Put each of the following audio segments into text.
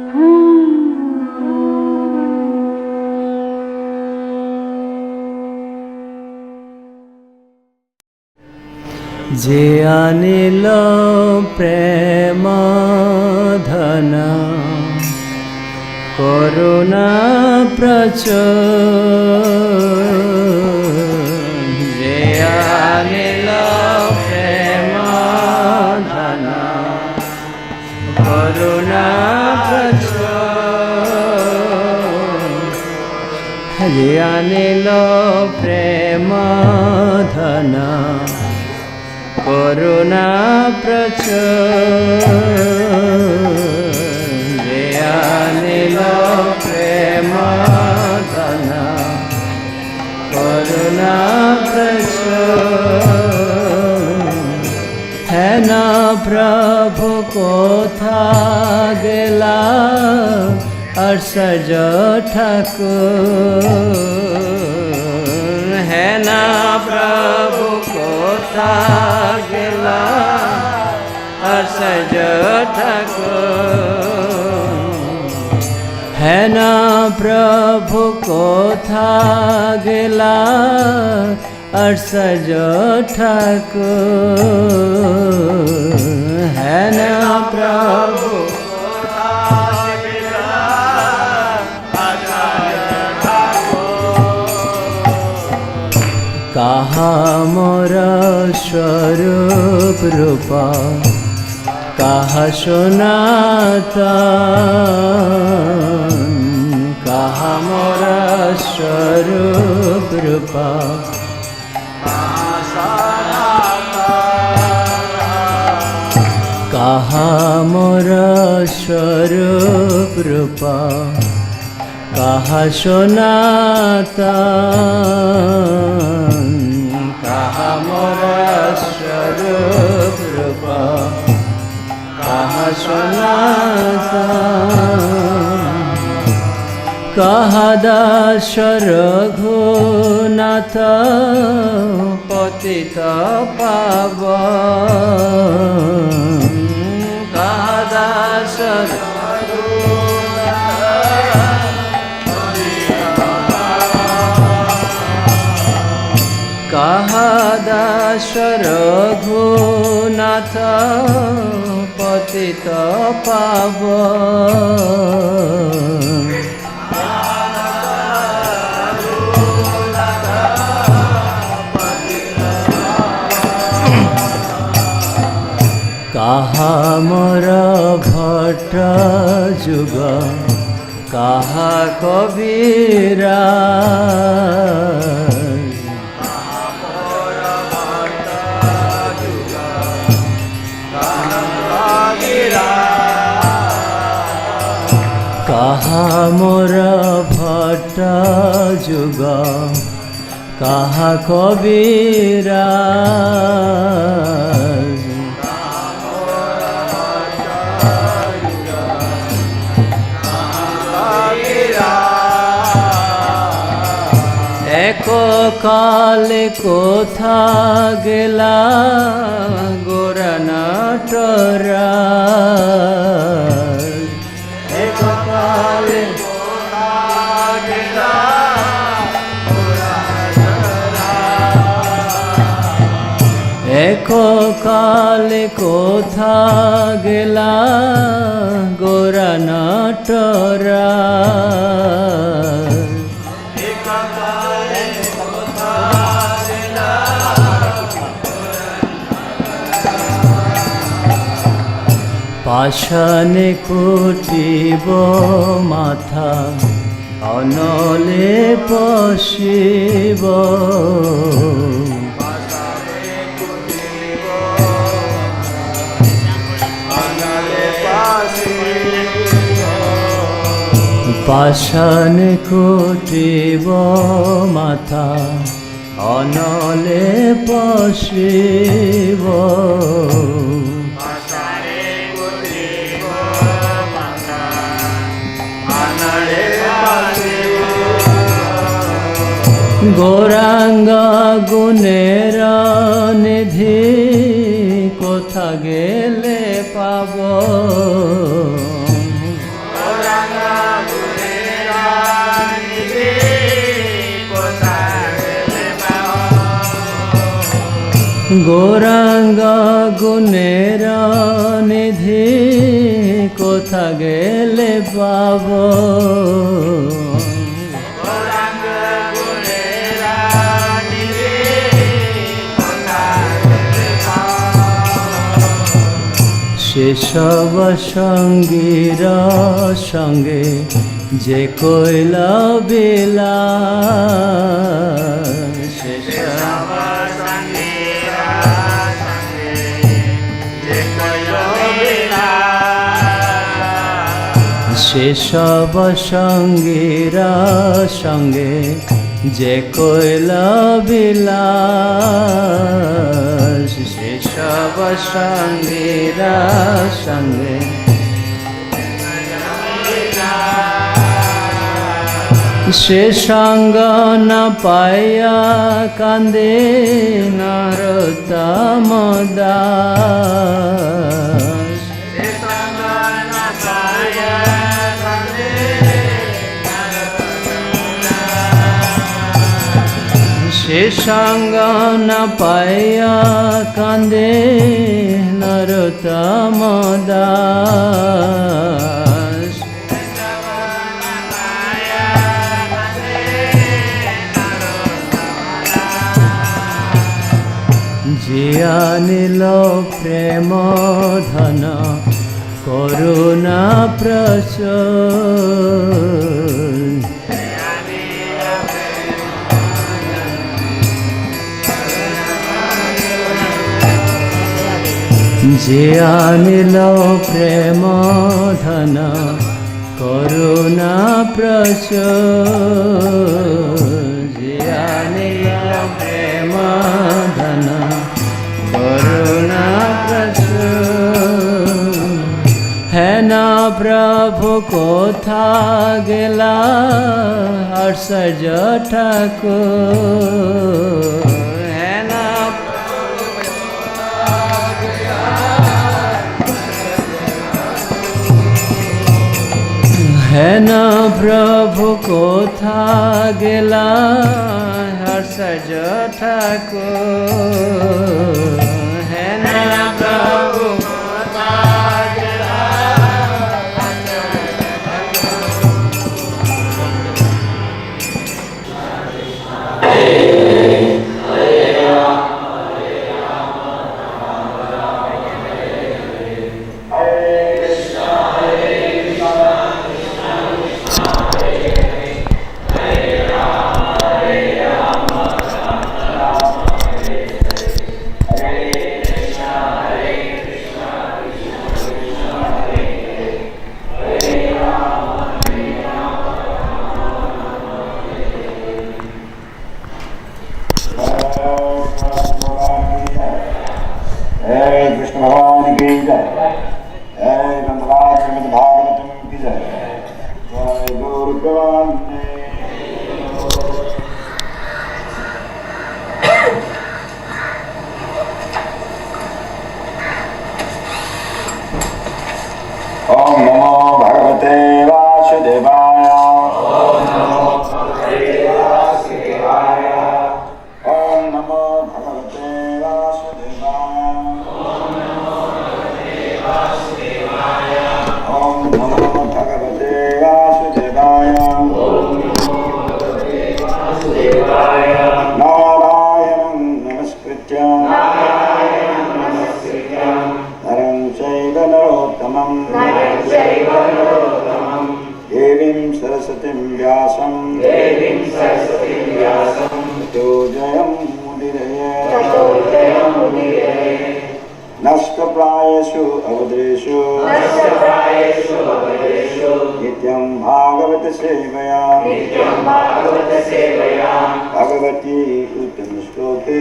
যে আনিল প্রেম ধন করুণা প্রচুর, যে আনিল প্রেম ধন করুণা প্রচুর, যে আনিল প্রেম ধন করুণা প্রচুর, যে আনিল প্রেম ধন করুণা প্রচুর। হেন প্রভু কোথা গেলা অর্ষজ ঠাকুর, হেন প্রভু কোথা গেলা অর্ষজ ঠাকুর, হেন প্রভু কোথা গেলা অর্ষজ ঠাকুর, হেন প্রভু কাহা মোর স্বরূপ রূপা, কাহা সনাতন, কাহা মোর স্বরূপ রূপা, কাহা মোর স্বরূপ রূপা, কাহা সনাতন, কাহা মোর স্বরূপ রূপা, কাহা সনাতন, কাহা দাস রঘুনাথ পতিত পাবন, কাহা দাস কাহা দাস রঘুনাথ পতিত পাবন, কাহা মোর ভট্ট যুগ, কাহা কবিরা, কাহা মোর ভট্ট যুগ, কাহা কবিরা, এক কালে কোথা গেলা গোরা নটরা, এক কালে কোথা গেলা গোরা নটরা, এক কালে কোথা গেলা গোরা নটরা, পাশানে কুটিব মাথা অনলে পশিব, পাশানে কুটিব মাথা অনলে পশিব, গৌরাঙ্গ গুণের নিধি কোথা গেলে পাব, গৌরাঙ্গ গুণের নিধি কোথা গেলে পাব সেসব সঙ্গীর সঙ্গে যে কইল বিলাস সেসব সঙ্গীর সঙ্গে যে কইল বিলাস সেসব সঙ্গীর সঙ্গে যে কইল বিলাস সেসব সঙ্গীর সঙ্গে সে সঙ্গ না পাইয়া কান্দে নরোত্তম দাস সে সঙ্গ না পাইয়া কান্দে নরোত্তম দাস জিয়া নিল প্রেম ধন করুণা প্রচুর জিয়া নিল প্রেম ধন করুণা প্রচুর জিয়া নিল প্রেম ধন করুণা প্রচুর হে না প্রভু কোথা গেলা হর্ষজ ঠাকুর হে না হে না প্রভু কোথা গেলা হর্ষজ ঠাকুর হে না প্রভু কোথা গেলা नष्टप्रायेषु अवधेषु नित्यं भागवत सेवया भगवती उत्तम श्लोके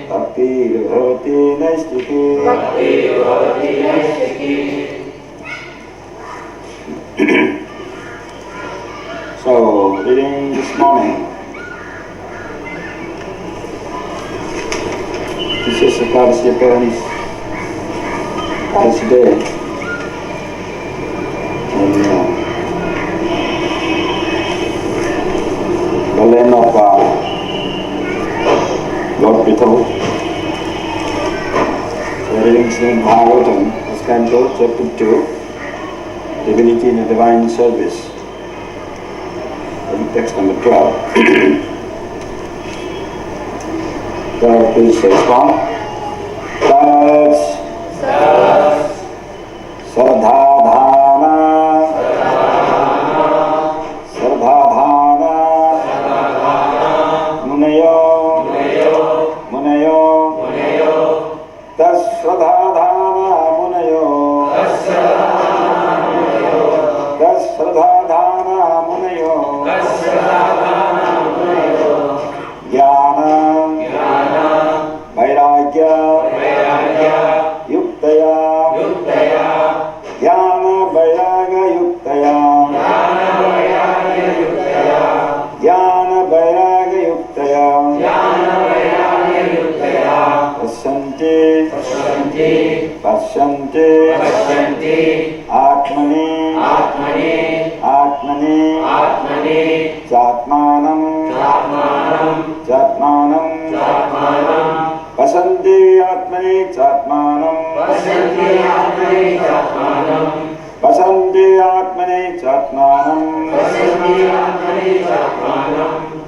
भक्तिर्भवति नैष्टिकी So, reading this morning, this is Sripad's appearance today. And the land of Lord Pithal. Reading Srimad Bhagavatam, Canto, Chapter 2, Divinity in a Divine Service. Text number 12. Please respond. Sardhadhana Munayo Tas Sardhadhana Munayo Tas Sardhadhana Munayo Jnana Vairagya Yuktaya Jnana Vairagya Yuktaya Jnana Vairagya Yuktaya Pasyanti Atmani Chatmanam Pasanti Atmani Chatmanam Pasanti Atmani Chatmanam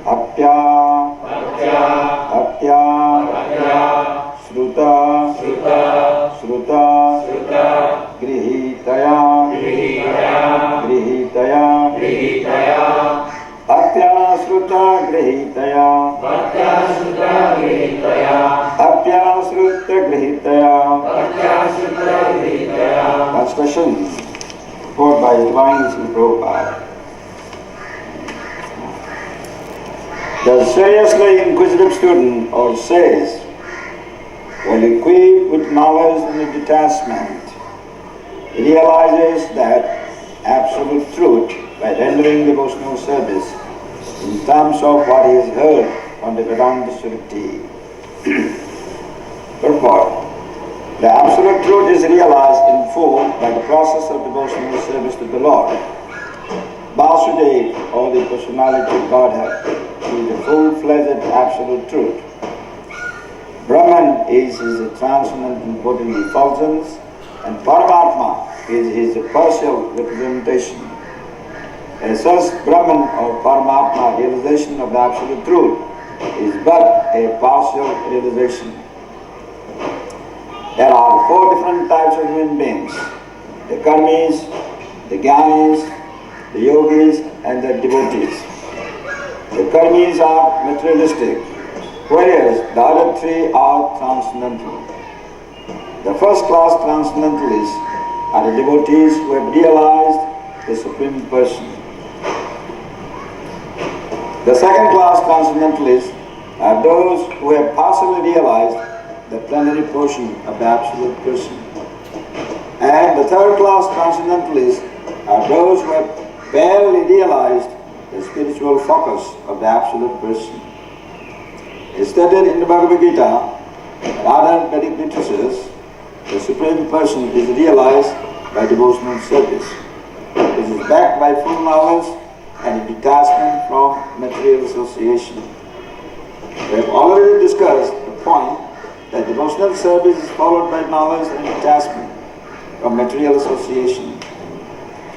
Apya Shruta Grihitaya Apya Shruta Grihitaya Apya Shruta Grihitaya. Translation quoted by Divine Swami Prabhupada. The seriously inquisitive student or says, when equipped with knowledge and detachment, he realizes that absolute truth by rendering devotional service in terms of what he has heard from the Vedanta Swami. Purport. The absolute truth is realized in full by the process of devotional service to the Lord. Vasudeva, or the personality of Godhead, is the full-fledged absolute truth. Brahman is his transcendental bodily effulgence, and Paramatma is his partial representation. As such, Brahman or Paramatma realization of the absolute truth is but a partial realization. There are 4 different types of human beings: the karmis, the jnanis, the yogis, and the devotees. The karmis are materialistic, whereas the other 3 are transcendental. The first class transcendentalists are the devotees who have realized the Supreme Person. The second class transcendentalists are those who have partially realized the plenary portion of the Absolute Person. And the third class transcendentalists are those who have barely realized the spiritual focus of the Absolute Person. As stated in the Bhagavad Gita and other Vedic literatures, the Supreme Person is realized by devotional service. It is backed by full knowledge and detachment from material association. We have already discussed the point that devotional service is followed by knowledge and detachment from material association.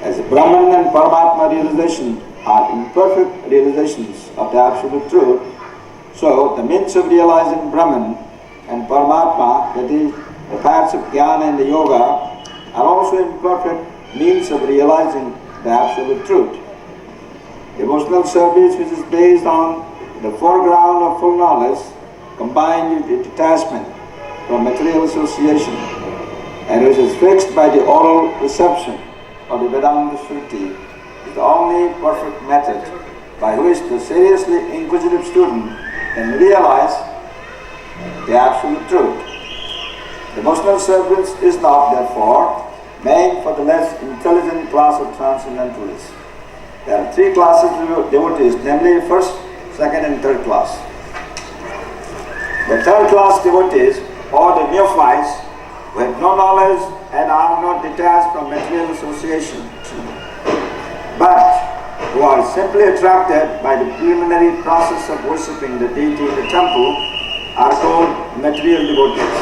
As Brahman and Paramatma realization are imperfect realizations of the Absolute Truth, so the means of realizing Brahman and Paramatma, that is, the paths of Jnana and the Yoga, are also imperfect means of realizing the Absolute Truth. Devotional service, which is based on the foreground of full knowledge, combined with detachment from material association, and which is fixed by the oral reception of the Vedanta Shruti, is the only perfect method by which the seriously inquisitive student can realize the Absolute Truth. Devotional service is not, therefore, made for the less intelligent class of transcendentalists. There are 3 classes of devotees, namely first, second and third class. The third class devotees, or the neophytes, who have no knowledge and are not detached from material association, but who are simply attracted by the preliminary process of worshipping the deity in the temple, are called material devotees.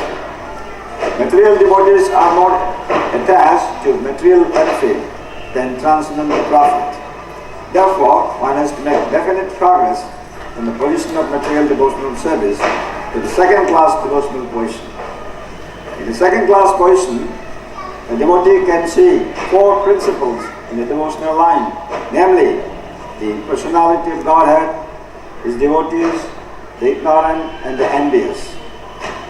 Material devotees are more attached to material benefit than transcendental profit. Therefore, one has to make definite progress from the position of material devotional service to the second-class devotional position. In the second-class position, the devotee can see four principles in the devotional line, namely the personality of Godhead, his devotees, the ignorant and the envious.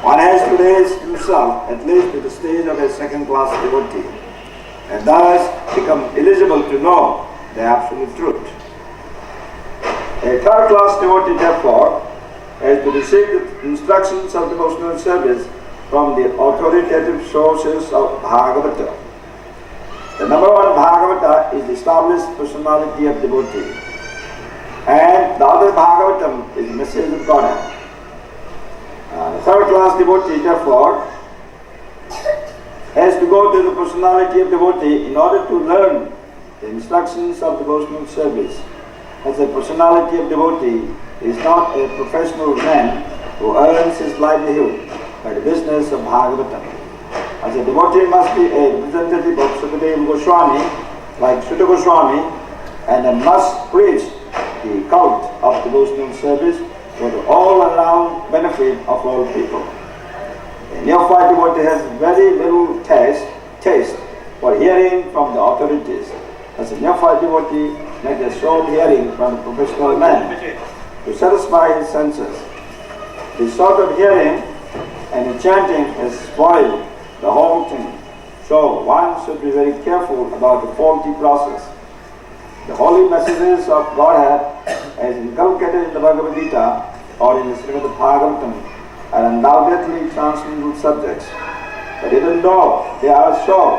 One has to raise himself at least to the stage of a second-class devotee, and thus become eligible to know the absolute truth. A third-class devotee, therefore, has to receive the instructions of devotional service from the authoritative sources of Bhagavata. The number one Bhagavata is the established personality of devotee, and the other Bhagavatam is the message of Godhead. The third-class devotee, therefore, has to go to the personality of devotee in order to learn the instructions of devotional service. As a personality of devotee is not a professional man who earns his livelihood by the business of Bhagavatam. As a devotee must be a representative of Sripad Goswami, like Srita Goswami, and must preach the cult of devotional service for the all-around benefit of all people. A neophyte devotee has very little taste for hearing from the authorities. As a neophyte devotee makes a short hearing from the professional man to satisfy his senses. This sort of hearing and chanting has spoiled the whole thing. So one should be very careful about the faulty process. The holy messages of Godhead, as inculcated in the Bhagavad Gita or in the Srimad Bhagavatam, are undoubtedly transcendental subjects. But even though they are so,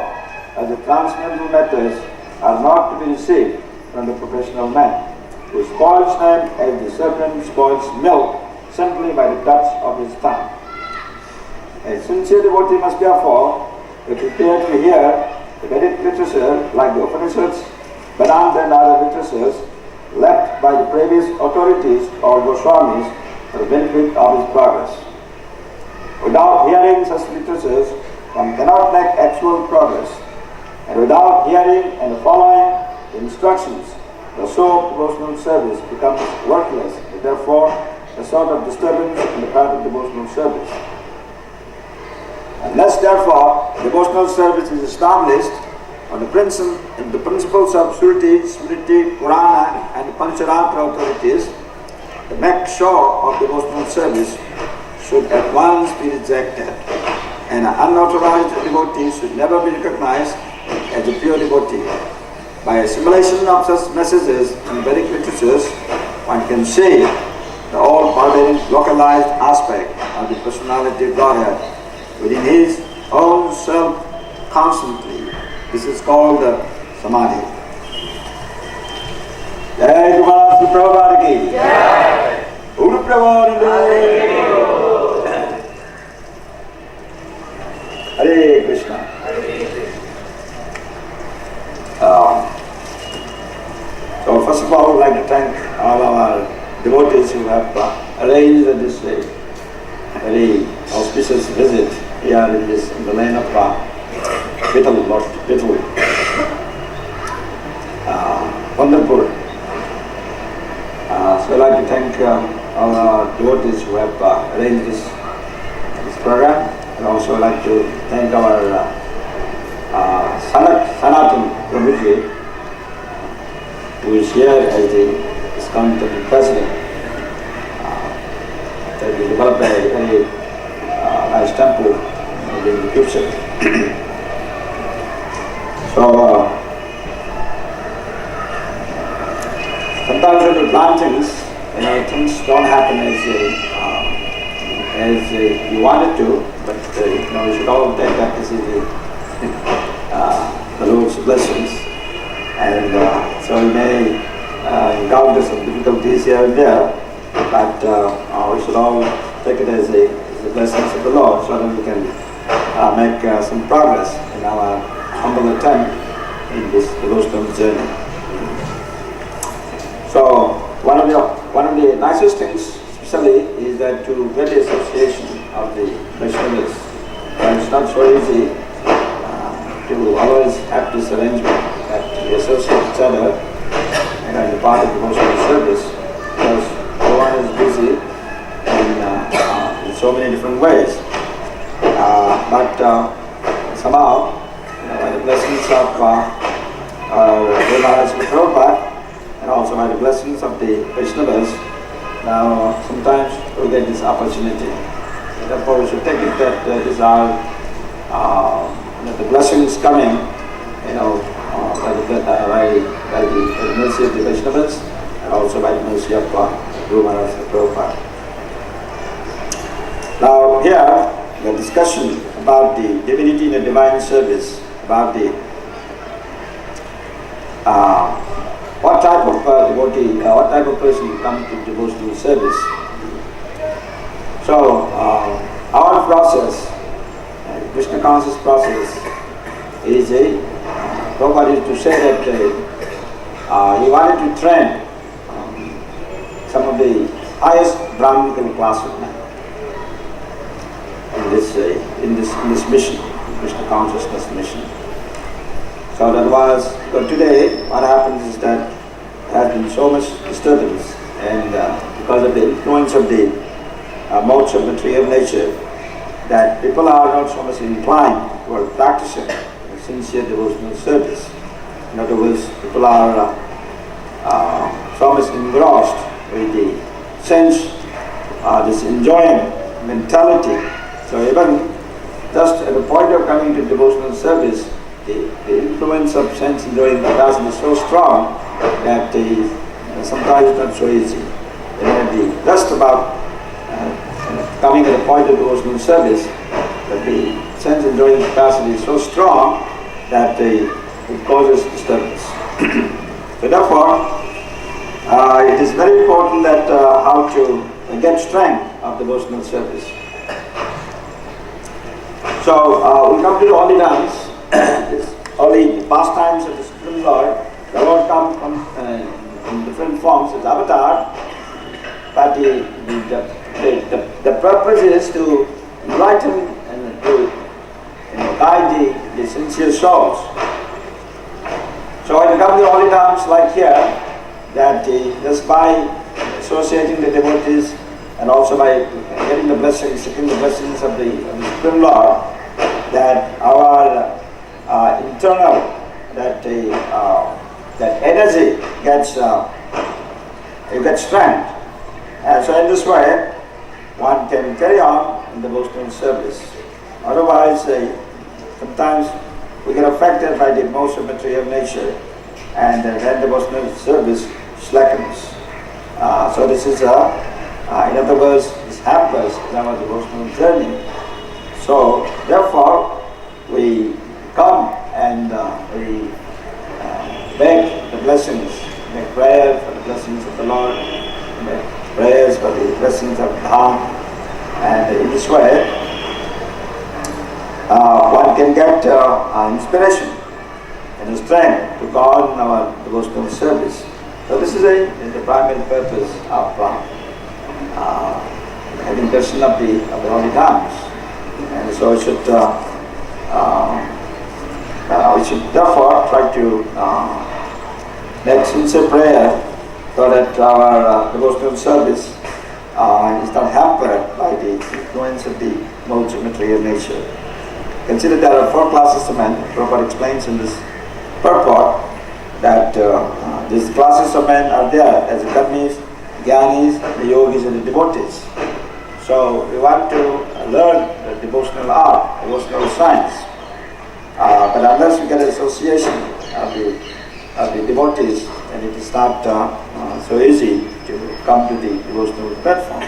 as the transcendental matters are not to be received from the professional man, who spoils them as the serpent spoils milk simply by the touch of his tongue. A sincere devotee must therefore be prepared to hear the Vedic literature like the Upanishads, Vedanta and other literatures left by the previous authorities or Goswamis for the benefit of his progress. Without hearing such literatures, one cannot make actual progress. And without hearing and following the instructions, the soul of devotional service becomes worthless, and therefore a sort of disturbance in the path of devotional service. Unless therefore devotional service is established on the principles of Shruti, Smriti, Purana and the Pancharantra authorities, the make show of devotional service should at once be rejected, and an unauthorized devotee should never be recognized as a pure devotee. By assimilation of such messages in Vedic literatures, one can see the all-pervading localized aspect of the personality of Godhead within his own self constantly. This is called Samadhi. Jai Gopal Prabhupada ki Jai. Guru Prabhupada. Hare Krishna. So first of all, I would like to thank all our devotees who have arranged this very auspicious visit here in the land of Vittal, wonderful. So I'd like to thank all our devotees who have arranged this program, and also I'd like to thank our Sanatan Prabhuji, who is here as the ISKCON president. That we developed a very nice temple in the future. So sometimes when you plan things, things don't happen as you wanted to, but we should all take that this is the Lord's blessings, and so we may encounter some difficulties here and there, but we should all take it as the blessings of the Lord, so that we can make some progress in our humble attempt in this devotional journey. So one of the nicest things, especially is that to get the association of the Vaishnavas. And it's not so easy to always have this arrangement that we associate each other and as a part of devotional service, because everyone is busy in so many different ways. But somehow, by the blessings of Maharaj Prabhupada and also by the blessings of the Vaishnavas, now sometimes we get this opportunity. Therefore, we should take it that these are the blessings coming, by the mercy of the Vaishnavas and also by the mercy of Guru Maharaj Prabhupada. Now here, the discussion about the divinity in the divine service, about the what type of devotee, what type of person comes to devotional service. So our process, Krishna conscious process, is Prabhupada used to say that he wanted to train some of the highest Brahminical class of men in this mission, Krishna consciousness mission. So that was, but today what happens is that there has been so much disturbance, and because of the influence of the modes of material nature, that people are not so much inclined toward practicing sincere devotional service. In other words, people are so much engrossed with the sense, this enjoying mentality. So even just at the point of coming to devotional service, the influence of sense enjoying capacity is so strong that sometimes it's not so easy. Just about coming to the point of devotional service, that the sense enjoying capacity is so strong that it causes disturbance. So therefore, it is very important that how to get strength of devotional service. So we come to the holy dance, holy pastimes of the Supreme Lord. The Lord comes in different forms as avatar, but the purpose is to enlighten and to guide the sincere souls. So when you come to the holy dance like here, that just by associating the devotees and also by getting the blessings, seeking the blessings of the Supreme Lord, that our internal, that energy gets you get strength. And so in this way, one can carry on in devotional service. Otherwise, sometimes we get affected by the modes of material nature, and then devotional service slackens. So this is in other words, this hampers our devotional journey. So therefore, we come and we beg the blessings, make prayer for the blessings of the Lord, make prayers for the blessings of Dham, and in this way, one can get inspiration and strength to go on our devotional service. So this is the primary purpose of having darshan of the holy dance. And so we should therefore try to make sincere prayer so that our devotional service is not hampered by the influence of the modes of material nature. Consider there are 4 classes of men. Prabhupada explains in this purport that these classes of men are there as the karmis, jnanis, the yogis and the devotees. So we want to learn the devotional art, devotional science. But unless we get an association of the devotees, then it is not so easy to come to the devotional platform.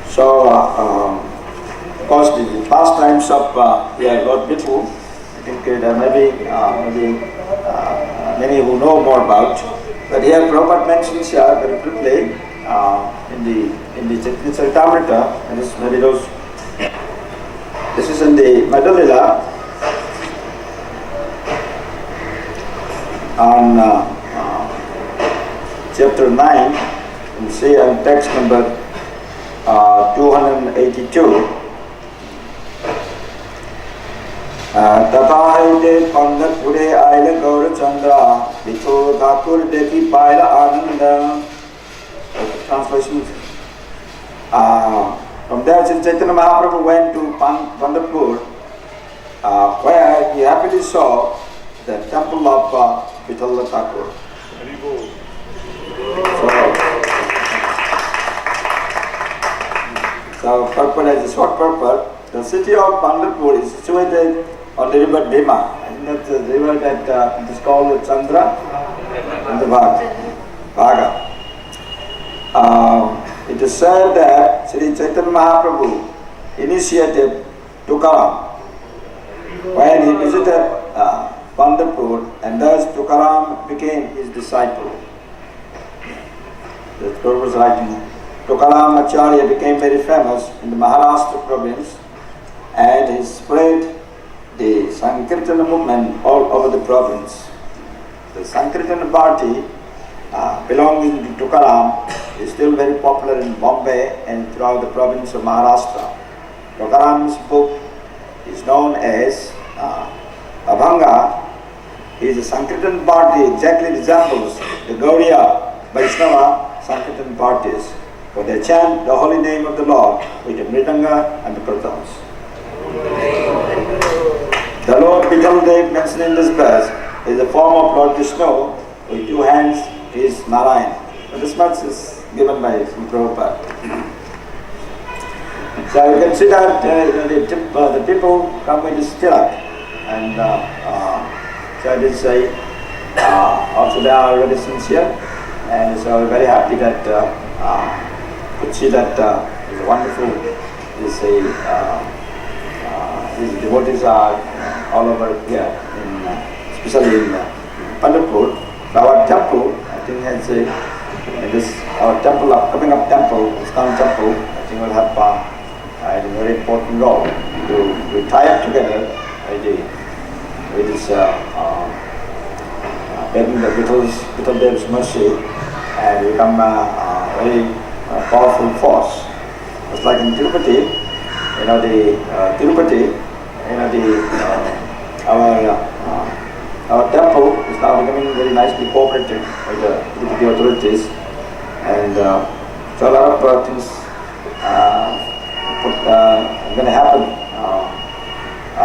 So, of course, the pastimes of Lord Bittu, I think there may be many who know more about. But here Prabhupada mentions here very briefly in the Charitamrita, and this is in the Madhulila on chapter 9, You see on text number 282. Tatahide Pandat Pure Aila Gaura Chandra Vito Thakur Deki Paila Ananda. Translation. From there, Chaitanya Mahaprabhu went to Pandharpur, where he happily saw the temple of Vitalla Thakur. So, purport as a short purport, the city of Pandharpur is situated on the river Bhima. I think that's the river that is called Chandra and the Bhaga. It is said that Sri Chaitanya Mahaprabhu initiated Tukaram when he visited Pandharpur, and thus Tukaram became his disciple. The Prabhupada was writing, Tukaram Acharya became very famous in the Maharashtra province, and he spread the Sankirtana movement all over the province. The Sankirtana party belonging to Tukaram is still very popular in Bombay and throughout the province of Maharashtra. Tukaram's book is known as Abhanga. His Sankirtan party exactly resembles the Gaudiya Vaishnava Sankirtan parties, for they chant the holy name of the Lord with the mridanga and the kirtans. The Lord Vitaldev mentioned in this verse is the form of Lord Vishnu with two hands is Narayan. So this much is given by Prabhupada. So you can see that the people come with this tilak, and so it is also they are very sincere, and so we're very happy that to see that it's wonderful. These devotees are all over here, especially in Pandharpur. Our temple, I think, has our temple, coming up temple, ISKCON temple, I think will have a very important role to tie up together with this begging the Vitaldev's mercy and become a very powerful force. It's like in Tirupati, our temple is now becoming very nicely cooperative with the authorities, and so a lot of things are going to happen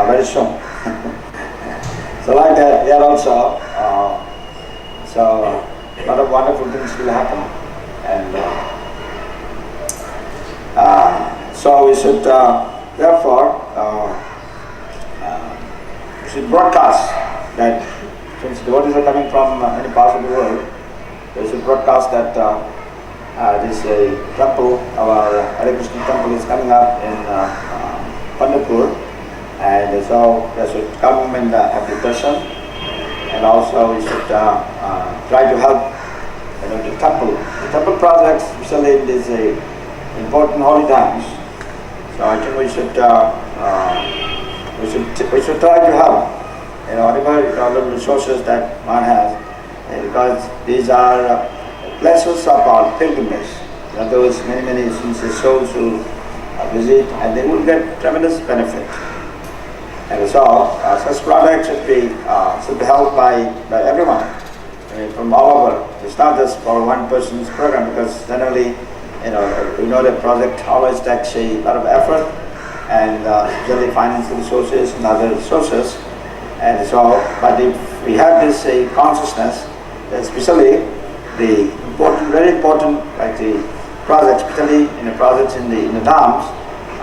very soon. So like that, here also, so a lot of wonderful things will happen, and so we should therefore we should broadcast that since devotees are coming from many parts of the world, we should broadcast that this temple, our Hare Krishna temple, is coming up in Pandharpur, and so we should come and have the darshan, and also we should try to help the temple. The temple projects, especially in these important holy times. So I think we should try to help. Whatever little resources that one has, because these are places of our pilgrimage. Those many sincere souls who visit, and they will get tremendous benefit. And so such projects should be held by everyone from all over. It's not just for one person's program, because generally, we know the project always takes a lot of effort, and usually financial resources and other sources. And so, but if we have this consciousness, especially the important, very important, like the projects, especially in the projects in the dams,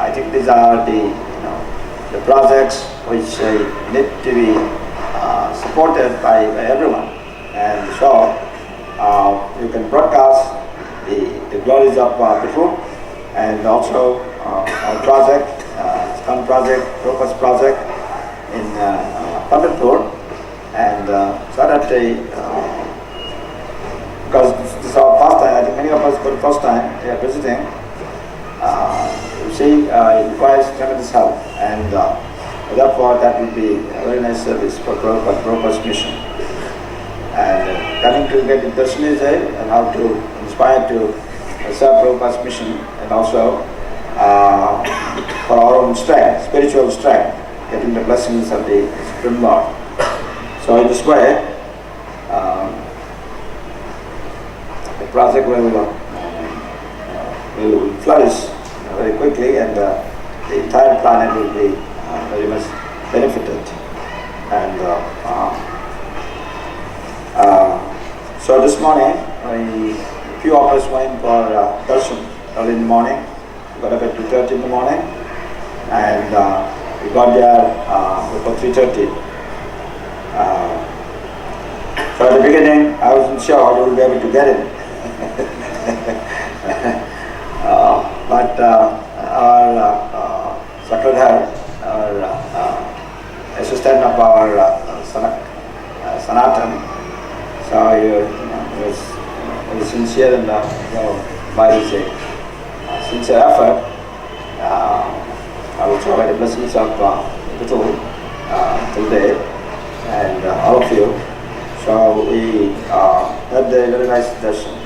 I think these are the projects which need to be supported by everyone. And so, you can broadcast the glories of Vishnu, and also our project, ISKCON project, Prabhupada's project in Pandharpur, and so that because this is our first time, I think many of us for the first time visiting, you see, it requires tremendous help, and therefore that would be a very nice service for Prabhupada's mission. And coming to get the darshan is and how to inspire to serve Prabhupada's mission, and also for our own strength, spiritual strength, getting the blessings of the Supreme Lord. So in this way, the project will flourish very quickly, and the entire planet will be very much benefited. And so this morning, a few of us went for darshan early in the morning. We got up at 2:30 in the morning, and we got there before 3:30. So at the beginning, I wasn't sure we would be able to get in. But our secretary, our assistant of our Sanatan, so he was very sincere and by his sincere effort, I will provide the blessings of Vitul today and all of you. So we had a very nice darshan.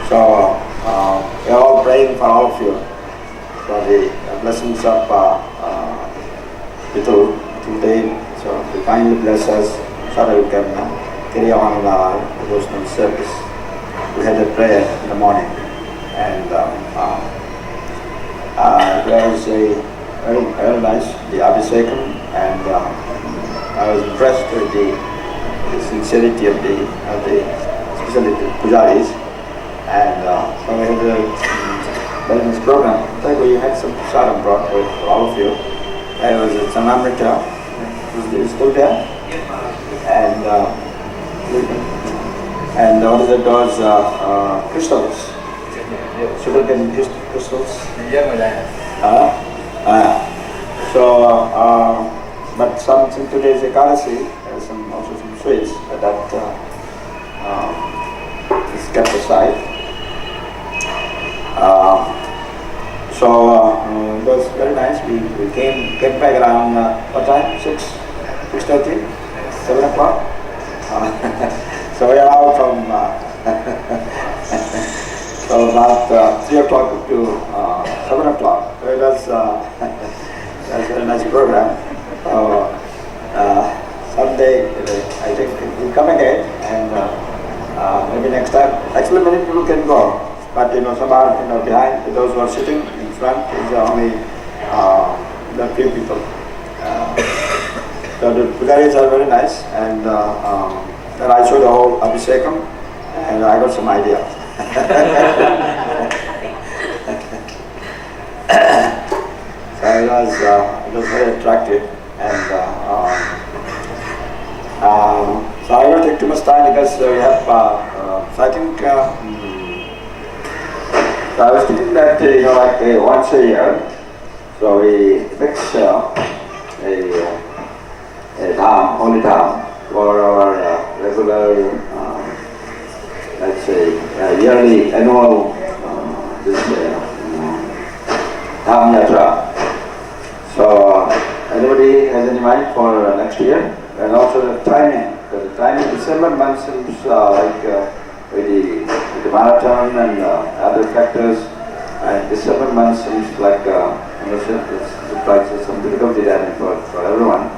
So we are all praying for all of you for the blessings of Vitul today. So we kindly bless us so that we can carry on our devotional service. We had a prayer in the morning, and there was a very nice the Abhisekam, and I was impressed with the sincerity of the especially the pujaris, and so we had a very nice program. So we had some prasadam brought with all of you. There was some Amrita, was still there, and what is it? Those crystals, sugarcane crystals. But since today is Ekadasi, there is also some sweets that is kept aside. It was very nice. We came back around what time? 6:30, 7 o'clock. So we are out from so about 3 o'clock to 7 o'clock. So it was that's a very nice program. Someday I think we'll come again, and maybe next time. Actually, many people can go, but some are behind. Those who are sitting in front is only the few people. So the pujaris are very nice, and then I showed the whole Abhisekam, and I got some idea. So it was very attractive, and so I won't take too much time because we have. So I think so I was thinking that like once a year, so we fix a dham, holy dham, for our regular, let's say, yearly annual dham yatra. So anybody has any mind for next year? And also the timing, because the timing, December month seems like with the marathon and other factors, and December month seems like it's like some difficulty there for everyone.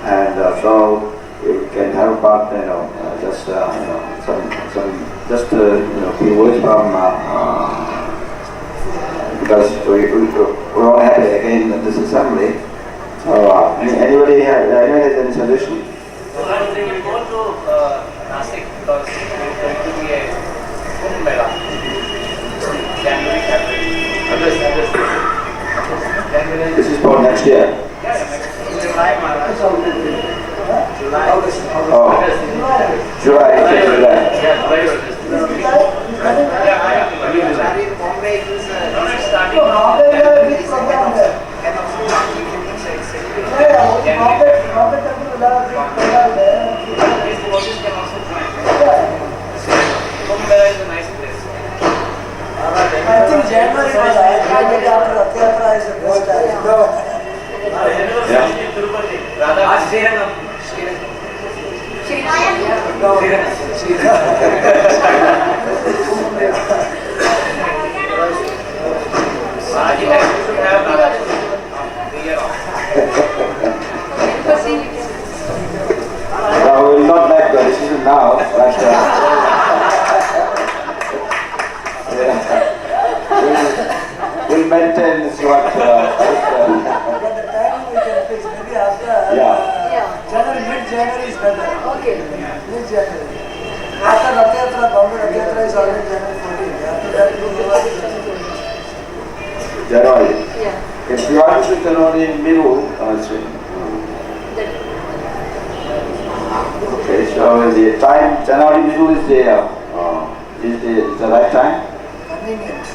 And so you can have about just few words from because we're all happy again at this assembly. So anybody has any suggestion? Well, they will go to Nasik because there is going to be a Kumbh Mela. January, February. This is for next year. July, Maharaj. July. August. July. I think January was after Rath Yatra is the best time. Maharaj, you should have Radha Now we will not make the decision now, but we'll maintain this what. The time we can fix, maybe after January, mid-January is better. Okay. Mid-January. After Rath Yatra, Bombay Rath Yatra is already January 14th. After that, we will go January. Yeah. If you want to January middle, okay, so the time January middle is the right time. convenient.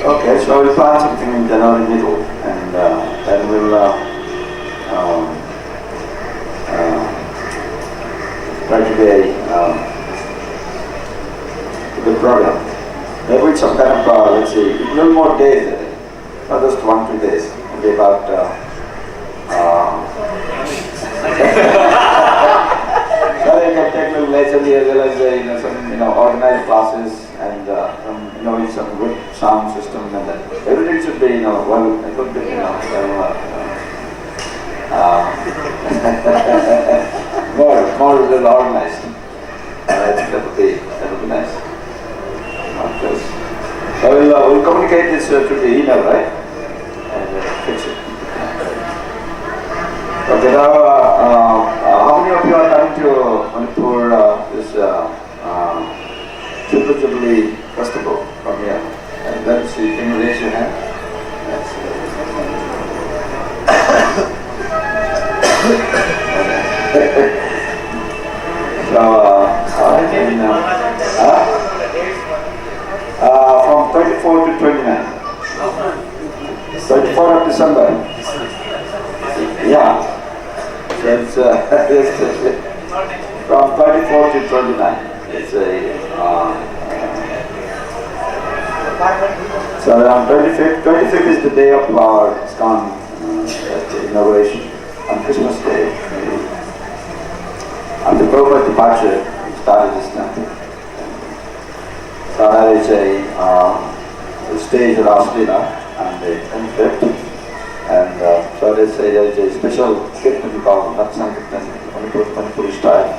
Okay, so we'll plan something in January middle, and then we'll try to be the program. Maybe with some kind of, let's see, a little more days, not just 1-2 days, maybe about so you can take a little later, as well as some organized classes and with some good sound system, and then everything should be well, a good bit more little organized. I think that would be nice. Okay. So we'll communicate this to the email, right? And fix it. Okay, now how many of you are coming to Manipur this Triple Jubilee Festival from here? And let's see, can you raise your hand? That's so, from 24 to 29. 24 of December. Yeah. So it's from 24 to 29. It's so on 25th is the day of our ISKCON inauguration, on Christmas Day. After Prabhupada's departure, we started this temple. So that is a stage of Australia on the 25th. And so there's a special kirtan we call Nat Sankirtan, Manipuri style.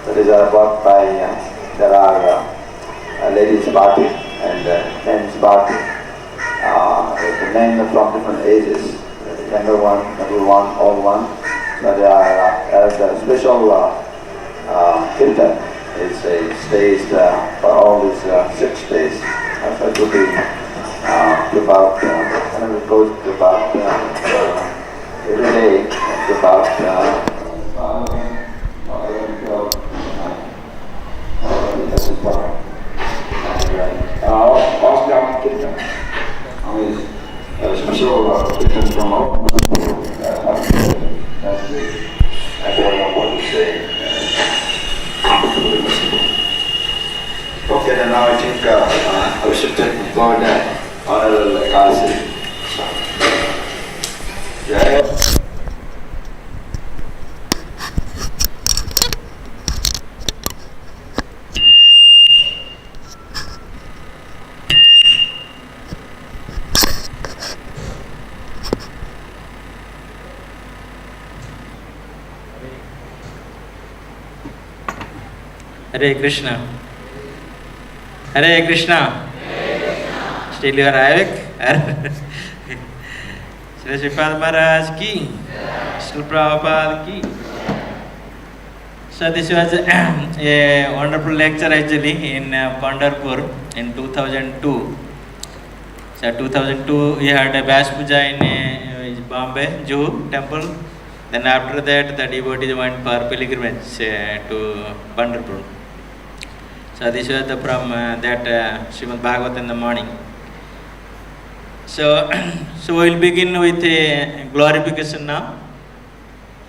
That is brought by, there are ladies party and men's party. The men are from different ages, younger one, middle one, old one. So there are a special kirtan is staged for all these 6 days. So it will be about, and it goes to about every day to about 11, 12, kirtan. Special kirtan from all. I don't know what to say. Okay, then now I think we should take forward honorable Ekadasi. Yeah. Hare Krishna. Hare Krishna. Still you are awake? Sripad Maharaj ki, Sripad ki. So this was a wonderful lecture actually in Pandharpur in 2002. So 2002 we had a Bash Puja in Bombay Jew temple. Then after that the devotees went for pilgrimage to Pandharpur. So this was from that Srimad Bhagavatam in the morning. So we'll begin with glorification now.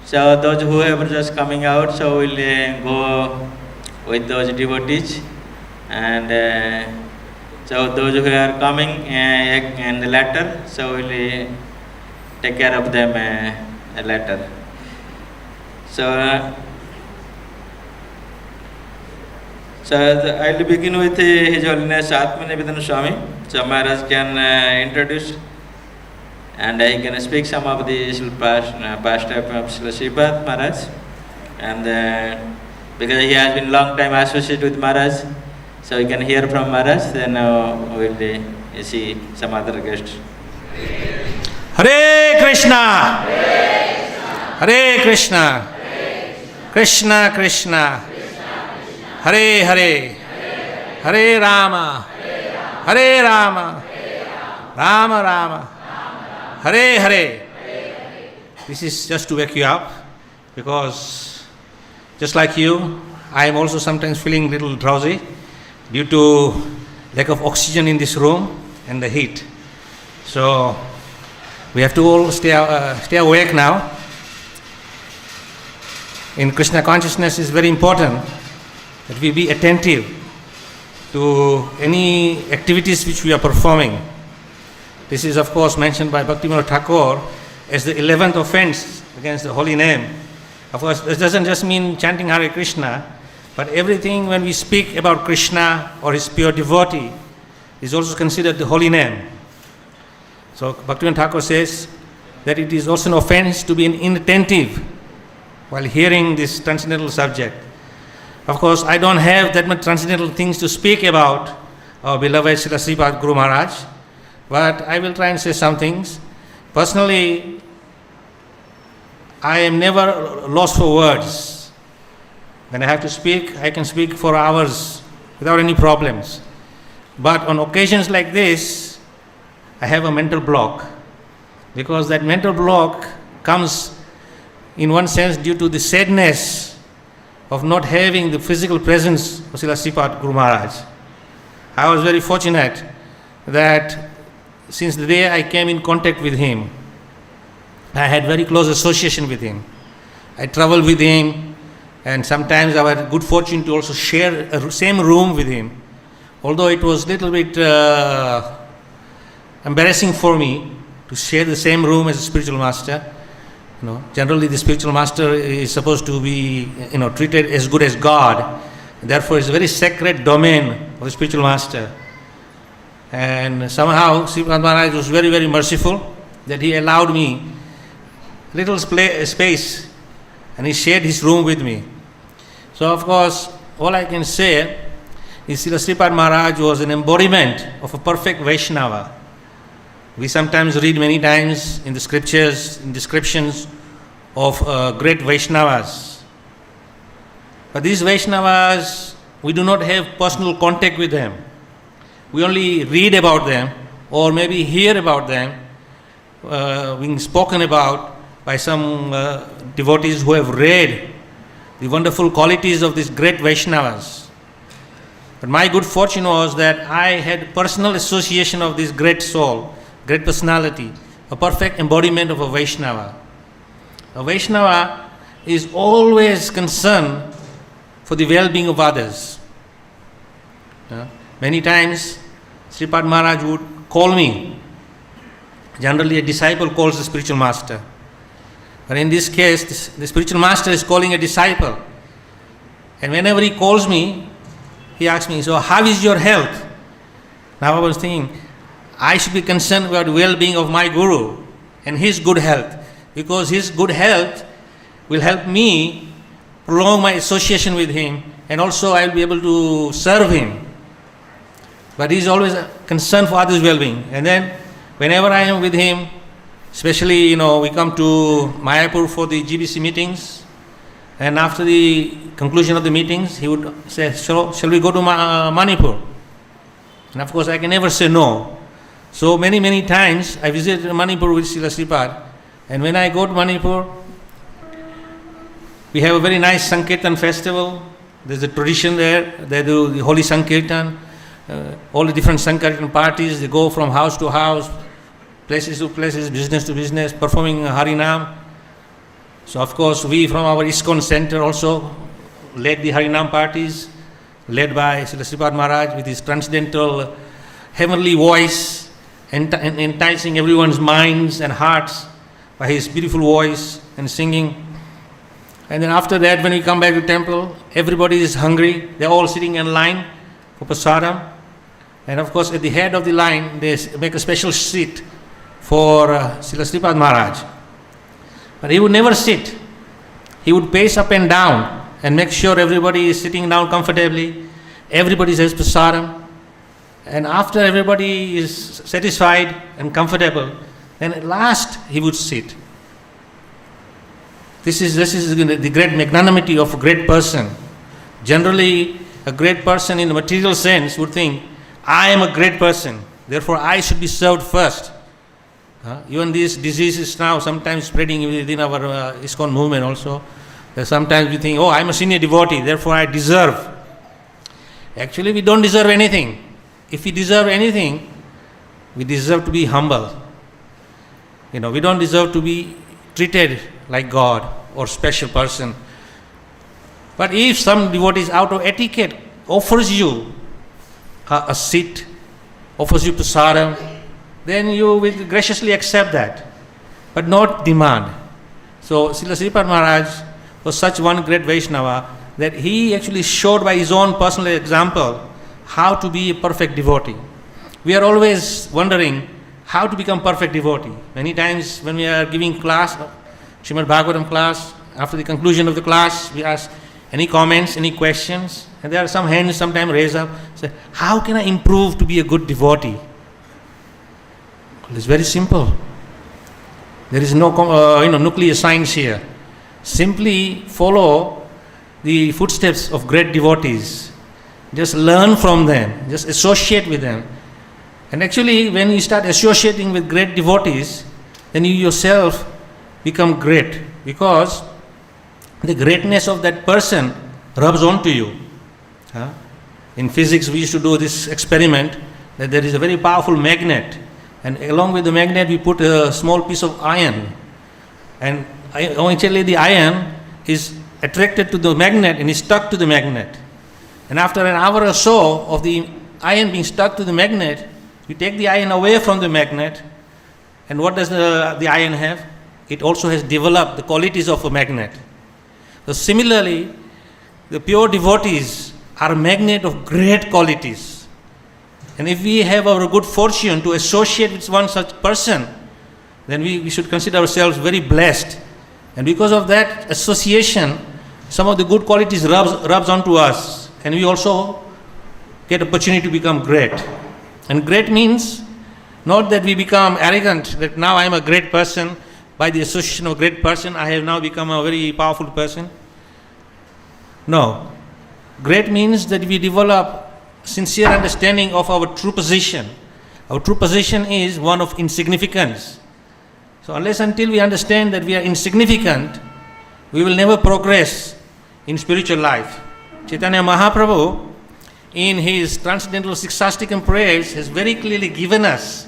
So those who are just coming out, so we'll go with those devotees, and so those who are coming in the latter, so we'll take care of them later. So I'll begin with His Holiness Atmanivedana Swami. So Maharaj can introduce and I can speak some of the past type of Sripad Maharaj. And because he has been long time associated with Maharaj, so we can hear from Maharaj, then we'll see some other guests. Hare Krishna! Hare Krishna! Krishna Krishna! Hare Hare! Hare Rama! Hare Rama! Rama Rama! Hare Hare! This is just to wake you up, because just like you, I am also sometimes feeling a little drowsy due to lack of oxygen in this room and the heat. So we have to all stay awake now. In Krishna consciousness, it's very important that we be attentive to any activities which we are performing. This is of course mentioned by Bhaktivinoda Thakur as the 11th offense against the holy name. Of course, this doesn't just mean chanting Hare Krishna, but everything when we speak about Krishna or his pure devotee is also considered the holy name. So Bhaktivinoda Thakur says that it is also an offense to be inattentive while hearing this transcendental subject. Of course, I don't have that much transcendental things to speak about our beloved Srila Sripad Guru Maharaj, but I will try and say some things. Personally, I am never lost for words. When I have to speak, I can speak for hours without any problems. But on occasions like this, I have a mental block, because that mental block comes in one sense due to the sadness of not having the physical presence of Srila Sripad Guru Maharaj. I was very fortunate that since the day I came in contact with him, I had very close association with him. I traveled with him, and sometimes I had good fortune to also share a same room with him. Although it was a little bit embarrassing for me to share the same room as a spiritual master. Generally the spiritual master is supposed to be treated as good as God. Therefore it's a very sacred domain of the spiritual master. And somehow Sripad Maharaj was very, very merciful that he allowed me little space, and he shared his room with me. So of course, all I can say is Srila Sripad Maharaj was an embodiment of a perfect Vaishnava. We sometimes read many times in the scriptures, in descriptions of great Vaishnavas. But these Vaishnavas, we do not have personal contact with them. We only read about them, or maybe hear about them being spoken about by some devotees who have read the wonderful qualities of these great Vaishnavas. But my good fortune was that I had personal association of this great soul, great personality, a perfect embodiment of a Vaishnava. A Vaishnava is always concerned for the well-being of others. Many times Sripad Maharaj would call me. Generally a disciple calls the spiritual master. But in this case, the spiritual master is calling a disciple. And whenever he calls me, he asks me, so how is your health? Now I was thinking, I should be concerned about the well-being of my Guru and his good health, because his good health will help me prolong my association with him, and also I will be able to serve him. But he is always concerned for others' well-being. And then whenever I am with him, especially we come to Mayapur for the GBC meetings, and after the conclusion of the meetings, he would say, shall we go to Manipur? And of course I can never say no. So many times I visited Manipur with Srila Sripad, and when I go to Manipur, we have a very nice Sankirtan festival. There's a tradition there. They do the holy Sankirtan. All the different Sankirtan parties, they go from house to house, places to places, business to business, performing Harinam. So of course we from our ISKCON center also led the Harinam parties, led by Srila Sripad Maharaj with his transcendental heavenly voice, enticing everyone's minds and hearts by his beautiful voice and singing. And then after that, when we come back to temple, everybody is hungry. They're all sitting in line for prasadam. And of course, at the head of the line, they make a special seat for Srila Sripad Maharaj. But he would never sit. He would pace up and down and make sure everybody is sitting down comfortably. Everybody has prasadam. And after everybody is satisfied and comfortable, then at last he would sit. This is the great magnanimity of a great person. Generally, a great person in the material sense would think, I am a great person, therefore I should be served first. Even these diseases now sometimes spreading within our ISKCON movement also. Sometimes we think, oh, I'm a senior devotee, therefore I deserve. Actually, we don't deserve anything. If we deserve anything, we deserve to be humble. We don't deserve to be treated like God or special person. But if some devotees out of etiquette offers you a seat, offers you prasadam, then you will graciously accept that, but not demand. So Srila Sripad Maharaj was such one great Vaishnava that he actually showed by his own personal example how to be a perfect devotee. We are always wondering how to become perfect devotee. Many times when we are giving class, Srimad Bhagavatam class, after the conclusion of the class, we ask any comments, any questions, and there are some hands sometimes raised up, say, how can I improve to be a good devotee? Well, it's very simple. There is no nuclear science here. Simply follow the footsteps of great devotees. Just learn from them, just associate with them. And actually, when you start associating with great devotees, then you yourself become great, because the greatness of that person rubs onto you. In physics, we used to do this experiment that there is a very powerful magnet, and along with the magnet, we put a small piece of iron, and eventually the iron is attracted to the magnet and is stuck to the magnet. And after an hour or so of the iron being stuck to the magnet, you take the iron away from the magnet, and what does the iron have? It also has developed the qualities of a magnet. So similarly, the pure devotees are a magnet of great qualities. And if we have our good fortune to associate with one such person, then we should consider ourselves very blessed. And because of that association, some of the good qualities rubs onto us, and we also get opportunity to become great. And great means not that we become arrogant, that now I am a great person. By the association of a great person, I have now become a very powerful person. No. Great means that we develop sincere understanding of our true position. Our true position is one of insignificance. So unless until we understand that we are insignificant, we will never progress in spiritual life. Chaitanya Mahaprabhu, in his Transcendental Siksastikam prayers, has very clearly given us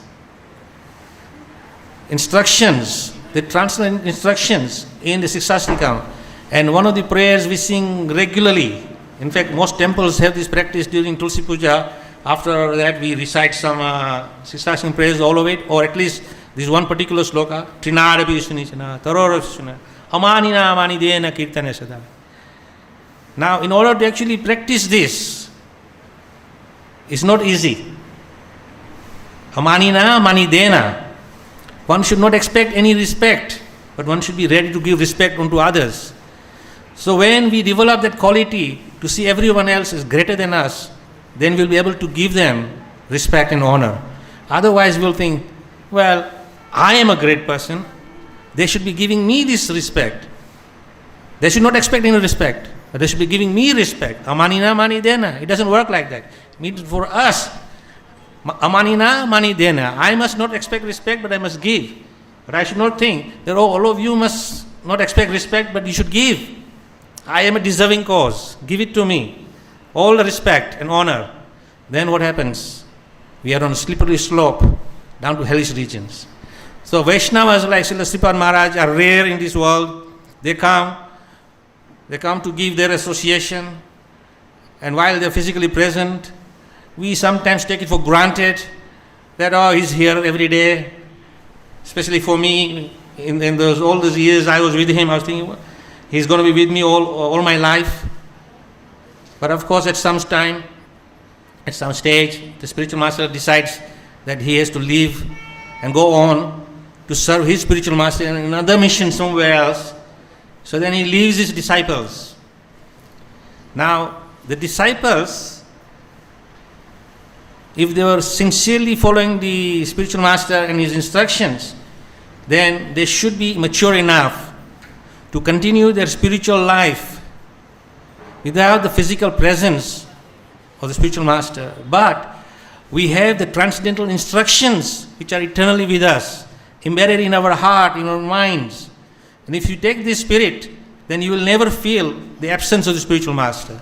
instructions, the transcendental instructions in the Siksastikam. And one of the prayers we sing regularly, in fact most temples have this practice during Tulsi Puja. After that we recite some Siksastikam prayers all of it, or at least this one particular sloka, Trinarapi Sunishana, Tarorasuna, Amanina Manidena Kirtana Sada. Now in order to actually practice this, it's not easy. Amanina Manidena. One should not expect any respect, but one should be ready to give respect unto others. So when we develop that quality to see everyone else as greater than us, then we'll be able to give them respect and honor. Otherwise we'll think, well, I am a great person, they should be giving me this respect. They should not expect any respect, but they should be giving me respect. Amanina mani dena. It doesn't work like that. It means for us, amanina mani dena. I must not expect respect, but I must give. But I should not think that, all of you must not expect respect, but you should give. I am a deserving cause. Give it to me. All the respect and honor. Then what happens? We are on a slippery slope down to hellish regions. So Vaishnavas like Srila Sripad Maharaj are rare in this world. They come to give their association, and while they are physically present, we sometimes take it for granted that he's here every day. Especially for me, in all those years I was with him, I was thinking, he's going to be with me all my life. But of course, at some time, at some stage, the spiritual master decides that he has to leave and go on to serve his spiritual master in another mission somewhere else. So then he leaves his disciples. Now, the disciples, if they were sincerely following the spiritual master and his instructions, then they should be mature enough to continue their spiritual life without the physical presence of the spiritual master. But we have the transcendental instructions which are eternally with us, embedded in our heart, in our minds. And if you take this spirit, then you will never feel the absence of the spiritual master.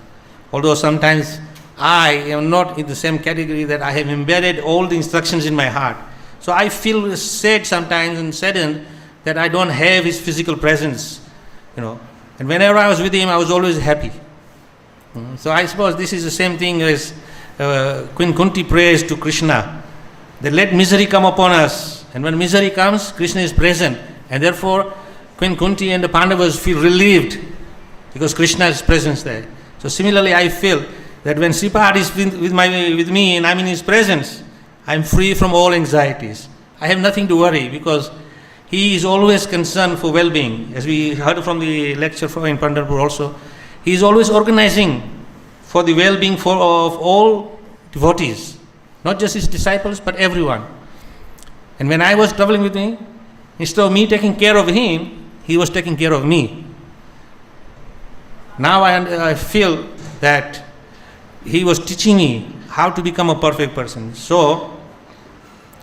Although sometimes I am not in the same category that I have embedded all the instructions in my heart. So I feel sad sometimes and saddened that I don't have his physical presence, And whenever I was with him, I was always happy. So I suppose this is the same thing as Queen Kunti prays to Krishna, that let misery come upon us. And when misery comes, Krishna is present. And therefore, Queen Kunti and the Pandavas feel relieved because Krishna is present there. So similarly, I feel that when Sripad is with me and I'm in his presence, I'm free from all anxieties. I have nothing to worry because he is always concerned for well-being. As we heard from the lecture in Pandharpur also, he is always organizing for the well-being of all devotees, not just his disciples, but everyone. And when I was traveling with him, instead of me taking care of him, he was taking care of me. Now I feel that he was teaching me how to become a perfect person. So,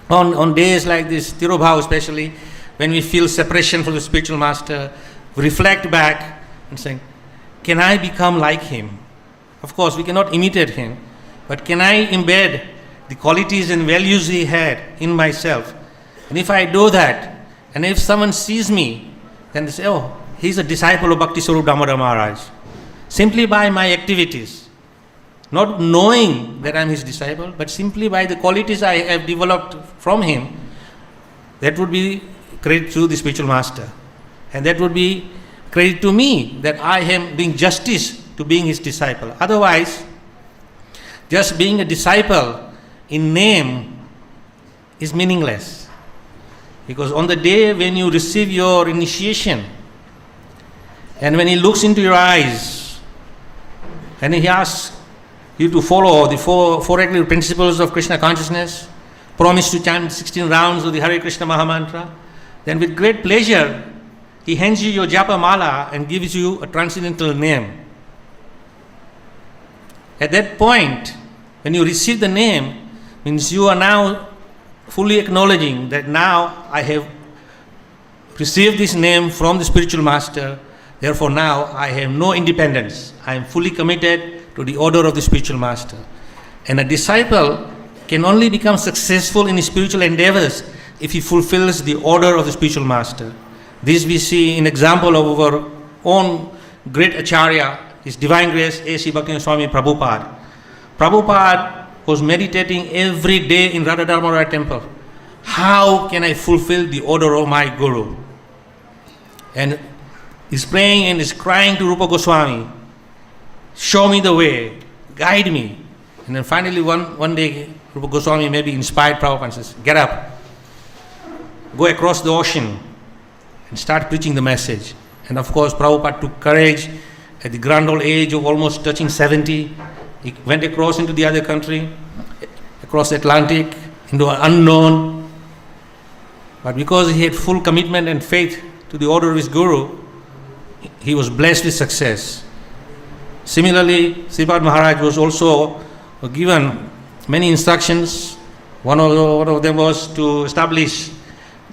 on days like this, Tirobhav especially, when we feel separation from the spiritual master, we reflect back and say, can I become like him? Of course, we cannot imitate him, but can I embed the qualities and values he had in myself? And if I do that, and if someone sees me, then they say, oh, he's a disciple of Bhaktisvarupa Damodara Maharaj. Simply by my activities, not knowing that I'm his disciple, but simply by the qualities I have developed from him, that would be credit to the spiritual master. And that would be credit to me that I am doing justice to being his disciple. Otherwise, just being a disciple in name is meaningless. Because on the day when you receive your initiation, and when he looks into your eyes, and he asks you to follow the four regular principles of Krishna consciousness, promise to chant 16 rounds of the Hare Krishna Mahamantra, then with great pleasure, he hands you your japa mala and gives you a transcendental name. At that point, when you receive the name, means you are now fully acknowledging that now I have received this name from the spiritual master, therefore now I have no independence. I am fully committed to the order of the spiritual master. And a disciple can only become successful in his spiritual endeavors if he fulfills the order of the spiritual master. This we see in example of our own great Acharya, His Divine Grace A.C. Bhaktivinoda Swami Prabhupada. Prabhupada was meditating every day in Radha Damodar temple. How can I fulfill the order of my Guru? And he's praying and he's crying to Rupa Goswami, show me the way, guide me. And then finally one day Rupa Goswami maybe inspired Prabhupada and says, get up, go across the ocean and start preaching the message. And of course Prabhupada took courage at the grand old age of almost touching 70. He went across into the other country, across the Atlantic, into an unknown. But because he had full commitment and faith to the order of his Guru, he was blessed with success. Similarly, Sripad Maharaj was also given many instructions. One of them was to establish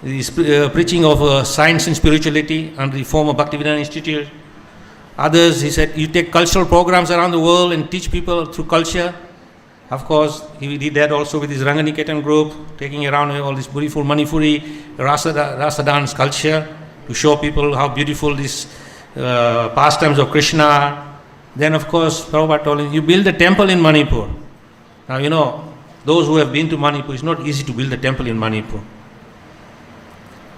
the preaching of science and spirituality under the form of Bhaktivedanta Institute. Others, he said, you take cultural programs around the world and teach people through culture. Of course, he did that also with his Ranganiketan group, taking around all this beautiful Manipuri Rasa dance culture to show people how beautiful these pastimes of Krishna are. Then, of course, Prabhupada told him, you build a temple in Manipur. Now, those who have been to Manipur, it's not easy to build a temple in Manipur.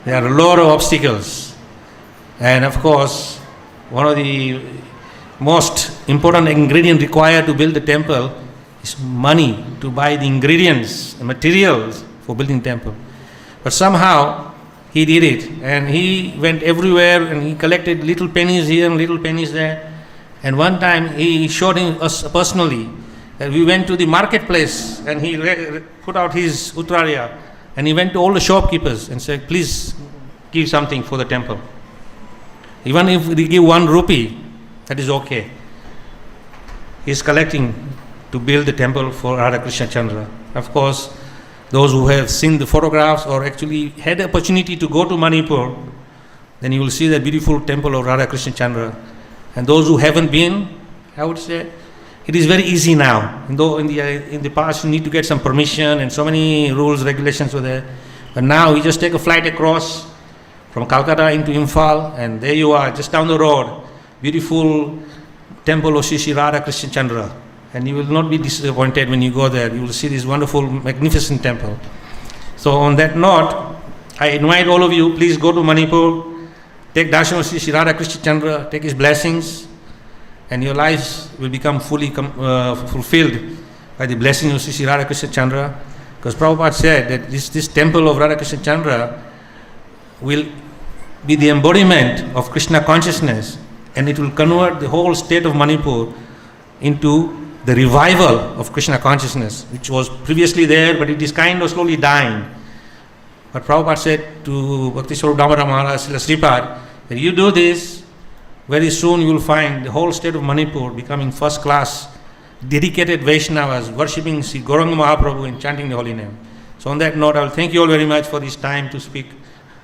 There are a lot of obstacles. And, of course, one of the most important ingredient required to build the temple is money, to buy the ingredients, the materials for building temple. But somehow he did it, and he went everywhere and he collected little pennies here and little pennies there. And one time he showed us personally that we went to the marketplace and he put out his Uttaraya and he went to all the shopkeepers and said, please give something for the temple. Even if they give 1 rupee, that is okay. He is collecting to build the temple for Radha Krishna Chandra. Of course, those who have seen the photographs or actually had the opportunity to go to Manipur, then you will see the beautiful temple of Radha Krishna Chandra. And those who haven't been, I would say, it is very easy now. Though in the past you need to get some permission and so many rules, regulations were there. But now you just take a flight across from Calcutta into Imphal, and there you are, just down the road. Beautiful temple of Shri Radha Krishna Chandra. And you will not be disappointed when you go there. You will see this wonderful, magnificent temple. So on that note, I invite all of you, please go to Manipur, take darshan of Shri Radha Krishna Chandra, take his blessings, and your lives will become fully fulfilled by the blessing of Shri Radha Krishna Chandra. Because Prabhupada said that this temple of Radha Krishna Chandra will be the embodiment of Krishna consciousness, and it will convert the whole state of Manipur into the revival of Krishna consciousness, which was previously there, but it is kind of slowly dying. But Prabhupada said to Bhaktisvarupa Damodara Maharaj, Sripad, that you do this, very soon you will find the whole state of Manipur becoming first class, dedicated Vaishnavas, worshipping Sri Gauranga Mahaprabhu and chanting the holy name. So on that note, I will thank you all very much for this time to speak.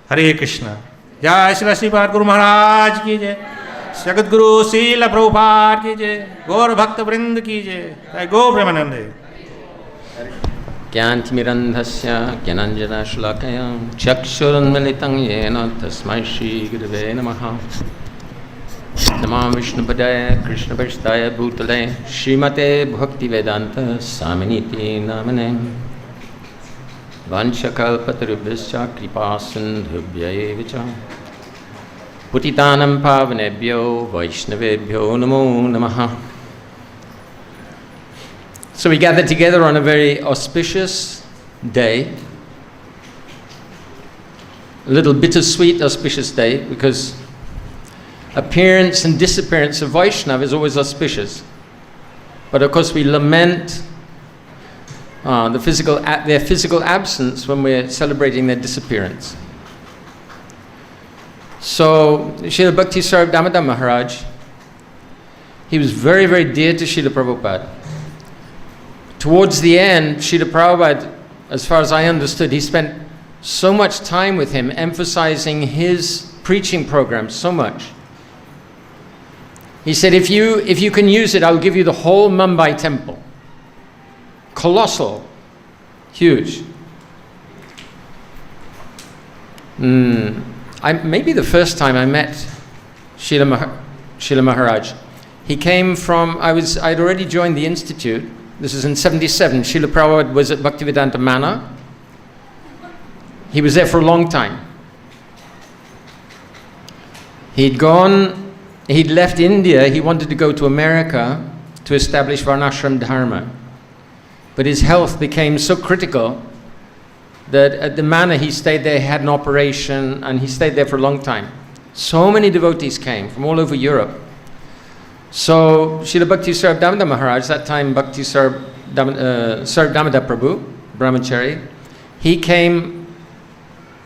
Hare Krishna. Jai Shri Sripad Guru Maharaj ki jai. Jagat Guru Srila Prabhupada ki jai. Gaur Bhakta Vrind ki jai. Jai Go Premanande. Gyantimirandhasya Gyananjana Shlakaya Chakshurunmilitang Yena Tasmai Shri Gurave Namaha Namah Vishnupadaya Krishna Pashtaya Bhutale Srimate Bhaktivedanta Swami Namane Vanchakalpatarubhascha Kripasindhubhya Evacha Putitanam Pavanebhyo Vaishnavebhyo Namo Namaha. So we gathered together on a very auspicious day, a little bittersweet auspicious day, because appearance and disappearance of Vaishnava is always auspicious. But of course we lament their physical absence when we're celebrating their disappearance. So Srila Bhaktisvarupa Damodara Maharaj, he was very, very dear to Srila Prabhupada. Towards the end, Srila Prabhupada, as far as I understood, he spent so much time with him, emphasizing his preaching program so much. He said, if you can use it, I'll give you the whole Mumbai temple. Colossal, huge. Maybe the first time I met Srila Maharaj, he came from, I'd already joined the institute. This is in 77. Srila Prabhupada was at Bhaktivedanta Mana. He was there for a long time. He'd left India, he wanted to go to America to establish Varnashram Dharma. But his health became so critical that at the Mana he stayed there, he had an operation, and he stayed there for a long time. So many devotees came from all over Europe. So Srila Bhaktisvarupa Damodara Maharaj, that time Bhaktisvarupa Damodar Prabhu, Brahmachari, he came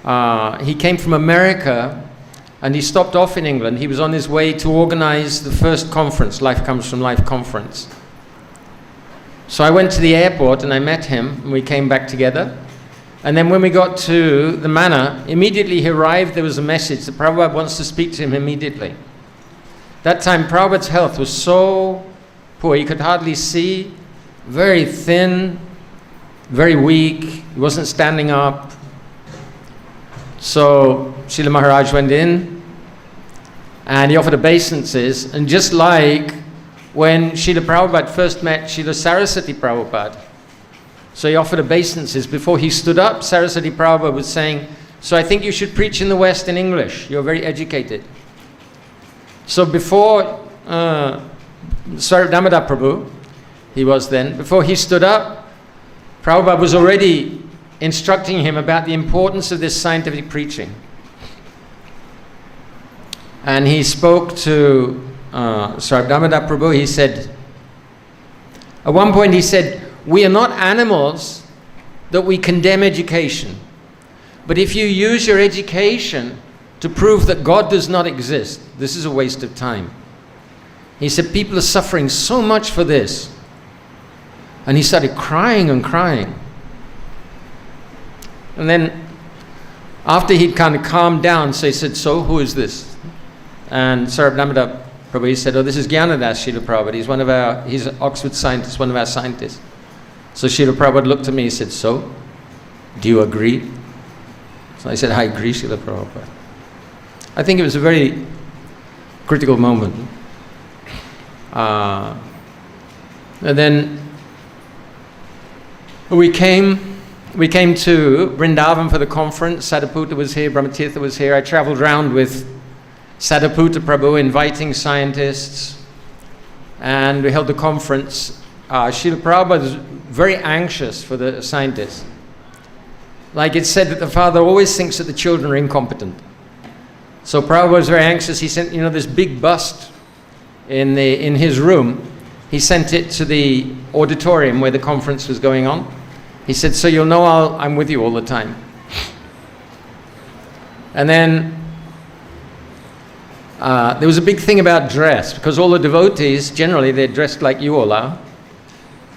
from America, and he stopped off in England. He was on his way to organize the first conference, Life Comes from Life conference. So I went to the airport and I met him, and we came back together. And then when we got to the Mana, immediately he arrived, there was a message that Prabhupada wants to speak to him immediately. That time Prabhupada's health was so poor, he could hardly see, very thin, very weak, he wasn't standing up. So Srila Maharaj went in and he offered obeisances, and just like when Srila Prabhupada first met Srila Saraswati Prabhupada, so he offered obeisances. Before he stood up, Saraswati Prabhupada was saying, so I think you should preach in the West in English, you're very educated. So before Sripad Damodar Prabhu, he was then, before he stood up, Prabhupada was already instructing him about the importance of this scientific preaching. And he spoke to Sripad Damodar Prabhu. He said, at one point he said, we are not animals that we condemn education. But if you use your education to prove that God does not exist, this is a waste of time. He said, people are suffering so much for this. And he started crying and crying. And then after he'd kind of calmed down, so he said, so who is this? And Sripad Damodar Prabhu, he said, oh, this is Gyanadas Srila Prabhupada. He's an Oxford scientist, one of our scientists. So Srila Prabhupada looked at me, he said, so, do you agree? So I said, I agree, Srila Prabhupada. I think it was a very critical moment. And then we came to Vrindavan for the conference. Sadhaputta was here, Brahmatirtha was here. I traveled around with Sadhaputta Prabhu inviting scientists, and we held the conference. Srila Prabhupada was very anxious for the scientists. Like it's said that the father always thinks that the children are incompetent. So Prabhupada was very anxious. He sent, this big bust in his room. He sent it to the auditorium where the conference was going on. He said, so you'll know I'm with you all the time. And then there was a big thing about dress, because all the devotees, generally they're dressed like you all are.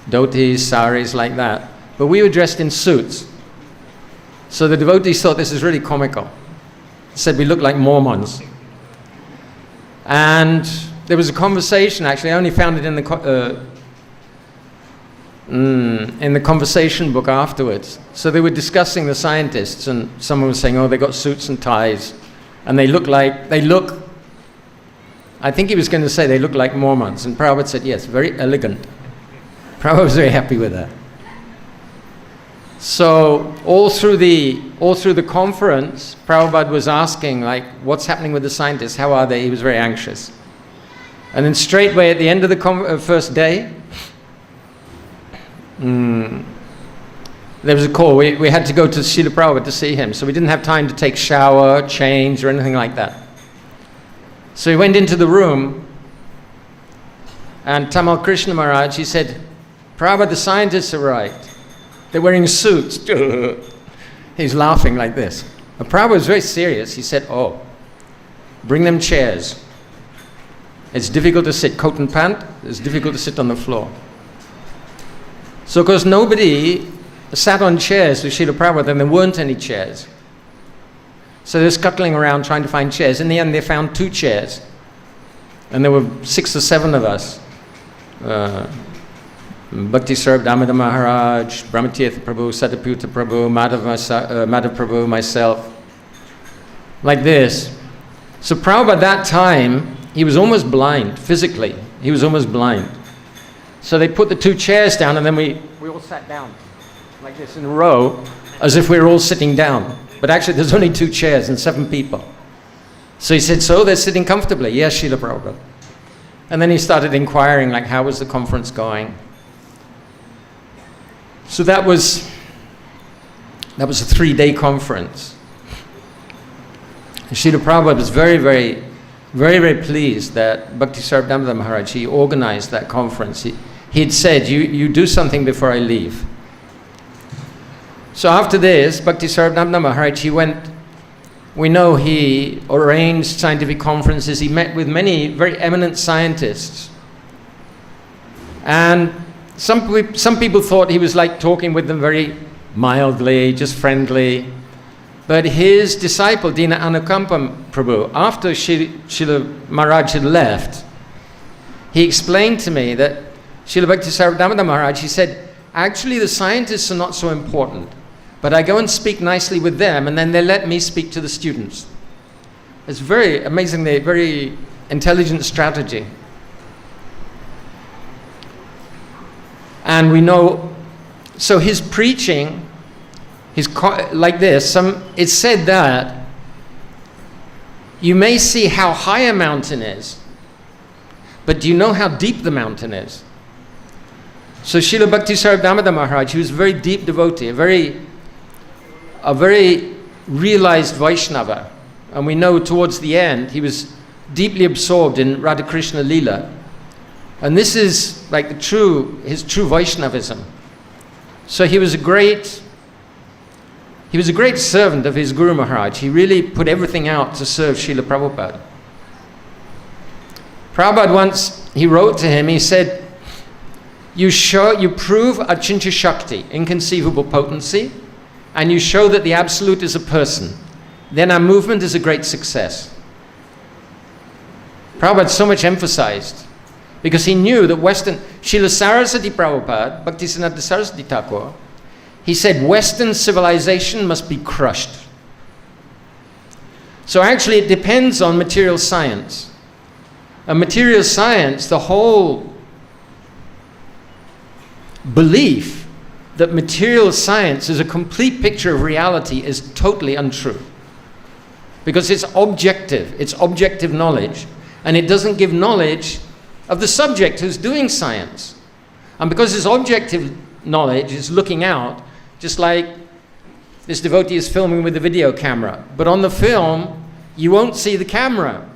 Dhotis, saris, like that. But we were dressed in suits. So the devotees thought this is really comical. Said we looked like Mormons. And there was a conversation, actually, I only found it in the conversation book afterwards. So they were discussing the scientists, and someone was saying, oh, they got suits and ties, and I think he was going to say they look like Mormons, and Prabhupada said, yes, very elegant. Prabhupada was very happy with that. So all through the conference, Prabhupada was asking, like, what's happening with the scientists? How are they? He was very anxious. And then straightway at the end of the first day, there was a call. We had to go to Srila Prabhupada to see him, so we didn't have time to take shower, change, or anything like that. So he went into the room, and Tamal Krishna Maharaj, he said, Prabhupada, the scientists arrived. They're wearing suits. He's laughing like this. But Prabhupada was very serious. He said, oh, bring them chairs. It's difficult to sit coat and pant. It's difficult to sit on the floor. So, of course, nobody sat on chairs with Srila Prabhupada, and there weren't any chairs. So they're scuttling around trying to find chairs. In the end, they found 2 chairs. And there were 6 or 7 of us. Bhaktisvarupa Damodara Maharaj, Brahmatirtha Prabhu, Sadhaputta Prabhu, Madhav Prabhu, myself. Like this. So Prabhupada at that time, he was almost blind, physically. He was almost blind. So they put the 2 chairs down, and then we all sat down like this in a row, as if we were all sitting down. But actually there's only 2 chairs and 7 people. So he said, so they're sitting comfortably? Yes, Srila Prabhupada. And then he started inquiring, like, how was the conference going? So that was a 3-day conference. Srila Prabhupada was very, very, very, very pleased that Bhaktisvarupa Damodara Maharaj, he organized that conference. He'd said, you do something before I leave. So after this, Bhaktisvarupa Damodara Maharaj, we know he arranged scientific conferences. He met with many very eminent scientists. And some people thought he was like talking with them very mildly, just friendly. But his disciple, Dina Anukampam Prabhu, after Srila Maharaj had left, he explained to me that Srila Bhaktisvarupa Damodara Maharaj, he said, actually the scientists are not so important, but I go and speak nicely with them, and then they let me speak to the students. It's very amazingly, very intelligent strategy. And we know, so his preaching, like this, it's said that you may see how high a mountain is, But do you know how deep the mountain is? So Srila Bhaktisvarupa Damodara Maharaj, he was a very deep devotee, a very realized Vaishnava. And we know towards the end, he was deeply absorbed in Radha Krishna Leela. And this is like his true Vaishnavism. So he was a great servant of his Guru Maharaj. He really put everything out to serve Srila Prabhupada. Prabhupada once, he wrote to him, he said, you prove Achintya Shakti, inconceivable potency, and you show that the Absolute is a person. Then our movement is a great success. Prabhupada so much emphasized, because he knew that Srila Saraswati Prabhupada, Bhaktisiddhanta Saraswati Thakur, he said Western civilization must be crushed. So actually it depends on material science. And material science, the whole belief that material science is a complete picture of reality is totally untrue. Because it's objective knowledge, and it doesn't give knowledge of the subject who's doing science. And because it's objective knowledge, it's looking out, just like this devotee is filming with a video camera. But on the film, you won't see the camera.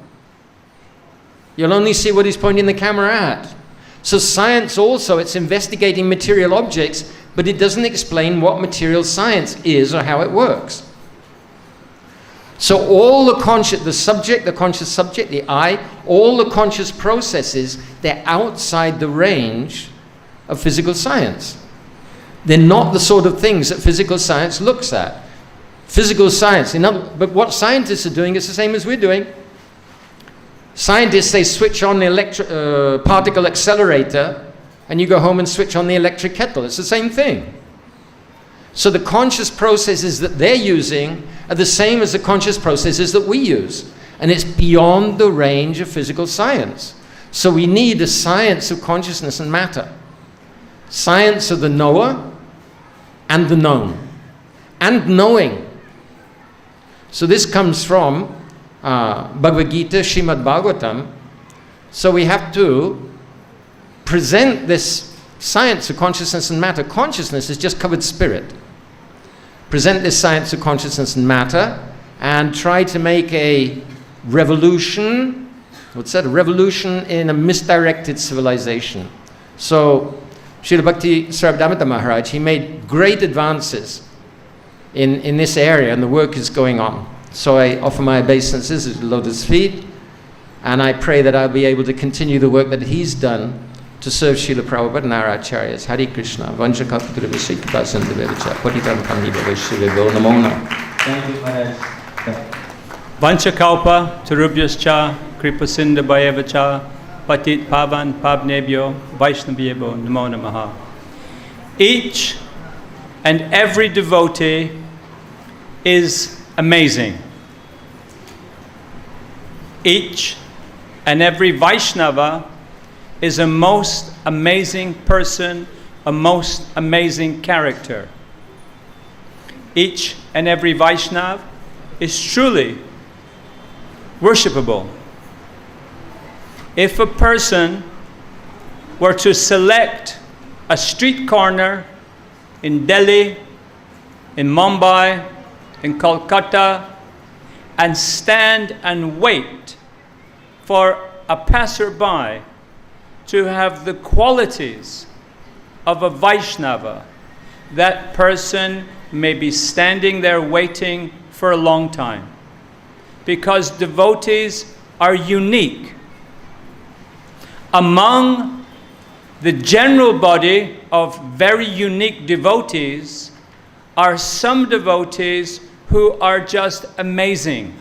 You'll only see what he's pointing the camera at. So science also, it's investigating material objects, but it doesn't explain what material science is or how it works. So all the subject, the conscious subject, the I, all the conscious processes, they're outside the range of physical science. They're not the sort of things that physical science looks at. Physical science, but what scientists are doing is the same as we're doing. Scientists, they switch on the particle accelerator, and you go home and switch on the electric kettle. It's the same thing. So the conscious processes that they're using are the same as the conscious processes that we use. And it's beyond the range of physical science. So we need a science of consciousness and matter. Science of the knower and the known. And knowing. So this comes from Bhagavad Gita, Srimad Bhagavatam. So we have to present this science of consciousness and matter. Consciousness is just covered spirit. Present this science of consciousness and matter and try to make a revolution, a revolution in a misdirected civilization. So Srila Bhaktisvarupa Damodara Maharaj, he made great advances in this area, and the work is going on. So I offer my obeisances at the lotus feet, and I pray that I'll be able to continue the work that he's done to serve Srila Prabhupada and our acharyas. Hare Krishna. Thank you, Maharaj. Vanchakalpa tarubhyascha kripasinda bhayevacha patit pavan pavnebhyo vaishnavyevo namo namaha. Each and every devotee is amazing. Each and every Vaishnava is a most amazing person, a most amazing character. Each and every Vaishnava is truly worshipable. If a person were to select a street corner in Delhi, in Mumbai, in Kolkata, and stand and wait for a passerby to have the qualities of a Vaishnava, that person may be standing there waiting for a long time. Because devotees are unique. Among the general body of very unique devotees are some devotees who are just amazing.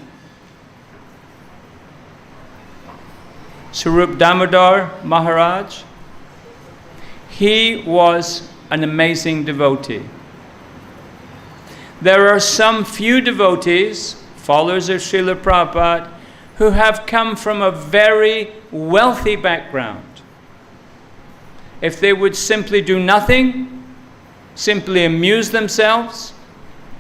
Swarupa Damodar Maharaj, he was an amazing devotee. There are some few devotees, followers of Srila Prabhupada, who have come from a very wealthy background. If they would simply do nothing, simply amuse themselves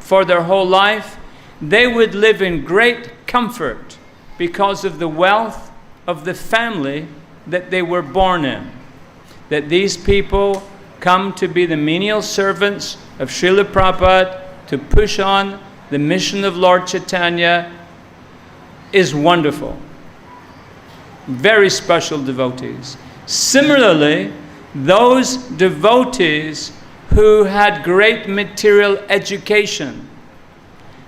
for their whole life, they would live in great comfort because of the wealth of the family that they were born in. That these people come to be the menial servants of Srila Prabhupada to push on the mission of Lord Chaitanya is wonderful. Very special devotees. Similarly, those devotees who had great material education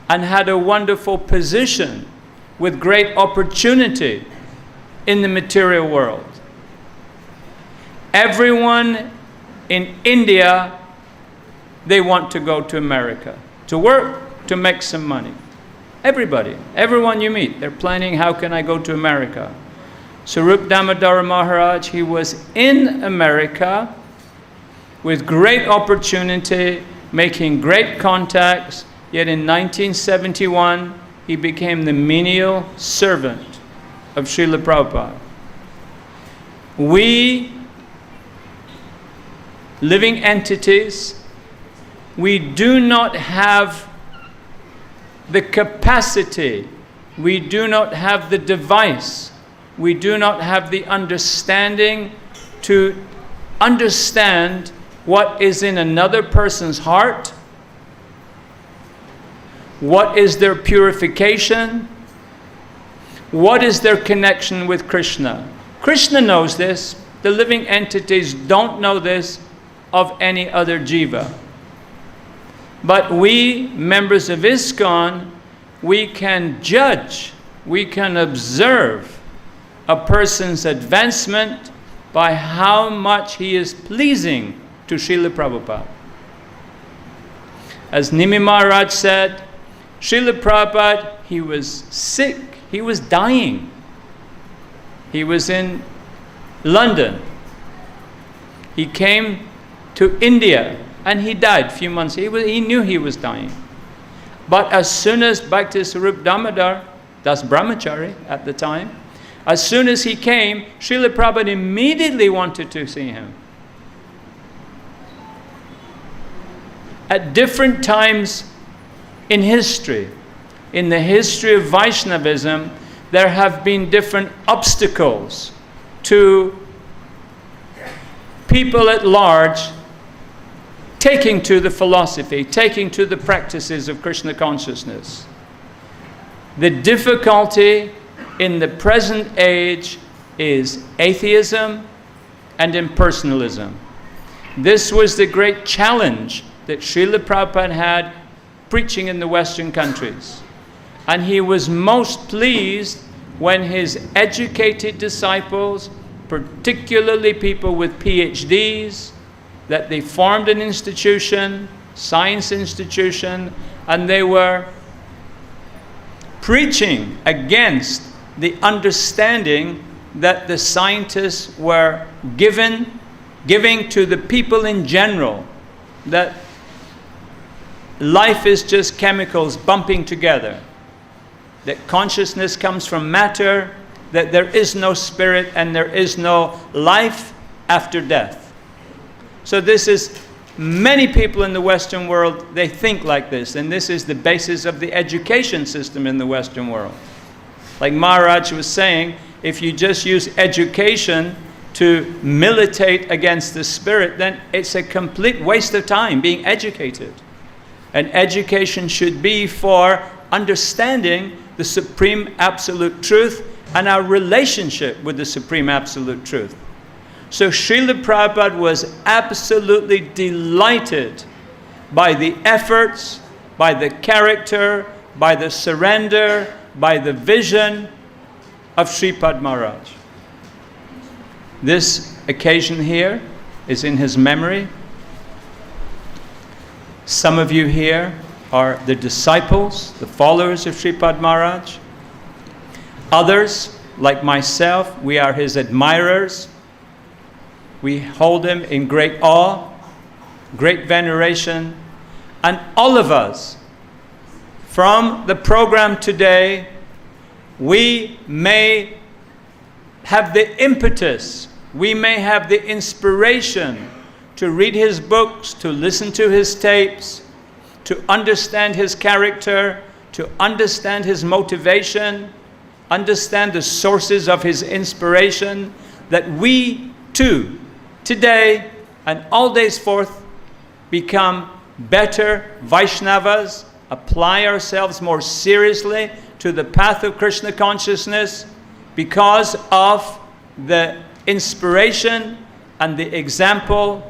and had a wonderful position with great opportunity in the material world. Everyone in India, they want to go to America to work, to make some money. Everybody, everyone you meet, they're planning, how can I go to America? Swarupa Damodara Maharaj, he was in America with great opportunity, making great contacts, yet in 1971, he became the menial servant of Srila Prabhupada. We, living entities, we do not have the capacity, we do not have the device, we do not have the understanding to understand what is in another person's heart, what is their purification, what is their connection with Krishna. Krishna knows this, the living entities don't know this of any other jiva. But we, members of ISKCON, we can judge, we can observe a person's advancement by how much he is pleasing to Srila Prabhupada. As Nimi Maharaj said, Srila Prabhupada, he was sick, he was dying. He was in London. He came to India and he died a few months. He knew he was dying. But as soon as Bhaktisvarupa Damodar, that's Brahmachari at the time, as soon as he came, Srila Prabhupada immediately wanted to see him. At different times in history, in the history of Vaishnavism, there have been different obstacles to people at large taking to the philosophy, taking to the practices of Krishna consciousness. The difficulty in the present age is atheism and impersonalism. This was the great challenge that Srila Prabhupada had preaching in the Western countries. And he was most pleased when his educated disciples, particularly people with PhDs, that they formed an institution, science institution, and they were preaching against the understanding that the scientists were giving to the people in general, that life is just chemicals bumping together, that consciousness comes from matter, that there is no spirit and there is no life after death. So this is, many people in the Western world, they think like this, and this is the basis of the education system in the Western world. Like Maharaj was saying, if you just use education to militate against the spirit, then it's a complete waste of time being educated. And education should be for understanding the Supreme Absolute Truth and our relationship with the Supreme Absolute Truth. So Srila Prabhupada was absolutely delighted by the efforts, by the character, by the surrender, by the vision of Sripad Maharaj. This occasion here is in his memory. Some of you here are the disciples, the followers of Sripad Maharaj. Others, like myself, we are his admirers. We hold him in great awe, great veneration, and all of us, from the program today, we may have the impetus, we may have the inspiration to read his books, to listen to his tapes, to understand his character, to understand his motivation, understand the sources of his inspiration, that we too, today and all days forth, become better Vaishnavas, apply ourselves more seriously to the path of Krishna consciousness because of the inspiration and the example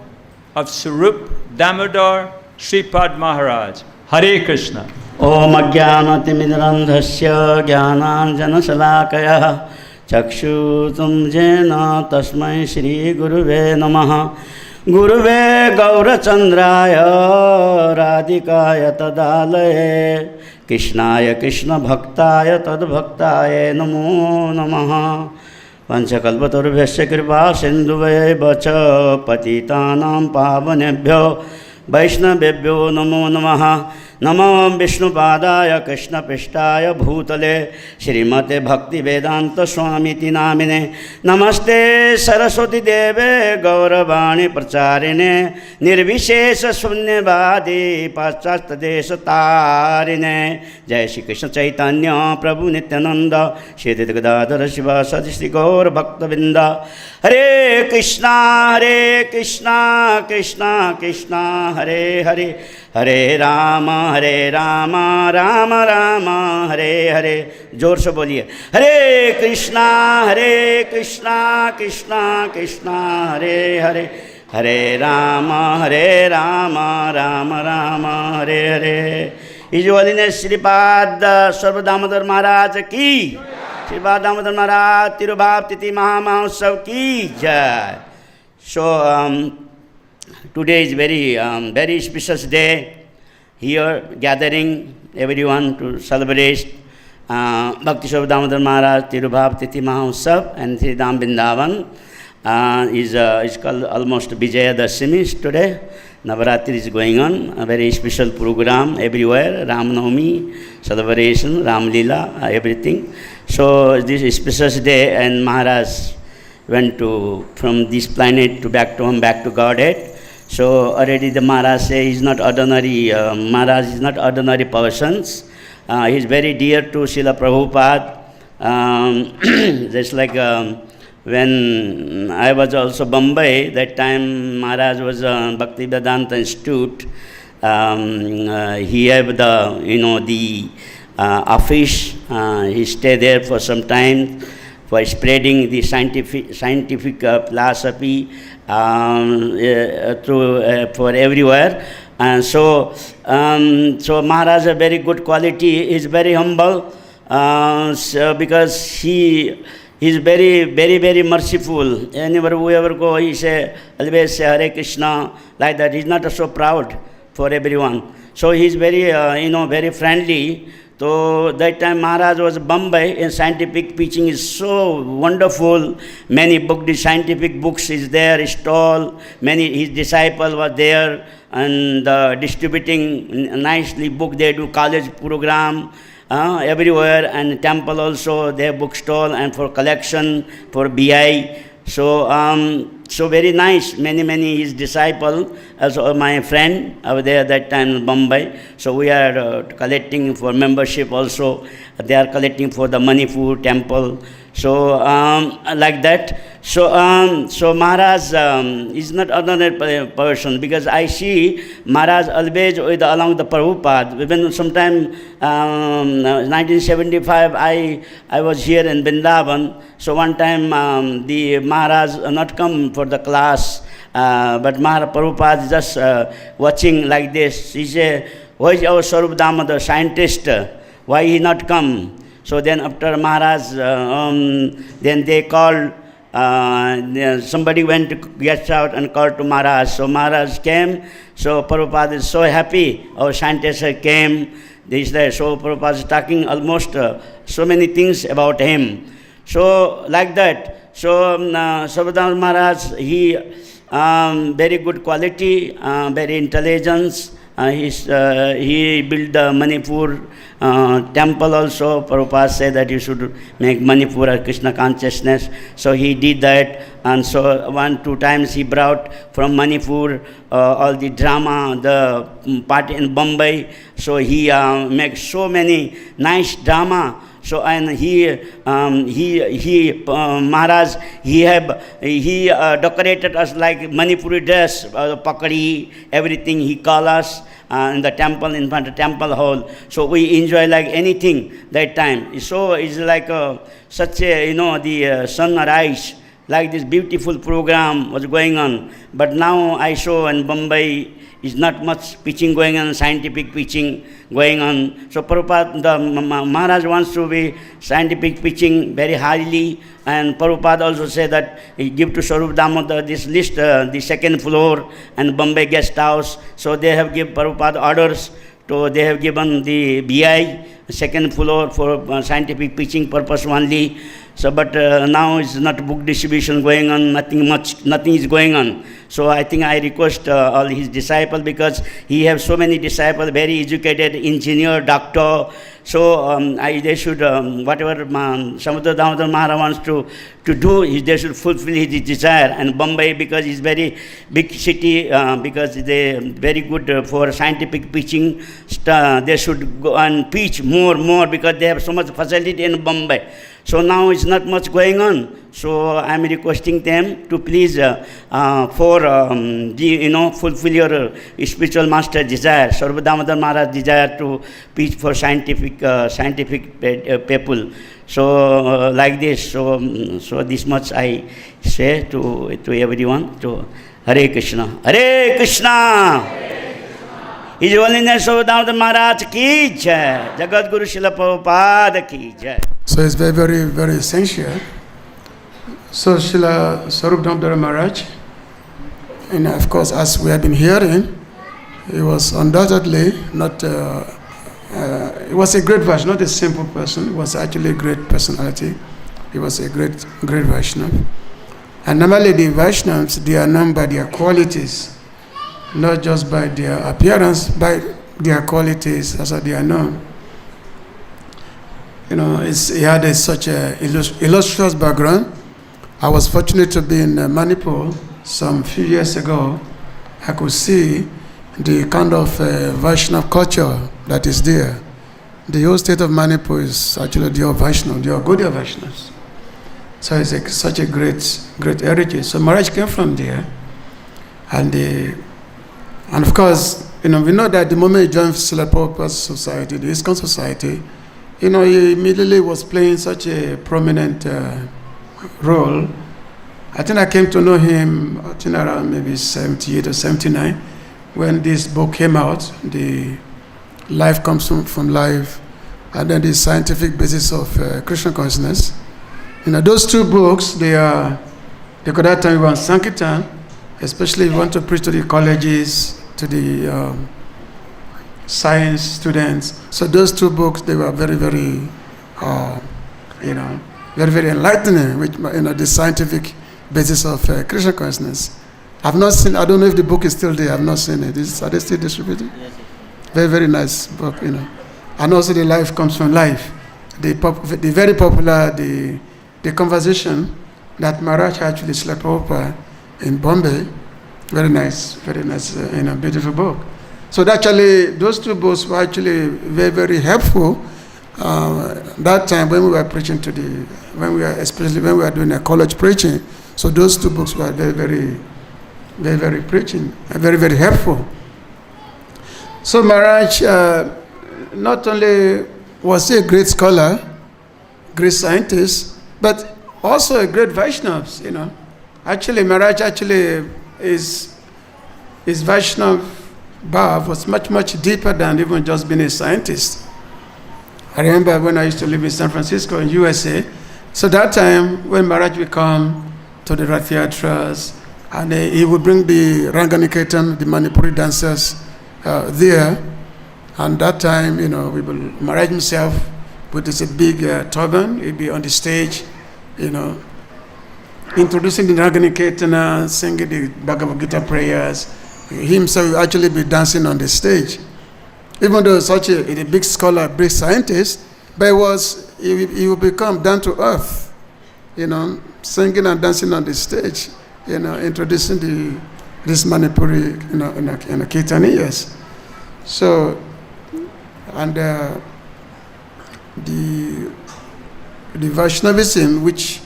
of Swarup Damodar Sripad Maharaj. Hare Krishna. Om Ajnanatimidrandhasya Jnananjanasalakaya Chakshutum Jena Tasmai Shri Guruve Namaha Guruve Gaurachandraya Radhikaya Tadalaye Krishnaya Krishna Bhaktaya Tadbhaktaya Namo Namaha Panchakalpatarubhyasya Kripa Sindhuve Vacha Patitanam Pavanebhyo Vaishnavebhyo Namo Namaha Namo Vishnupadaya Krishna Pishtaya Bhutale Srimate Bhaktivedanta Swami Namine Namaste Saraswati Deve Gauravani Pracharine Nirvishesha Sunyavadi Paschasta Desha Tarine Jai Shri Krishna Chaitanya Prabhu Nityananda Shri Gadadhara Shiva Sadi Shri Gaur Bhaktivedanta Hare Krishna Krishna Krishna Hare Hare Hare Rama Rama Rama Hare Hare. जोर से बोलिए हरे Krishna Krishna Krishna Hare Hare Hare Ram Ram Ram Hare Hare. His Holiness Sripad Sarva Damodar Maharaj ki, Sripad Damodar Maharaj Tirubhav Titi Mahamahotsav ki jai. So today is very special day. Here gathering everyone to celebrate Bhaktisvarupa Damodar Maharaj Tirubhav Titi Mahotsav and Thoudam Vrindavan. Is called almost Vijayadashami today. Navaratri is going on, a very special program everywhere, Ram Navami, celebration, Ram Leela, everything. So this is special day and Maharaj went from this planet back to home, back to Godhead. So already the Maharaj says he's not ordinary, Maharaj is not ordinary persons. He's very dear to Srila Prabhupada. Just like when I was also Bombay, that time Maharaj was Bhaktivedanta Institute. He had the office. He stayed there for some time for spreading the scientific philosophy for everywhere. And so Maharaj has a very good quality. He is very humble because he is very merciful. Anywhere whoever go, he always say Hare Krishna, like that. He's not so proud for everyone. So he's very very friendly. So that time Maharaj was Bombay, and scientific teaching is so wonderful. Many scientific books is there, stall. Many his disciples were there and distributing nicely book. They do college program everywhere, and temple also their bookstall and for collection for BI. So very nice. Many his disciple, also my friend over there that time in Bombay. So we are collecting for membership also. They are collecting for the Manipur temple. So like that. So Maharaj is not ordinary person, because I see Maharaj always along the Prabhupada. Even sometime 1975 I was here in Vrindavan. So one time the Maharaj not come for the class, but Maharaj Prabhupada is just watching like this. He say, "Why is our Swarup Damodar scientist? Why he not come?" So then after Maharaj, then they called, somebody went to get out and called to Maharaj. So Maharaj came. So Prabhupada is so happy. Our scientist came. So Prabhupada is talking almost so many things about him. So like that. So Sripad Maharaj, he very good quality, very intelligence. He built the Manipur temple also. Prabhupada said that you should make Manipur a Krishna consciousness. So he did that, and so 1-2 times he brought from Manipur all the drama, the party in Bombay. So he makes so many nice drama. So and Maharaj, he decorated us like Manipuri dress, pakadi, everything he called us in the temple, in front of the temple hall. So we enjoy like anything that time. So it's like such a, the sunrise, like this beautiful program was going on. But now I saw in Bombay is not much preaching going on, scientific preaching going on. So Prabhupada, the Maharaj wants to be scientific preaching very highly, and Prabhupada also said that he give to Swarupa Damodar this list, the second floor and Bombay guest house. So they have given Prabhupada orders. So they have given the BI, second floor for scientific preaching purpose only. So, but now it's not book distribution going on, nothing is going on. So I think I request all his disciples, because he has so many disciples, very educated, engineer, doctor. So they should, whatever Samudra Damodar Maharaj wants to do, they should fulfill his desire. And Bombay, because it's very big city, because they very good for scientific preaching, they should go and preach more, because they have so much facility in Bombay. So now it's not much going on. So I'm requesting them to please fulfill your spiritual master desire, Swarupa Damodar Maharaj desire to preach for scientific people. So like this. So this much I say to everyone. To Hare Krishna, Hare Krishna. His Holiness Swarupa Damodar Maharaj ki jai, Jagat Guru Srila Prabhupada ki jai. So it's very, very, very essential. So Srila Swarupa Damodara Maharaj, and of course, as we have been hearing, he was undoubtedly not, he was a great Vaishnava, not a simple person. He was actually a great personality. He was a great Vaishnava. And normally the Vaishnavas, they are known by their qualities, not just by their appearance, by their qualities, as they are known. He had such an illustrious background. I was fortunate to be in Manipur some few years ago. I could see the kind of Vaishnava culture that is there. The whole state of Manipur is actually the Vaishnava, the Gaudiya Vaishnavas. So it's such a great heritage. So Maharaj came from there, and of course, we know that the moment he joined Srila Prabhupada's society, the ISKCON society, he immediately was playing such a prominent role. I think I came to know him, around maybe 78 or 79, when this book came out, the Life Comes from Life, and then the scientific basis of Krishna Consciousness. Those two books, they could that time we were on Sankirtan, especially if you want to preach to the colleges, to the science students. So those two books, they were very, very, very, very enlightening, with the scientific basis of Krishna Consciousness. I've not seen, I don't know if the book is still there, I've not seen it. Are they still distributed? Yes. Very, very nice book, And also the Life Comes from Life. The very popular, the conversation that Maharaj actually Srila Prabhupada in Bombay. Very nice, beautiful book. So actually, those two books were actually very, very helpful. That time when we were preaching especially when we were doing a college preaching. So those two books were very, very, very, very preaching, and very, very helpful. So Maharaj, not only was he a great scholar, great scientist, but also a great Vaishnava, Actually, Maharaj his Vaishnava Bhav was much, much deeper than even just being a scientist. I remember when I used to live in San Francisco in USA, so that time when Maharaj would come to the Rath Yatras, and he would bring the Ranganiketan, the Manipuri dancers there, and that time, Maharaj himself with this big turban, he'd be on the stage, introducing the Ranganiketan, singing the Bhagavad Gita prayers. He himself will actually be dancing on the stage. Even though such a big scholar, big scientist, but he will become down to earth, singing and dancing on the stage, introducing this Manipuri, in a Kirtaniyas. So, and the Vaishnavism which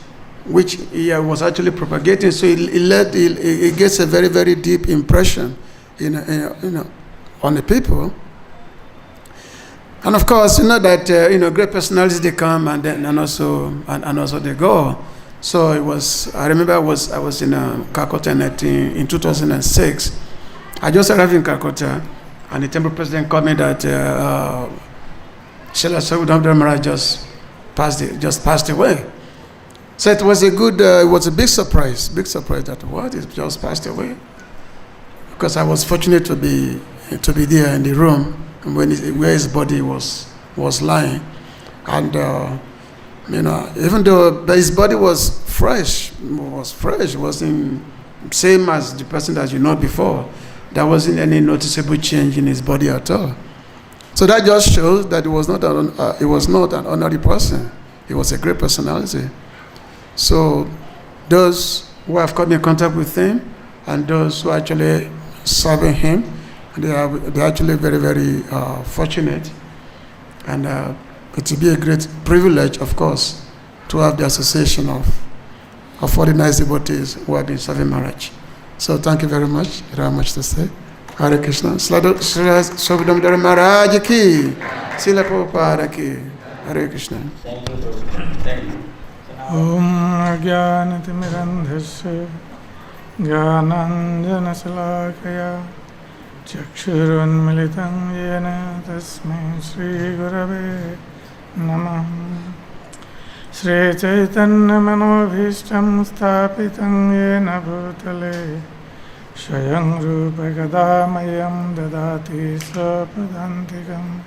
he was actually propagating. So it gets a very, very deep impression on the people. And of course, that great personalities, they come and also they go. So it was. I remember I was in Calcutta in 2006. I just arrived in Calcutta, and the temple president called me that Srila Thoudam Maharaj just passed away. So it was it was a big surprise that what, it just passed away. Because I was fortunate to be there in the room where his body was lying, and even though his body was fresh, wasn't same as the person that before. There wasn't any noticeable change in his body at all. So that just shows that he was not an ordinary person. He was a great personality. So those who have come in contact with him and those who are actually serving him, they're actually very, very fortunate. And it will be a great privilege, of course, to have the association of all the nice devotees who have been serving Maharaj. So thank you very much. Very much to say. Hare Krishna. Sripad Damodara Maharaj ki. Srila Prabhupada ki. Hare Krishna. Thank you. Thank you. Om Jnanatimirandhasya Jnananjana Salakaya Chakshurunmilitam Yena Tasmai Shri Gurave Namah. Shri Chaitanya Manobhishtam Sthapitam Yena Bhutale Swayam Rupa Kadamayam Dadati Swapadantikam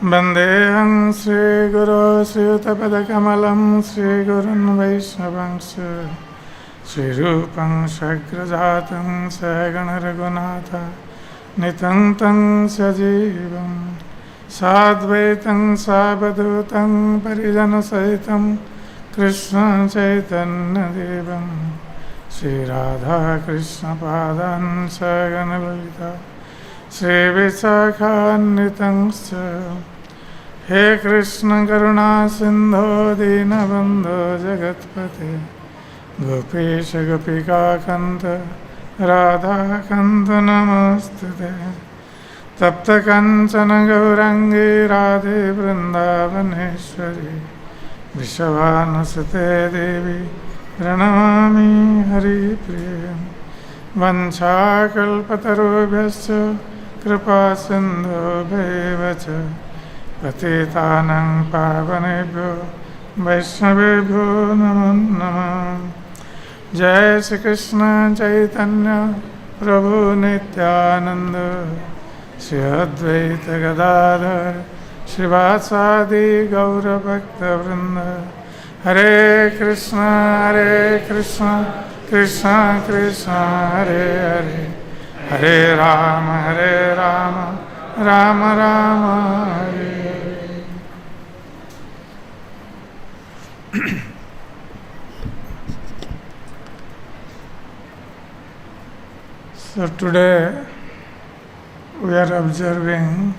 Bandeham Shri Guru Shri Utapada Kamalam Shri Gurun Vaishnavangsha Shri Rupam Shagrajatam Sagana Raghunatha Nitantam Sajivam Sadvaitam Sabadhutam Parijana Sahitam Krishna Chaitanya Devam Shri Radha Krishna Padan Sagana Lalita Shri Visakhanitamscha He Krishna Karuna Sindho Dinabandho Jagatpate Gopesha Gopika Kanta Radha Kanta Namastute Tapta Kanchana Gaurangi Radhe Vrindavaneshwari Vrishavanasate Devi Pranamami Hari Priya Vanchakalpatarubhyascha Kripa Sindhu Bhaivacha Patitanang Pavanebhyo Vaishnavebhyo Namo Namah. Jai Shri Krishna Chaitanya Prabhu Nityananda Shri Advaita Gadadhar Shrivasadi Gaura Bhakta Vrinda. Hare Krishna Krishna Krishna Hare Hare Hare Rama Rama Rama Hare Hare. So today we are observing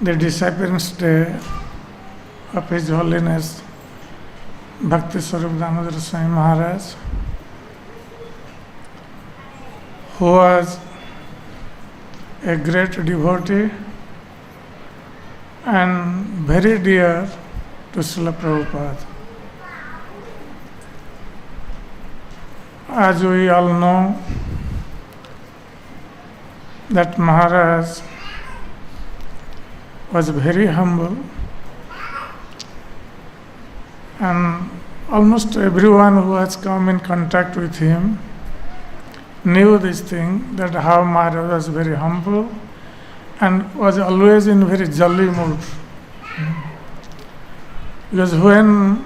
the Disappearance Day of His Holiness Bhaktisvarupa Damodara Swami Maharaj, who was a great devotee and very dear to Srila Prabhupada. As we all know, that Maharaj was very humble, and almost everyone who has come in contact with him knew this thing, that how Maharaj was very humble and was always in very jolly mood. Because when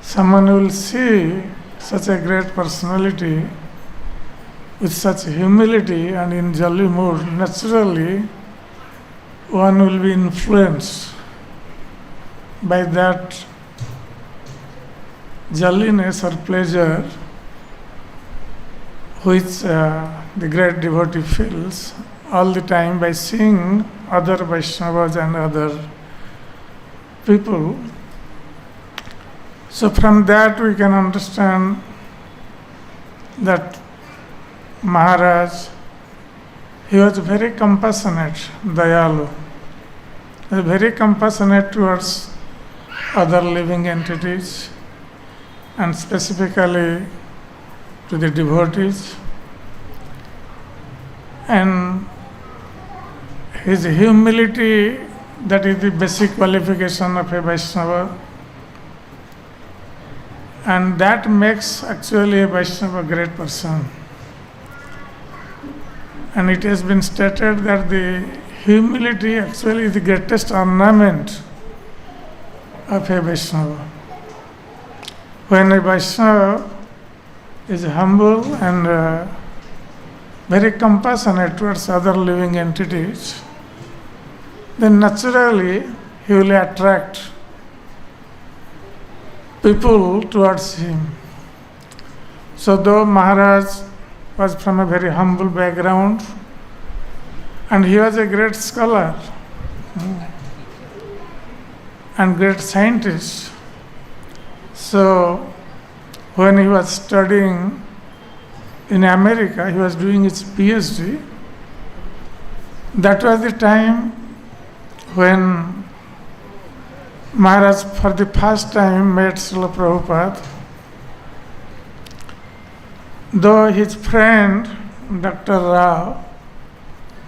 someone will see such a great personality with such humility and in jolly mood, naturally one will be influenced by that jolliness or pleasure which the great devotee feels all the time by seeing other Vaishnavas and other people. So from that we can understand that Maharaj, he was very compassionate, Dayalu. He was very compassionate towards other living entities and specifically to the devotees. And his humility, that is the basic qualification of a Vaishnava. And that makes actually a Vaishnava a great person. And it has been stated that the humility actually is the greatest ornament of a Vaishnava. When a Vaishnava is humble and very compassionate towards other living entities, then naturally he will attract people towards him. So though Maharaj was from a very humble background and he was a great scholar and great scientist, so when he was studying in America, he was doing his PhD, that was the time when Maharaj for the first time met Srila Prabhupada. Though his friend Dr. Rao,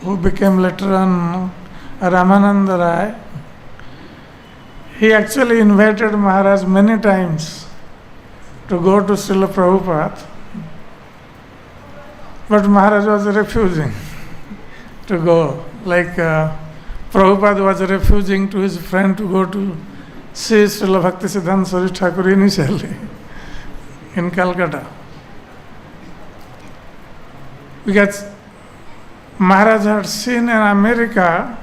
who became later on Ramananda Rai, he actually invited Maharaj many times to go to Srila Prabhupada, but Maharaj was refusing to go, like Prabhupada was refusing to his friend to go to see Srila Bhaktisiddhanta Saraswati Thakur initially in Calcutta. Because Maharaj had seen in America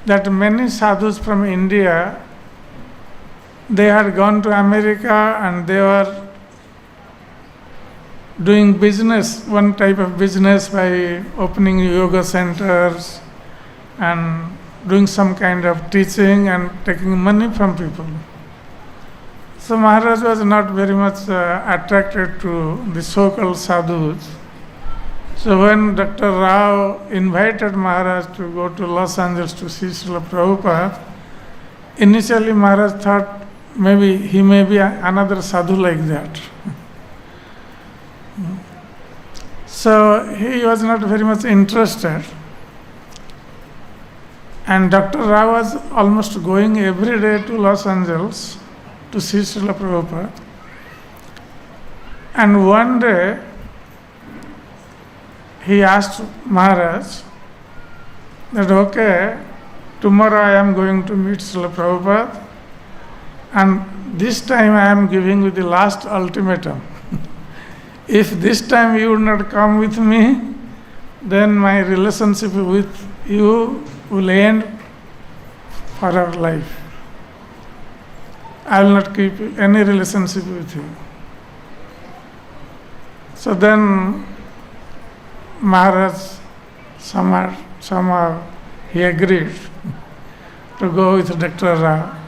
that many sadhus from India, they had gone to America and they were doing business, one type of business by opening yoga centers and doing some kind of teaching and taking money from people. So Maharaj was not very much attracted to the so-called sadhus. So when Dr. Rao invited Maharaj to go to Los Angeles to see Srila Prabhupada, initially Maharaj thought maybe he may be another sadhu like that. So he was not very much interested. And Dr. Rao was almost going every day to Los Angeles to see Srila Prabhupada. And one day, he asked Maharaj that, okay, tomorrow I am going to meet Srila Prabhupada, and this time I am giving you the last ultimatum. If this time you would not come with me, then my relationship with you will end for our life. I will not keep any relationship with you. So then Maharaj somehow he agreed to go with Dr. Rao.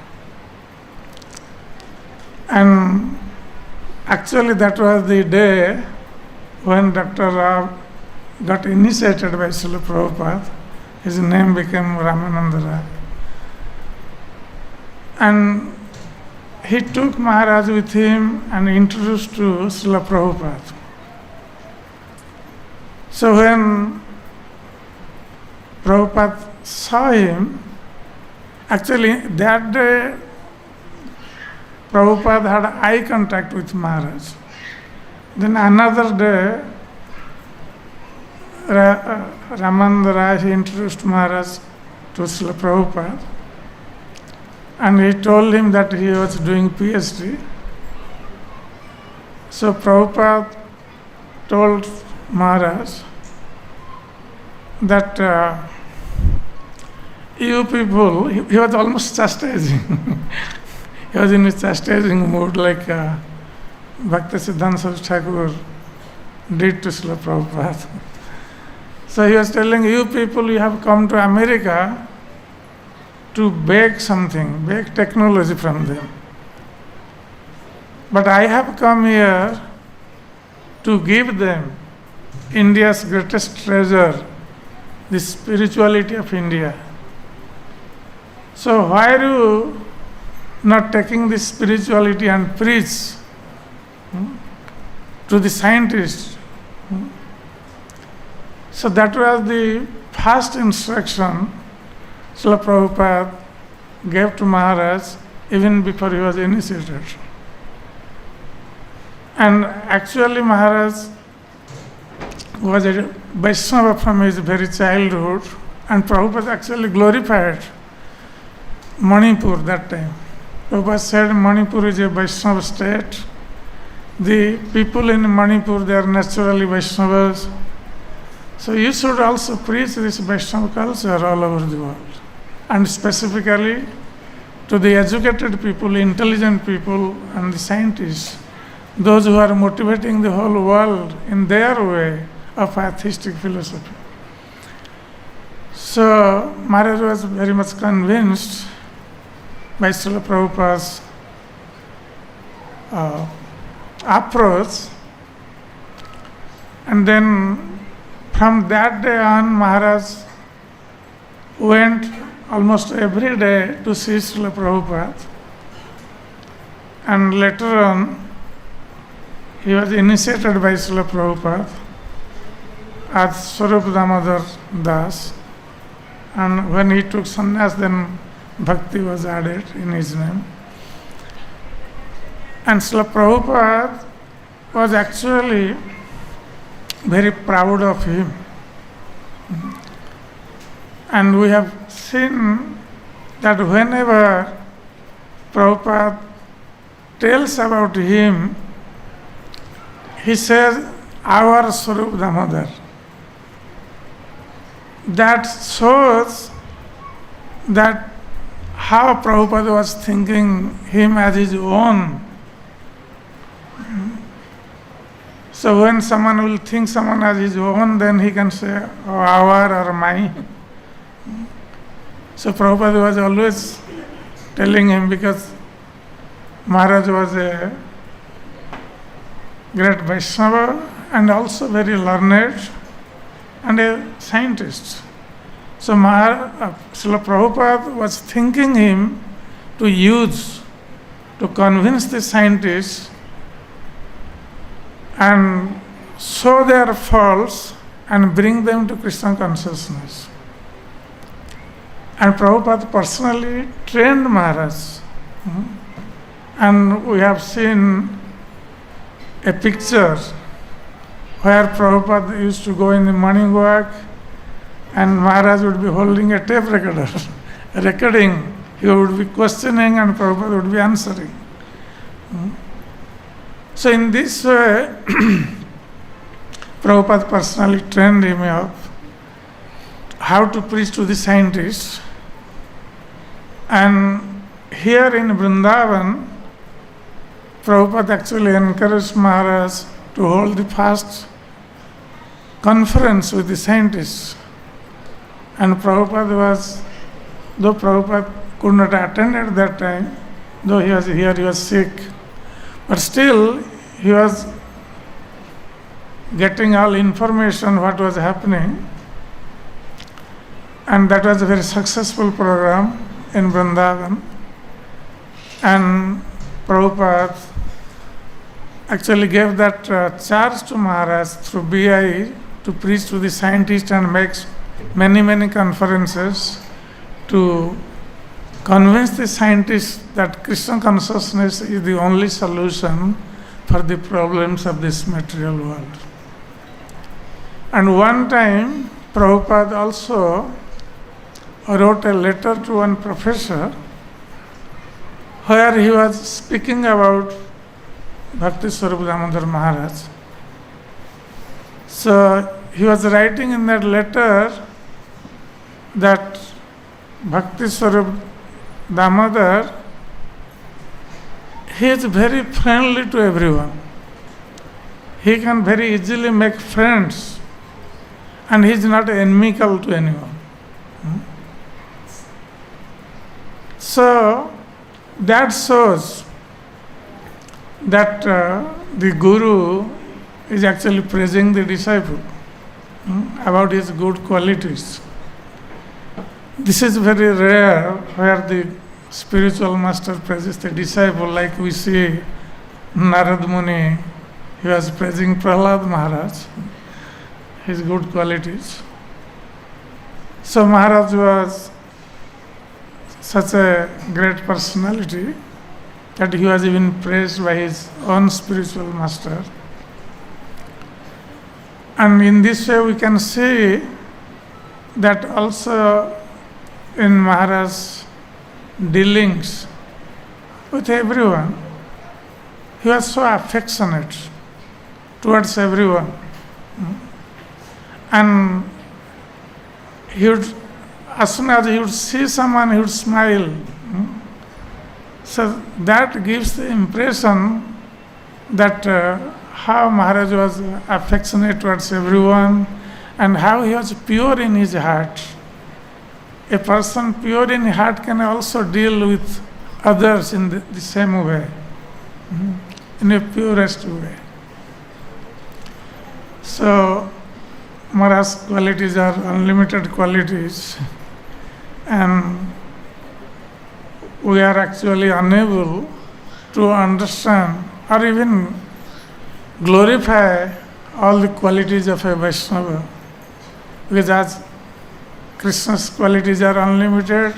And actually that was the day when Dr. Rao got initiated by Srila Prabhupada. His name became Ramananda Rai. And he took Maharaj with him and introduced to Srila Prabhupada. So when Prabhupada saw him, actually that day Prabhupada had eye contact with Maharaj. Then another day, Ramananda Rai, he introduced Maharaj to Srila Prabhupada, and he told him that he was doing PhD. So Prabhupada told Maharaj that you people, he was almost chastising. He was in a chastising mood, like Bhaktisiddhanta Saraswati Thakur did to Srila Prabhupada. So he was telling, you people, you have come to America to beg something, beg technology from them. But I have come here to give them India's greatest treasure, the spirituality of India. So why are you not taking this spirituality and preach to the scientists? So that was the first instruction Srila Prabhupada gave to Maharaj even before he was initiated. And actually Maharaj was a Vaishnava from his very childhood, and Prabhupada actually glorified Manipur that time. Prabhupada said Manipur is a Vaishnava state. The people in Manipur, they are naturally Vaishnavas. So you should also preach this Vaishnava culture all over the world. And specifically to the educated people, intelligent people, and the scientists, those who are motivating the whole world in their way of atheistic philosophy. So Maharaj was very much convinced by Srila Prabhupada's approach, and then from that day on Maharaj went almost every day to see Srila Prabhupada, and later on he was initiated by Srila Prabhupada as Swarupa Damodar Das, and when he took sannyas, then Bhakti was added in his name. And Srila Prabhupada was actually very proud of him. And we have seen that whenever Prabhupada tells about him, he says, our Swarupa Damodar. That shows that how Prabhupada was thinking him as his own. So when someone will think someone as his own, then he can say, oh, our or mine. So Prabhupada was always telling him, because Maharaj was a great Vaishnava and also very learned and a scientist. So Srila Prabhupada was thinking him to use, to convince the scientists and show their faults and bring them to Krishna consciousness. And Prabhupada personally trained Maharaj. And we have seen a picture where Prabhupada used to go in the morning walk and Maharaj would be holding a tape recorder, recording. He would be questioning and Prabhupada would be answering. So in this way, Prabhupada personally trained him up how to preach to the scientists. And here in Vrindavan, Prabhupada actually encouraged Maharaj to hold the first conference with the scientists. And Prabhupada was, though Prabhupada could not attend at that time, though he was here, he was sick, but still he was getting all information what was happening. And that was a very successful program in Vrindavan. And Prabhupada actually gave that charge to Maharaj through BI to preach to the scientists and make many conferences to convince the scientists that Krishna consciousness is the only solution for the problems of this material world. And one time, Prabhupada also wrote a letter to one professor where he was speaking about Bhaktisvarupa Damodara Maharaj. So he was writing in that letter that Bhaktisvarupa Damodar, he is very friendly to everyone. He can very easily make friends and he is not inimical to anyone. So that shows that the Guru is actually praising the disciple about his good qualities. This is very rare where the spiritual master praises the disciple, like we see Narad Muni, he was praising Prahlad Maharaj, his good qualities. So Maharaj was such a great personality that he was even praised by his own spiritual master. And in this way we can see that also in Maharaj's dealings with everyone, he was so affectionate towards everyone. And he would, as soon as he would see someone, he would smile. So that gives the impression that how Maharaj was affectionate towards everyone and how he was pure in his heart. A person pure in heart can also deal with others in the same way, in a purest way. So Maharaj's qualities are unlimited qualities, and we are actually unable to understand or even glorify all the qualities of a Vaishnava, because as Krishna's qualities are unlimited,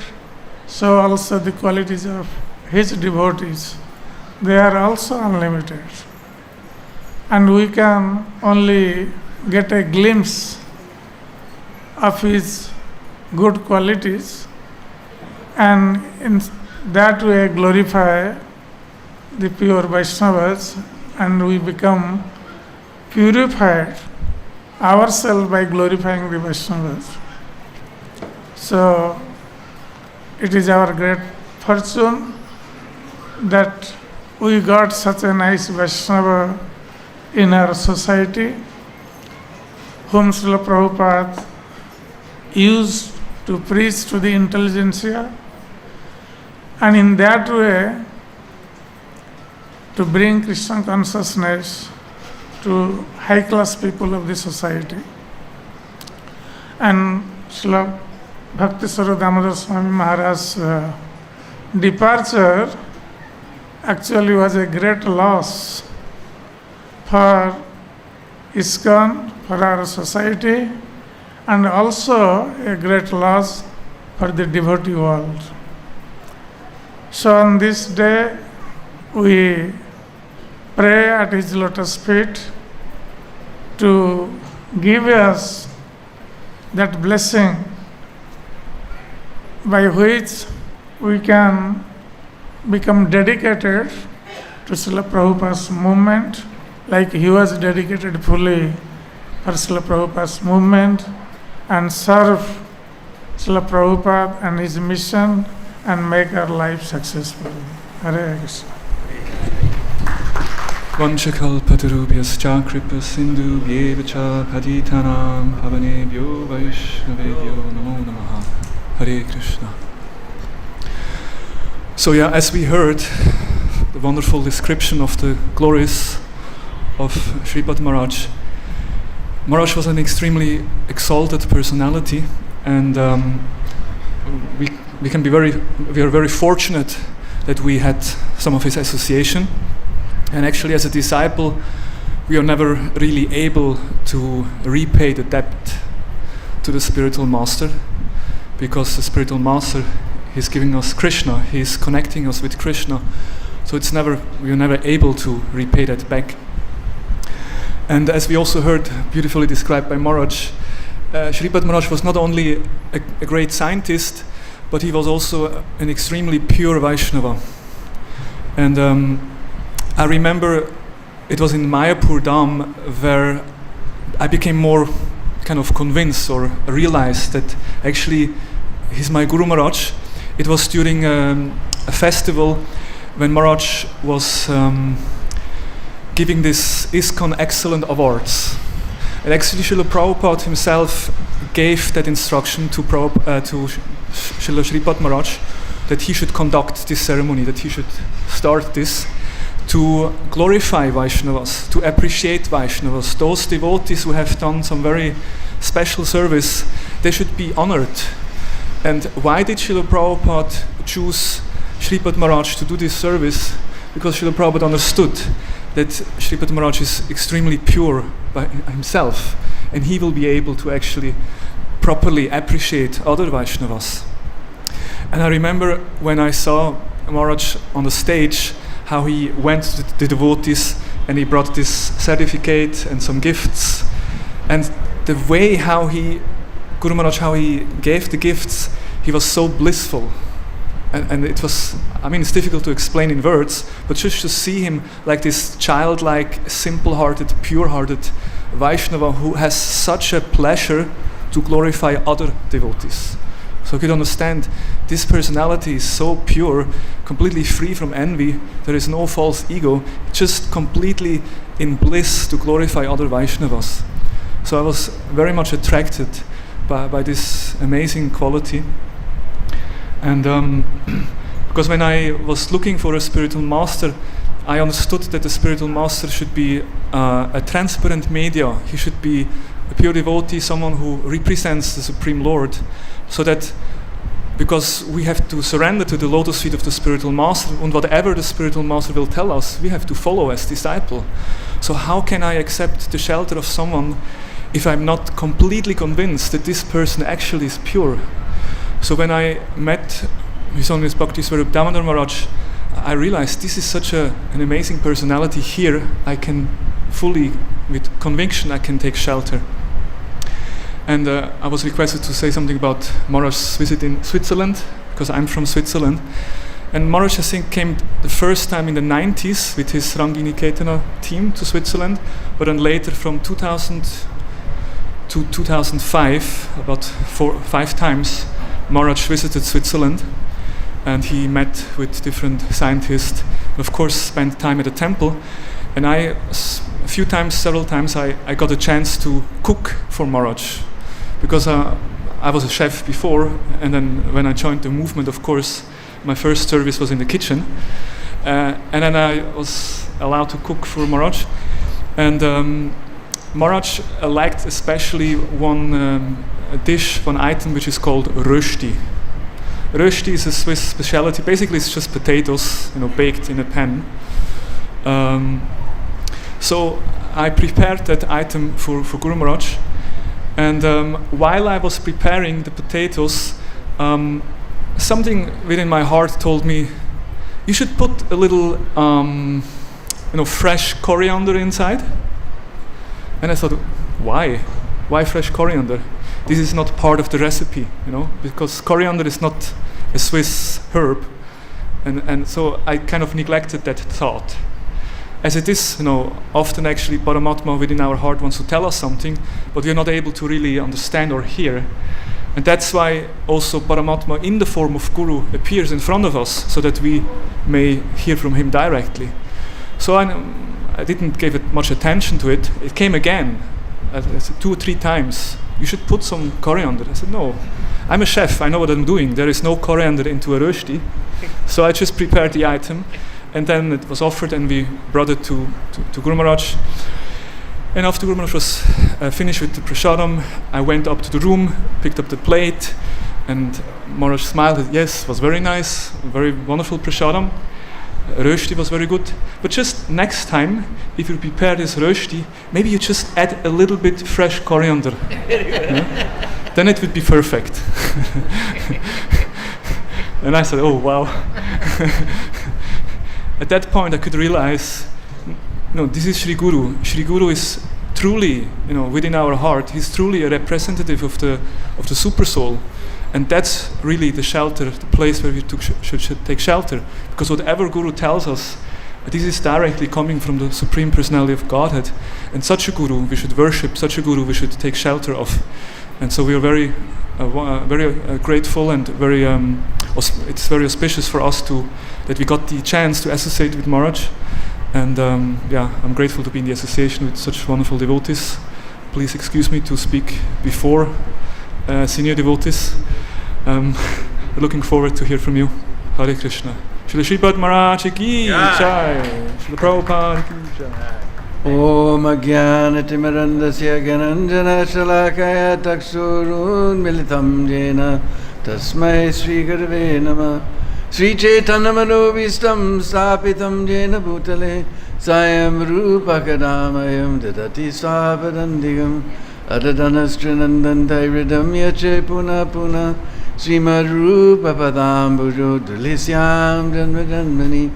so also the qualities of his devotees, they are also unlimited. And we can only get a glimpse of his good qualities and in that way glorify the pure Vaishnavas, and we become purified ourselves by glorifying the Vaishnavas. So it is our great fortune that we got such a nice Vaishnava in our society, whom Srila Prabhupada used to preach to the intelligentsia, and in that way to bring Krishna consciousness to high class people of the society. And Srila Bhaktisvarupa Damodara Swami Maharaj's departure actually was a great loss for ISKCON, for our society, and also a great loss for the devotee world. So on this day, we pray at his lotus feet to give us that blessing by which we can become dedicated to Srila Prabhupada's movement, like he was dedicated fully for Srila Prabhupada's movement, and serve Srila Prabhupada and his mission and make our life successful. Hare Krishna. Vanchakalpatarubhyascha kripa sindhu bhyevacha patitanam pavanebhyo vaishnavebhyo namo namaha. Hare Krishna. So as we heard the wonderful description of the glories of Sripad Maharaj, Maharaj was an extremely exalted personality, and we are very fortunate that we had some of his association. And actually, as a disciple, we are never really able to repay the debt to the spiritual master, because the spiritual master is giving us Krishna, he is connecting us with Krishna. So we are never able to repay that back. And as we also heard beautifully described by Maharaj, Sripad Maharaj was not only a great scientist, but he was also an extremely pure Vaishnava. And I remember it was in Mayapur Dham where I became more kind of convinced or realized that actually he's my Guru Maharaj. It was during a festival when Maharaj was giving this ISKCON Excellent Awards. And actually Srila Prabhupada himself gave that instruction to Srila Sripad Maharaj that he should conduct this ceremony, that he should start this, to glorify Vaishnavas, to appreciate Vaishnavas. Those devotees who have done some very special service, they should be honored. And why did Srila Prabhupada choose Sripad Maharaj to do this service? Because Srila Prabhupada understood that Sripad Maharaj is extremely pure by himself, and he will be able to actually properly appreciate other Vaishnavas. And I remember when I saw Maharaj on the stage, how he went to the devotees and he brought this certificate and some gifts. And the way how Guru Maharaj, how he gave the gifts, he was so blissful. And it was, I mean, it's difficult to explain in words, but just to see him like this childlike, simple-hearted, pure-hearted Vaishnava who has such a pleasure to glorify other devotees. So you could understand, this personality is so pure, completely free from envy, there is no false ego, just completely in bliss to glorify other Vaishnavas. So I was very much attracted by this amazing quality. And because when I was looking for a spiritual master, I understood that the spiritual master should be a transparent media. He should be a pure devotee, someone who represents the Supreme Lord, so that, because we have to surrender to the lotus feet of the spiritual master, and whatever the spiritual master will tell us, we have to follow as disciple. So how can I accept the shelter of someone if I'm not completely convinced that this person actually is pure? So when I met His Holiness Bhaktisvarupa Damodara Maharaj, I realized this is such an amazing personality. Here I can fully, with conviction, I can take shelter. And I was requested to say something about Maharaj's visit in Switzerland, because I'm from Switzerland. And Maharaj, I think, came the first time in the 90s with his Rangini Ketana team to Switzerland, but then later from 2000 to 2005, about 5 times, Maharaj visited Switzerland, and he met with different scientists, and of course spent time at the temple. And several times I got a chance to cook for Maharaj, because I was a chef before, and then when I joined the movement, of course, my first service was in the kitchen, and then I was allowed to cook for Maharaj. And Maharaj liked especially one dish, one item which is called rösti. Rösti is a Swiss specialty. Basically, it's just potatoes, baked in a pan. So I prepared that item for Guru Maharaj, and while I was preparing the potatoes, something within my heart told me, you should put a little, fresh coriander inside. And I thought, why? Why fresh coriander? This is not part of the recipe, because coriander is not a Swiss herb, and so I kind of neglected that thought. As it is, often actually Paramatma within our heart wants to tell us something, but we are not able to really understand or hear. And that's why also Paramatma in the form of Guru appears in front of us, so that we may hear from him directly. So I didn't give it much attention to it. It came again, 2 or 3 times. You should put some coriander. I said, no, I'm a chef, I know what I'm doing. There is no coriander into a rösti. So I just prepared the item, and then it was offered, and we brought it to Guru Maharaj. And after Guru Maharaj was finished with the prasadam, I went up to the room, picked up the plate, and Maharaj smiled. Yes, it was very nice, very wonderful prasadam. Rösti was very good. But just next time, if you prepare this rösti, maybe you just add a little bit fresh coriander. Then it would be perfect. And I said, oh wow. At that point I could realize, this is Sri Guru. Sri Guru is truly, within our heart, he's truly a representative of the super soul. And that's really the shelter, the place where we should take shelter. Because whatever Guru tells us, this is directly coming from the Supreme Personality of Godhead. And such a Guru we should worship, such a Guru we should take shelter of. And so we are very grateful, and it's very auspicious for us that we got the chance to associate with Maharaj. And I'm grateful to be in the association with such wonderful devotees. Please excuse me to speak before senior devotees. Looking forward to hear from you. Hare Krishna. Srila Sripad Maharaj ki jai. Srila Prabhupada ki jai. Om Ajnanatimirandasya Gyananjana Shalakaya Taksurun Militam Jena Tasmai Sri Gurave Namah. Sri Chaitanya Manovistam Sapitam Jena Bhutale Sayam Rupa Kadamayam Dadati Svapadandigam Adadanastrunandantairidam Yache Puna Puna Srimad Rupa Padambujo Dulisyam Janmajanmani.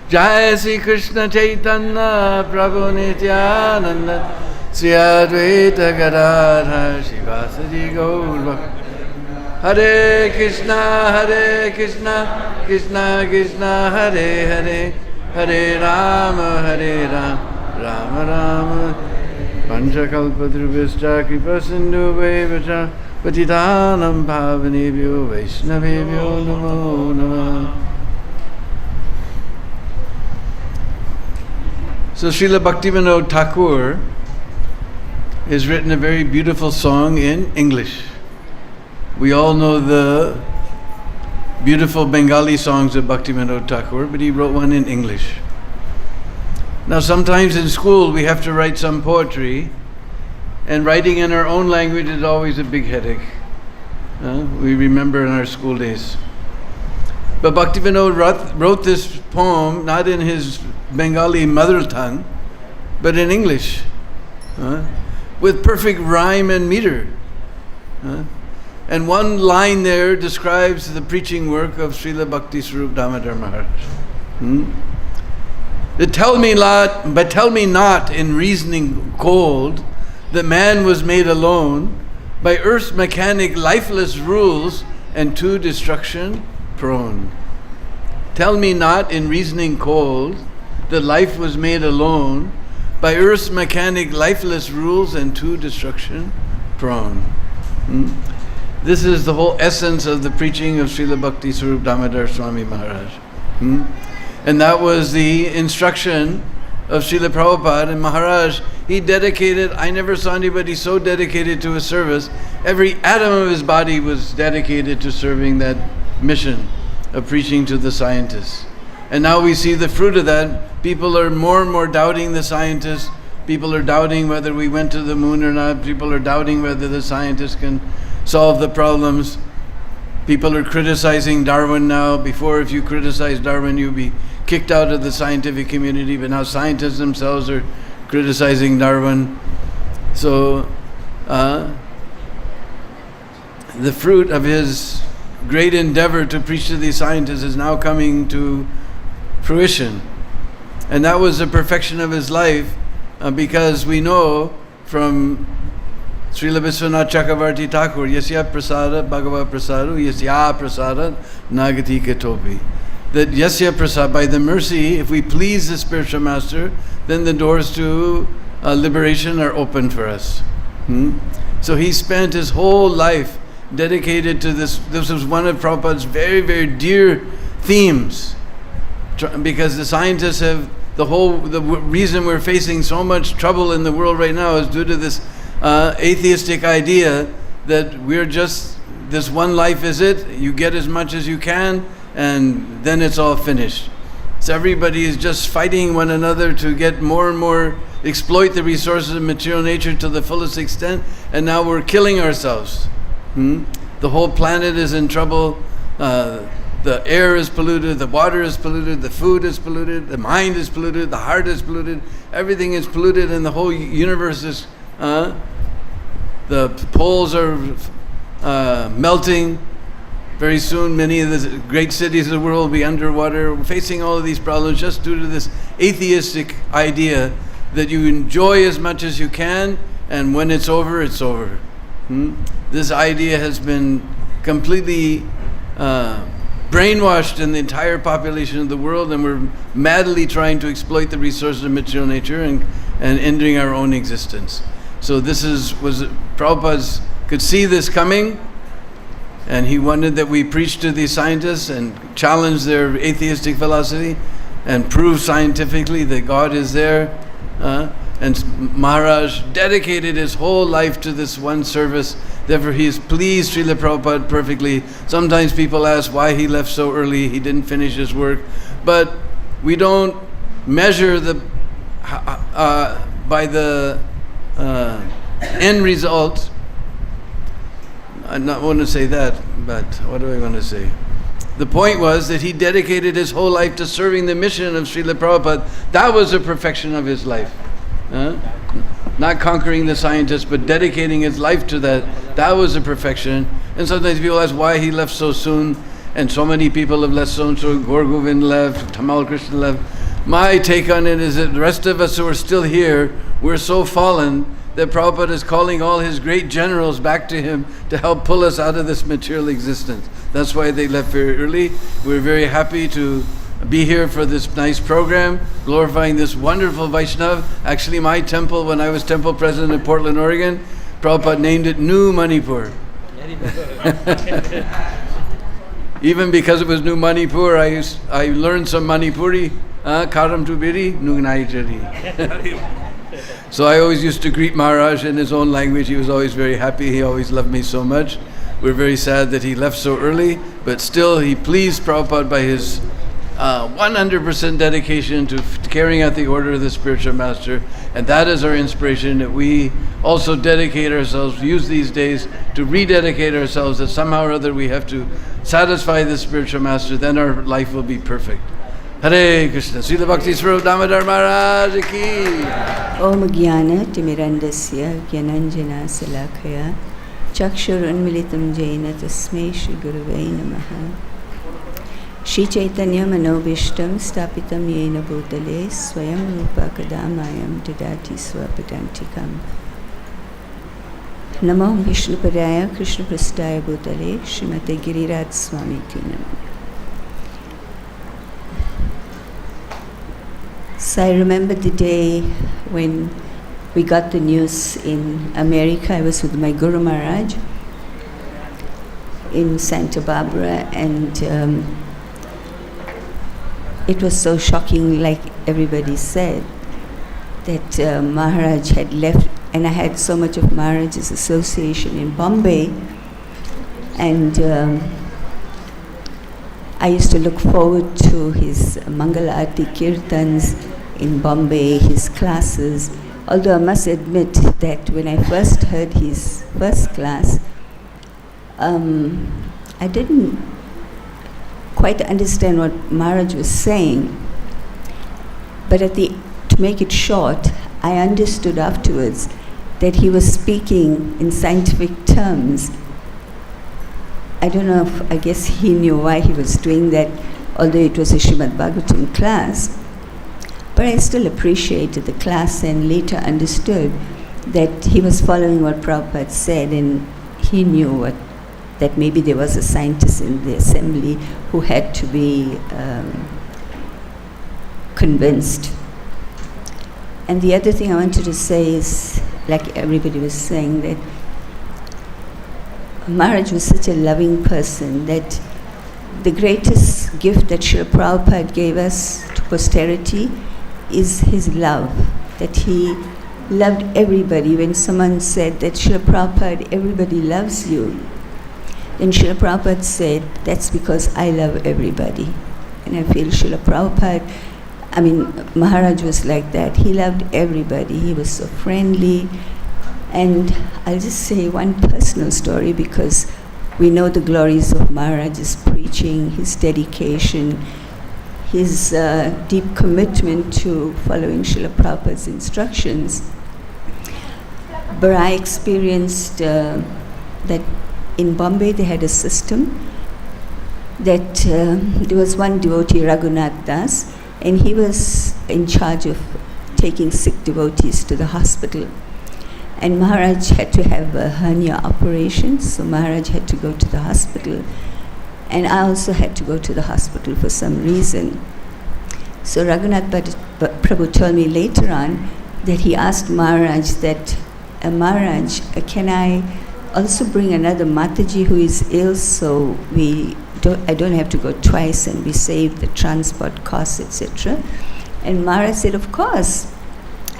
Jai Sri Krishna Chaitanya Prabhu Nityananda Sri Advaita Gadadhar Shivasadi Gaur. Hare Krishna Krishna Krishna Hare Hare Hare Rama Rama Rama Panchakalpadrubhishta Kripa Sindhu Vaivascha Patitanam Pavanebhyo Vaishnavebhyo Namo Namah. So Srila Bhaktivinoda Thakur has written a very beautiful song in English. We all know the beautiful Bengali songs of Bhaktivinoda Thakur, but he wrote one in English. Now sometimes in school we have to write some poetry, and writing in our own language is always a big headache. We remember in our school days. But Bhaktivinoda wrote this poem not in his Bengali mother tongue, but in English, with perfect rhyme and meter. And one line there describes the preaching work of Srila Bhaktisvarupa Damodara Maharaj. Tell me not in reasoning cold that man was made alone by earth's mechanic lifeless rules and to destruction prone. Tell me not in reasoning cold that life was made alone by earth's mechanic lifeless rules and to destruction prone. This is the whole essence of the preaching of Srila Bhaktisvarupa Damodara Swami Maharaj. And that was the instruction of Srila Prabhupada. And Maharaj, he dedicated, I never saw anybody so dedicated to his service. Every atom of his body was dedicated to serving that mission of preaching to the scientists. And now we see the fruit of that. People are more and more doubting the scientists. People are doubting whether we went to the moon or not. People are doubting whether the scientists can solve the problems. People are criticizing Darwin now. Before, if you criticize Darwin, you'd be kicked out of the scientific community, but now scientists themselves are criticizing Darwin. So the fruit of his great endeavor to preach to these scientists is now coming to fruition. And that was the perfection of his life, because we know from Srila Vishwanath Chakravarti Thakur, Yasya Prasada Bhagava Prasadu, Yasya Prasada Nagati Ketopi. That Yasya Prasad, by the mercy, if we please the spiritual master, then the doors to liberation are open for us. So he spent his whole life dedicated to this. This was one of Prabhupada's very, very dear themes, because the scientists have the reason we're facing so much trouble in the world right now is due to this atheistic idea that we're just, this one life is it, you get as much as you can, and then it's all finished. So everybody is just fighting one another to get more and more, exploit the resources of material nature to the fullest extent, and now we're killing ourselves. The whole planet is in trouble. The air is polluted, the water is polluted, the food is polluted, the mind is polluted, the heart is polluted, everything is polluted, and the whole universe is, the poles are melting. Very soon many of the great cities of the world will be underwater. We're facing all of these problems just due to this atheistic idea that you enjoy as much as you can, and when it's over, it's over. This idea has been completely brainwashed in the entire population of the world, and we're madly trying to exploit the resources of material nature and ending our own existence. So this was Prabhupada could see this coming, and he wanted that we preach to these scientists and challenge their atheistic philosophy and prove scientifically that God is there. And Maharaj dedicated his whole life to this one service. Therefore, he is pleased Srila Prabhupada perfectly. Sometimes people ask why he left so early, he didn't finish his work. But we don't measure by the end result. I not want to say that, but what do I want to say? The point was that he dedicated his whole life to serving the mission of Srila Prabhupada. That was the perfection of his life. Not conquering the scientists, but dedicating his life to that. That was the perfection. And sometimes people ask why he left so soon, and so many people have left so and so. Gaur Govind left, Tamal Krishna left. My take on it is that the rest of us who are still here, we're so fallen that Prabhupada is calling all his great generals back to him to help pull us out of this material existence. That's why they left very early. We're very happy to be here for this nice program, glorifying this wonderful Vaishnava. Actually, my temple, when I was temple president in Portland, Oregon, Prabhupada named it New Manipur. Even because it was New Manipur, I learned some Manipuri. Karam Tubiri, Nugnai. So I always used to greet Maharaj in his own language. He was always very happy. He always loved me so much. We're very sad that he left so early, but still he pleased Prabhupada by his 100% dedication to carrying out the order of the spiritual master. And that is our inspiration, that we also dedicate ourselves, use these days to rededicate ourselves, that somehow or other we have to satisfy the spiritual master, then our life will be perfect. Hare Krishna. Srila Bhaktisvarupa Damodara Maharaj ki. Om Jnana Timirandasya Jnananjana Salakaya Chakshurunmilitam Jaina Tasmai Shri Gurave Namaha. Shri Chaitanya Manobishtam Stapitam Yena Bhutale Swayam Rupa Kadamayam Dadati Swapadantikam. Namo Vishnupadaya Krishna Prastaya Bhutale Srimate Giriraj Swami Tinam. So I remember the day when we got the news in America. I was with my Guru Maharaj in Santa Barbara, and it was so shocking, like everybody said, that Maharaj had left, and I had so much of Maharaj's association in Bombay, and I used to look forward to his Mangala Aarti Kirtans in Bombay, his classes. Although I must admit that when I first heard his first class, I didn't quite understand what Maharaj was saying. But to make it short, I understood afterwards that he was speaking in scientific terms. I don't know if, I guess he knew why he was doing that, although it was a Srimad Bhagavatam class. But I still appreciated the class and later understood that he was following what Prabhupada said, and he knew that maybe there was a scientist in the assembly who had to be convinced. And the other thing I wanted to say is, like everybody was saying, that Maharaj was such a loving person that the greatest gift that Srila Prabhupada gave us to posterity is his love, that he loved everybody. When someone said that Srila Prabhupada, everybody loves you, then Srila Prabhupada said, that's because I love everybody. And I feel Srila Prabhupada, Maharaj was like that. He loved everybody. He was so friendly. And I'll just say one personal story, because we know the glories of Maharaj's preaching, his dedication, his deep commitment to following Srila Prabhupada's instructions. But I experienced that in Bombay they had a system that there was one devotee, Raghunath Das, and he was in charge of taking sick devotees to the hospital. And Maharaj had to have a hernia operation, so Maharaj had to go to the hospital. And I also had to go to the hospital for some reason. So Raghunath Prabhu told me later on that he asked Maharaj that, Maharaj, can I also bring another Mataji who is ill, so I don't have to go twice and we save the transport costs, etc. And Maharaj said, of course.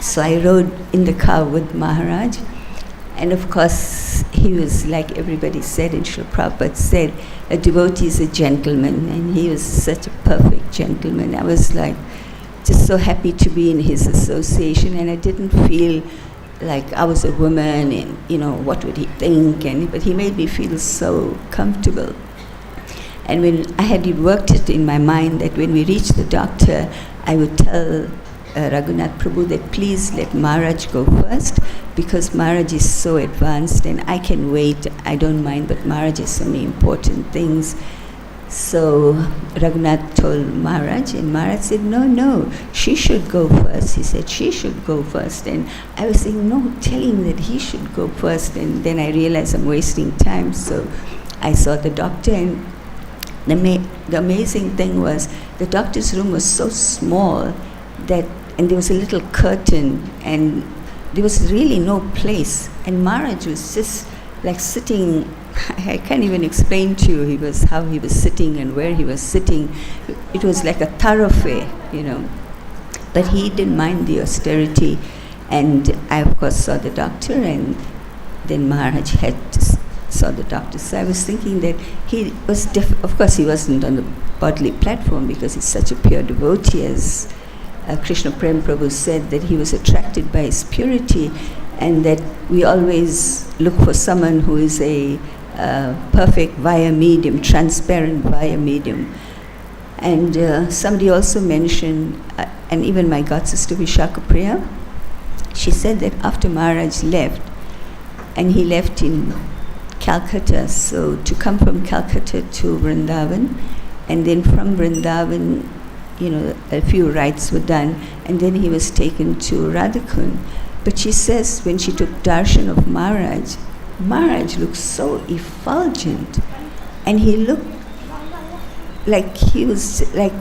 So I rode in the car with Maharaj, and of course he was, like everybody said, and Srila Prabhupada said, a devotee is a gentleman, and he was such a perfect gentleman. I was like just so happy to be in his association, and I didn't feel like I was a woman and, you know, what would he think, but he made me feel so comfortable. And when I had worked it in my mind that when we reached the doctor, I would tell Raghunath Prabhu that please let Maharaj go first, because Maharaj is so advanced and I can wait, I don't mind, but Maharaj has so many important things. So Raghunath told Maharaj, and Maharaj said, no, she should go first. He said, she should go first. And I was saying, no, tell him that he should go first. And then I realized I'm wasting time, so I saw the doctor, and the amazing thing was the doctor's room was so small that, and there was a little curtain, and there was really no place. And Maharaj was just like sitting, I can't even explain to you how he was sitting and where he was sitting. It was like a thoroughfare, you know. But he didn't mind the austerity. And I, of course, saw the doctor, and then Maharaj saw the doctor. So I was thinking that he was, of course, he wasn't on the bodily platform because he's such a pure devotee, as Krishna Prem Prabhu said, that he was attracted by his purity, and that we always look for someone who is a perfect via medium, transparent via medium. And somebody also mentioned, and even my god sister Vishaka Priya, she said that after Maharaj left, and he left in Calcutta, so to come from Calcutta to Vrindavan, and then from Vrindavan, you know, a few rites were done, and then he was taken to Radha Kund. But she says when she took darshan of Maharaj, Maharaj looked so effulgent, and he looked like he was, like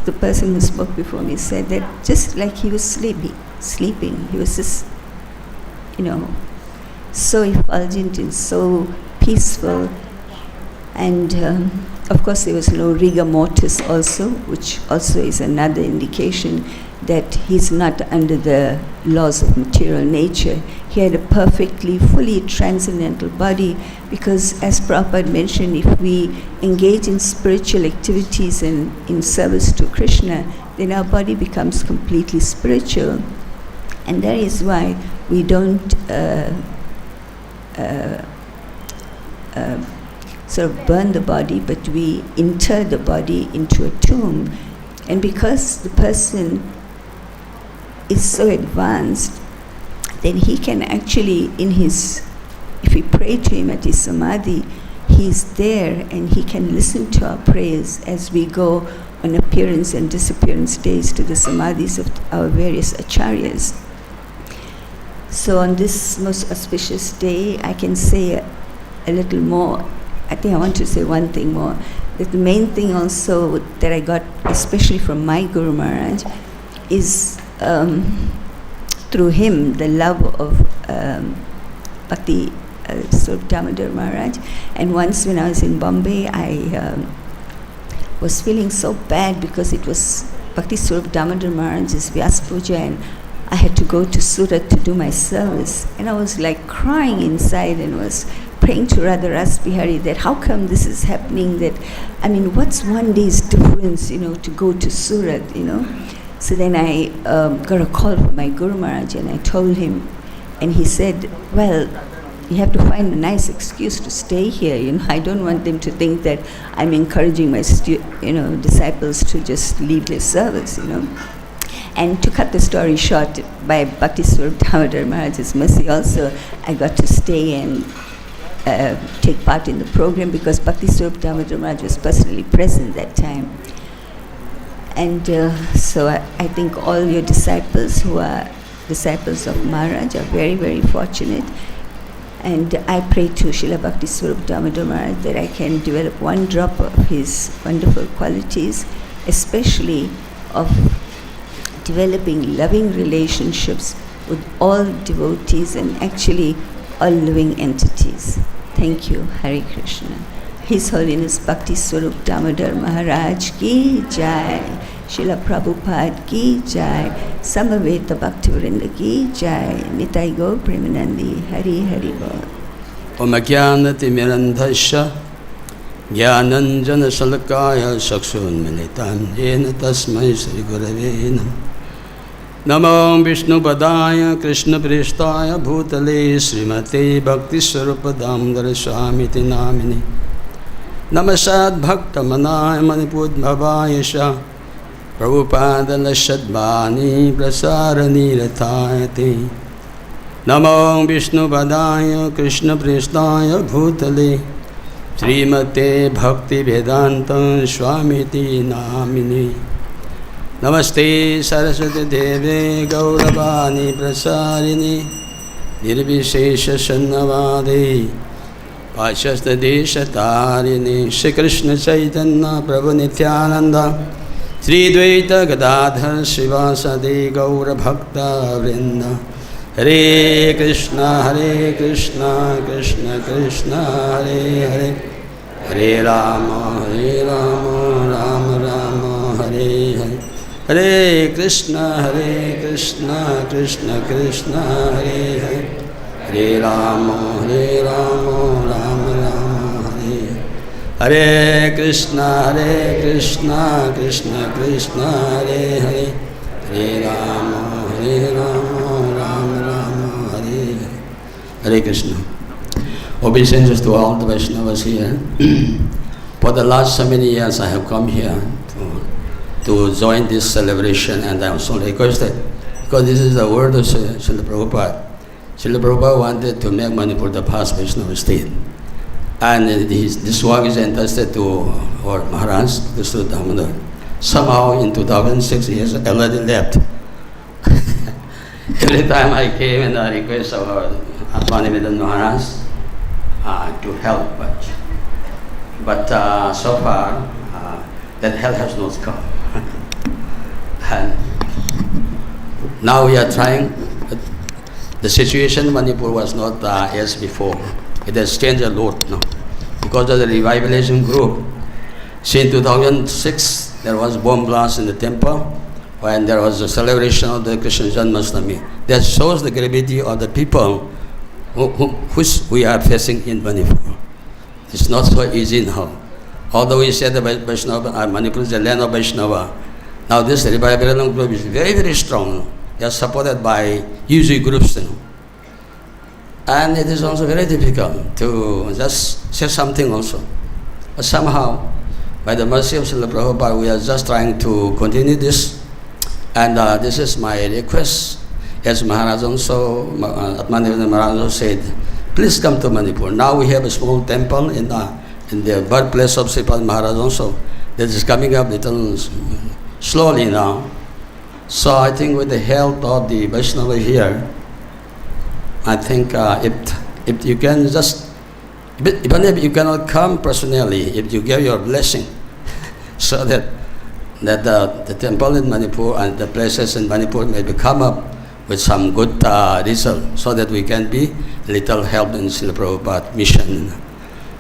the person who spoke before me said, that just like he was sleeping. He was just, you know, so effulgent and so peaceful. And of course there was no rigor mortis also, which also is another indication that he's not under the laws of material nature. He had a perfectly, fully transcendental body, because as Prabhupada mentioned, if we engage in spiritual activities and in service to Krishna, then our body becomes completely spiritual. And that is why we don't sort of burn the body, but we inter the body into a tomb. And because the person is so advanced, then he can actually, if we pray to him at his samadhi, he's there and he can listen to our prayers as we go on appearance and disappearance days to the samadhis of our various acharyas. So on this most auspicious day, I can say a little more. I think I want to say one thing more. That the main thing also that I got, especially from my Guru Maharaj, is through him, the love of Bhaktisvarupa Damodara Maharaj. And once when I was in Bombay, I was feeling so bad because it was Bhaktisvarupa Damodara Maharaj's Vyas Puja, and I had to go to Surat to do my service. And I was like crying inside and was praying to Radha Rasbihari that how come this is happening, that, I mean, what's one day's difference, you know, to go to Surat, you know. So then I got a call from my Guru Maharaj, and I told him, and he said, well, you have to find a nice excuse to stay here, you know. I don't want them to think that I'm encouraging my disciples to just leave their service, you know. And to cut the story short, by Bhaktisvarupa Damodara Maharaj's mercy also, I got to stay and take part in the program, because Bhaktisvarupa Damodara Maharaj was personally present that time. And so I think all your disciples who are disciples of Maharaj are very, very fortunate. And I pray to Srila Bhaktisvarupa Damodara Maharaj that I can develop one drop of his wonderful qualities, especially of developing loving relationships with all devotees and actually all living entities. Thank you. Hare Krishna. His Holiness Bhaktisvarupa Damodara Maharaj ki jai. Srila Prabhupada ki jai, Samaveta Bhaktivinoda ki jai, Nitai Gaur Premanandi, Hari Hari Bol. Om Ajnanati Mirandhasya Jnananjana Salakaya Chakshun Militam Yena Tasmai Shri Gurave Namah. Namo Vishnu Padaya Krishna Pristaya Bhutale Srimate Bhaktisvarupa Damodara Swami Namini Namasad Bhakta Manaya Manipud Bhavaya Shah Prabhupada Lashadvani Prasarani Rathayate. Namo Vishnu Padaya Krishna Pristaya Bhutale Srimate Bhaktivedanta Swami Namini Namaste Saraswati Deve Gauravani Prasarini Nirvishesha Sannavade Pachasta Desha Tarini Shri Krishna Chaitanya Prabhu Nityananda Sri Dvaita Gadadhar Srivasadi Gaura Bhakta Vrinda Hare Krishna Krishna Krishna Hare Hare Hare Rama Rama Rama Hare Hare Hare Krishna Krishna Krishna Hare Hare Hare Rama Rama Rama Hare Hare Krishna Krishna Krishna Hare Hare Hare Rama Rama Rama Hare Hare Krishna. Obeisances to all the Vaishnavas here. For the last so many years I have come here to join this celebration, and I am so requested because this is the word of Srila Prabhupada. Srila Prabhupada wanted to make Manipur the past Vaishnava state, and this work is entrusted to our Maharaj, Bhaktisvarupa Damodar. Somehow in 2006 he has already left. Every time I came and I request our Bhaktivedanta Maharaj to help, but so far that help has not come. And now we are trying. The situation in Manipur was not as before. It has changed a lot now because of the revivalization group. Since 2006, there was bomb blast in the temple when there was a celebration of the Krishna Janmashtami. That shows the gravity of the people which we are facing in Manipur. It's not so easy now. Although we said the Vaishnava, Manipur is the land of Vaishnava, now this revival group is very, very strong. They are supported by UG groups. And it is also very difficult to just say something also. But somehow, by the mercy of Srila Prabhupada, we are just trying to continue this. And this is my request. As Maharaj also, Atmanivana Maharaj also said, please come to Manipur. Now we have a small temple in the birthplace of Sripad Maharaj also. That is coming up little slowly now. So I think with the help of the Vaishnava here, I think if you can just, even if you cannot come personally, if you give your blessing, so that the temple in Manipur and the places in Manipur may come up with some good result, so that we can be little help in Srila Prabhupada mission.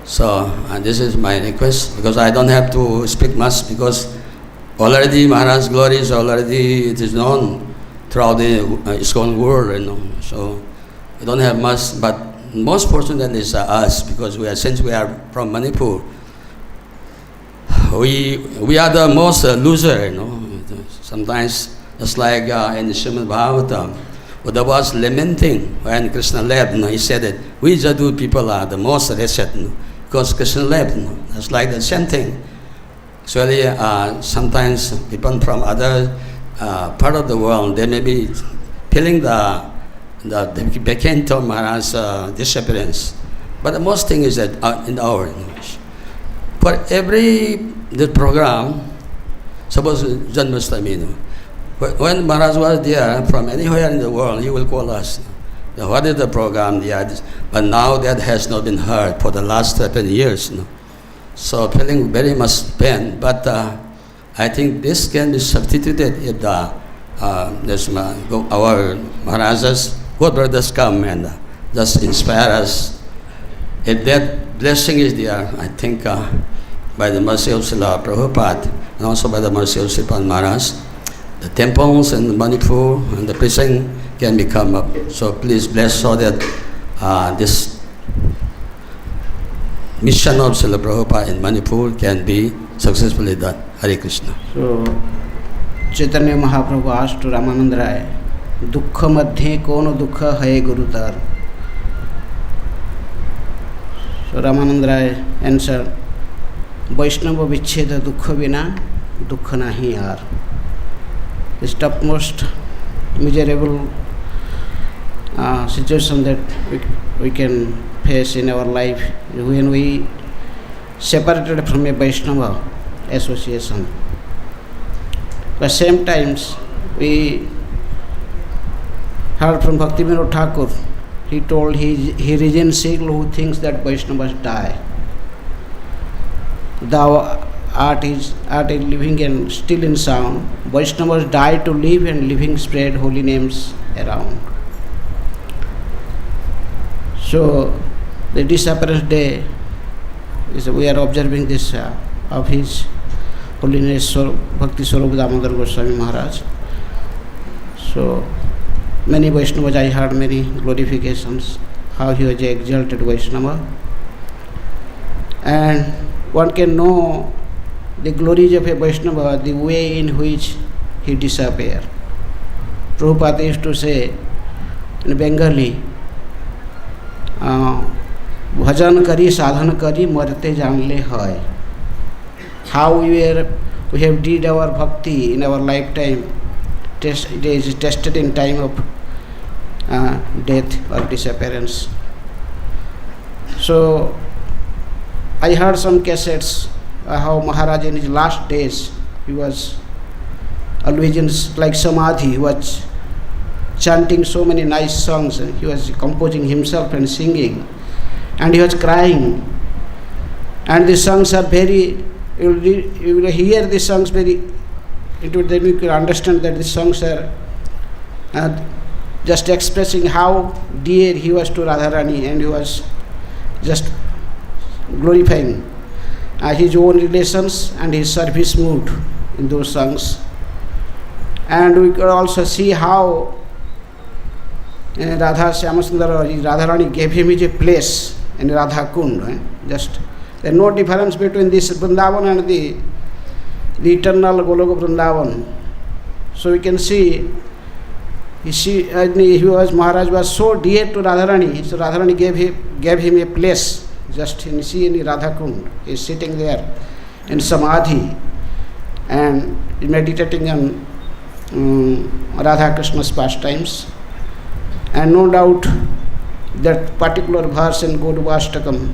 So this is my request, because I don't have to speak much, because already Maharaj's glory is already, it is known throughout the ISKCON world, So we don't have much, but most fortunate is us, because since we are from Manipur, we are the most loser, Sometimes, just like in the Srimad Bhagavatam, Buddha was lamenting when Krishna left. He said that we Jadu people are the most wretched, because Krishna left. It's like the same thing. Actually, sometimes people from other part of the world, they may be feeling the vacant of Maharaj's disappearance. But the most thing is that in our for every program, suppose Janmashtami, when Maharaj was there, from anywhere in the world, he will call us. What is the program? But now that has not been heard for the last 13 years. So feeling very much pain. But I think this can be substituted if our Maharajas, good brothers come and just inspire us. If that blessing is there, I think by the mercy of Srila Prabhupada, and also by the mercy of Sripad Maharaj, the temples in Manipur and the precinct can become up. So please bless so that this mission of Srila Prabhupada in Manipur can be successfully done. Hare Krishna. So Chaitanya Mahaprabhu asked to Ramananda Rai, Dukha madhe kono dukha hai gurutar. So Ramananda Rai answered, Vaishnava vichcheda dukha vina dukha nahi yaar. This topmost miserable situation that we can face in our life when we separated from a Vaishnava association. But same times we heard from Bhaktivedanta Thakur. He told he reasons who thinks that Vaishnavas die. Thou art is living and still in sound. Vaishnavas die to live and living spread holy names around. So the Disappearance Day is we are observing this of His Holiness Bhaktisvarupa Damodara Swami Maharaj. So many Vaishnavas, I heard many glorifications, how he was an exalted Vaishnava. And one can know the glories of a Vaishnava, the way in which he disappeared. Prabhupada used to say in Bengali, bhajan kari, sadhana kari, marte janle hai. How we have did our bhakti in our lifetime, it is tested in time of death or disappearance. So I heard some cassettes how Maharaj in his last days, he was always in like Samadhi, he was chanting so many nice songs, and he was composing himself and singing, and he was crying. And the songs are very, you will hear the songs very, then you can understand that the songs are just expressing how dear he was to Radharani, and he was just glorifying his own relations and his service mood in those songs. And we could also see how Radha Radharani gave him a place in Radha Kund. Just there is no difference between this Vrindavan and the eternal Goloka Vrindavan. So we can see Maharaj was so dear to Radharani, so Radharani gave him a place just in Radha Kund. He is sitting there in Samadhi and meditating on Radha Krishna's pastimes. And no doubt that particular verse in Gaudiya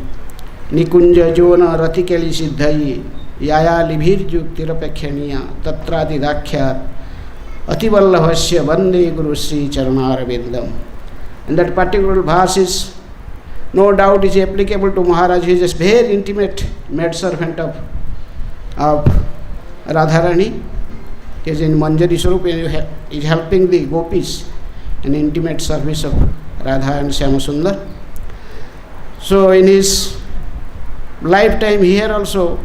Nikunja Jona Ratikali Siddhayi Yaya Libhir Juktirapekhyaniya Tatradi Dakhyat Ativallavasya Vande Guru Sri Charanarvindam. And that particular verse is no doubt is applicable to Maharaj. He is a very intimate maidservant of Radharani. He is in Manjari Swarup and is helping the gopis in intimate service of Radha and Syamasundar. So in his lifetime here also,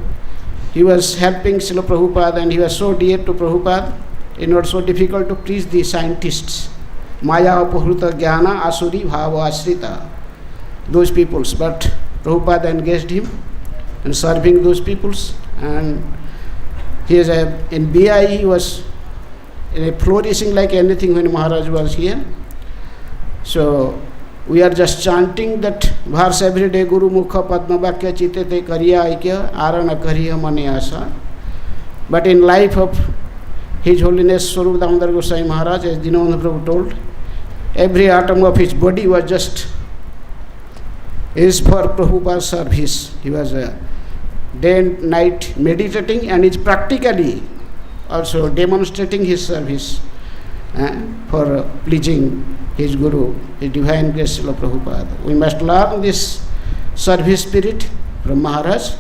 he was helping Srila Prabhupada, and he was so dear to Prabhupada. It was so difficult to please the scientists. Maya Apahruta Jnana Asuri Bhava Asrita. Those peoples, but Prabhupada engaged him in serving those peoples, and he is in BI he was flourishing like anything when Maharaj was here. So we are just chanting that verse every day, Guru Mukha Padma Vakya Chitete Kariya Aikya Arana Kariya Mane Asa. But in life of His Holiness Swarupa Damodara Swami Maharaj, as Dinavanda Prabhu told, every atom of his body was just is for Prabhupada's service. He was day and night meditating, and is practically also demonstrating his service for pleasing his Guru, his Divine Grace Srila Prabhupada. We must learn this service spirit from Maharaj.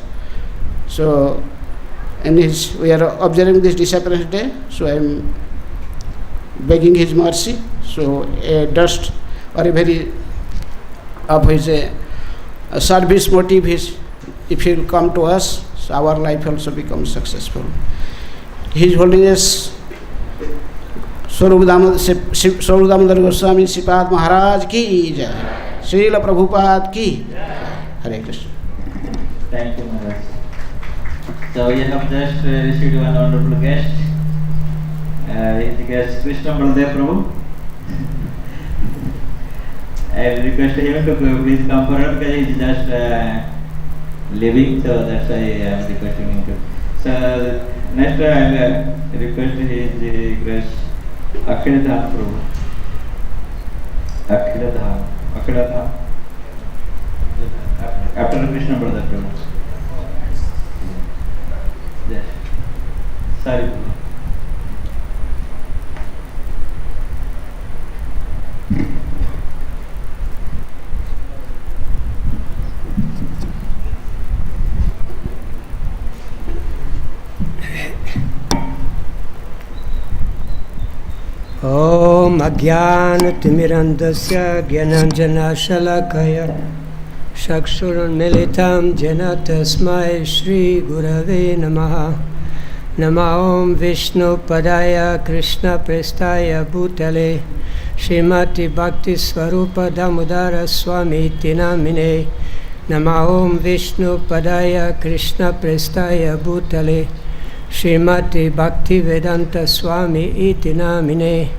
So we are observing this Disappearance Day, so I am begging his mercy. So a dust or a very of his service motive is, if he will come to us, so our life also becomes successful. His Holiness Swarupa Damodara Swami Sripad Maharaj ki jai. Srila Prabhupada ki. Hare Krishna. Thank you, Maharaj. So we have just received one wonderful guest. His guest Krishna Baldev Prabhu. I will request him to please come forward because he is just leaving, so that's why I am requesting him to. So next I will request his grace Akhiladham Prabhu. Akhiladham. After Krishna Baldev Prabhu. Yes. Sorry. Om Ajnana-timirandasya Gyananjana-shalakaya Chakshurunmilitam Jena Tasmai Shri Gurave Namaha. Nama Om Vishnu Padaya Krishna Prestaya Bhutale Srimati Bhaktisvarupa Damodara Swami Tinamine. Nama Om Vishnu Padaya Krishna Prestaya Bhutale Srimati Bhaktivedanta Swami iti namine.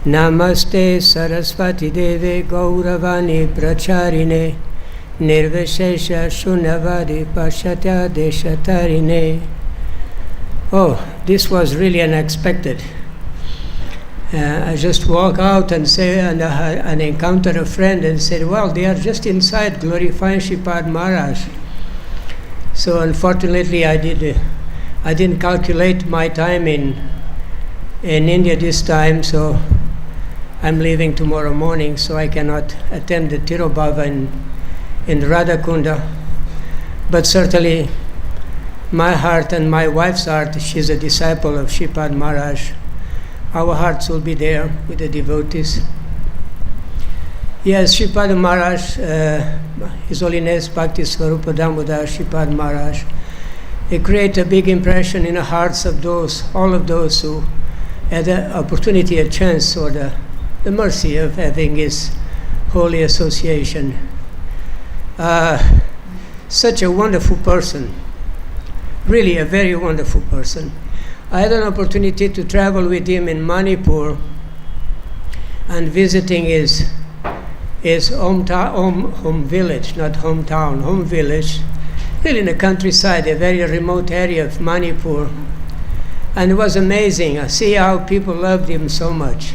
Namaste Saraswati Deve Gauravani Pracharine Nirvishesha Shunyavadi Pashatya Deshatarine. Oh, this was really unexpected. I just walk out and say, and encounter a friend and said, well, they are just inside glorifying Sripad Maharaj. So unfortunately I didn't calculate my time in India this time, so I'm leaving tomorrow morning, so I cannot attend the Tirobhava in Radha Kunda. But certainly my heart and my wife's heart, she's a disciple of Sripad Maharaj. Our hearts will be there with the devotees. Yes, Sripad Maharaj, His Holiness Bhaktisvarupa Damodara Sripad Maharaj, it created a big impression in the hearts of all of those who had the opportunity, a chance, or the mercy of having his holy association. Such a wonderful person, really a very wonderful person. I had an opportunity to travel with him in Manipur and visiting his home village, not hometown, home village, really in the countryside, a very remote area of Manipur. And it was amazing. I see how people loved him so much.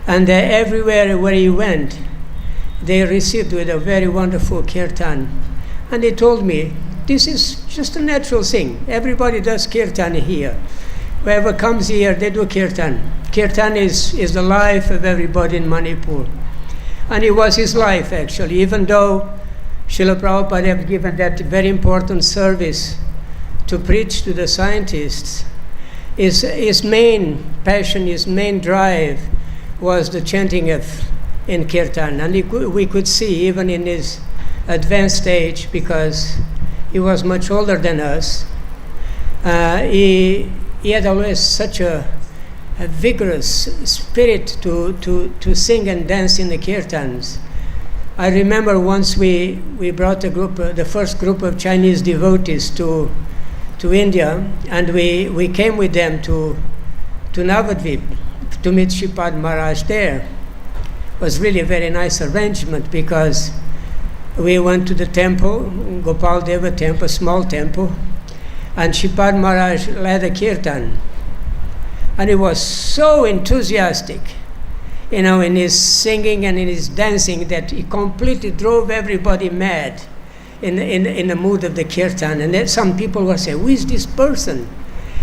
And everywhere where he went, they received with a very wonderful kirtan. And they told me, this is just a natural thing. Everybody does kirtan here. Whoever comes here, they do kirtan. Kirtan is the life of everybody in Manipur. And it was his life, actually, even though Srila Prabhupada had given that very important service to preach to the scientists. His main passion, his main drive was the chanting in kirtan. And we could see, even in his advanced age, because he was much older than us, he had always such a vigorous spirit to sing and dance in the kirtans. I remember once we brought the first group of Chinese devotees to India, and we came with them to Navadvip to meet Sripad Maharaj there. It was really a very nice arrangement because we went to the temple, Gopal Deva temple, small temple, and Sripad Maharaj led a kirtan. And he was so enthusiastic, in his singing and in his dancing, that he completely drove everybody mad in the mood of the kirtan. And then some people were saying, who is this person?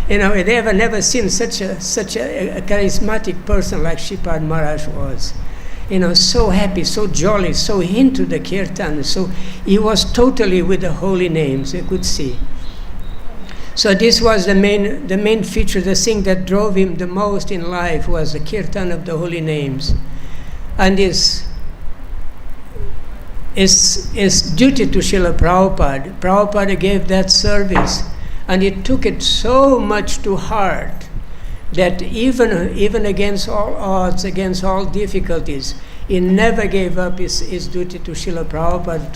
They have never seen such a charismatic person like Sripad Maharaj was. So happy, so jolly, so into the kirtan. So he was totally with the holy names, you could see. So this was the main feature, the thing that drove him the most in life was the kirtan of the holy names. And his duty to Srila Prabhupada. Prabhupada gave that service, And he took it so much to heart that even against all odds, against all difficulties, he never gave up his duty to Srila Prabhupada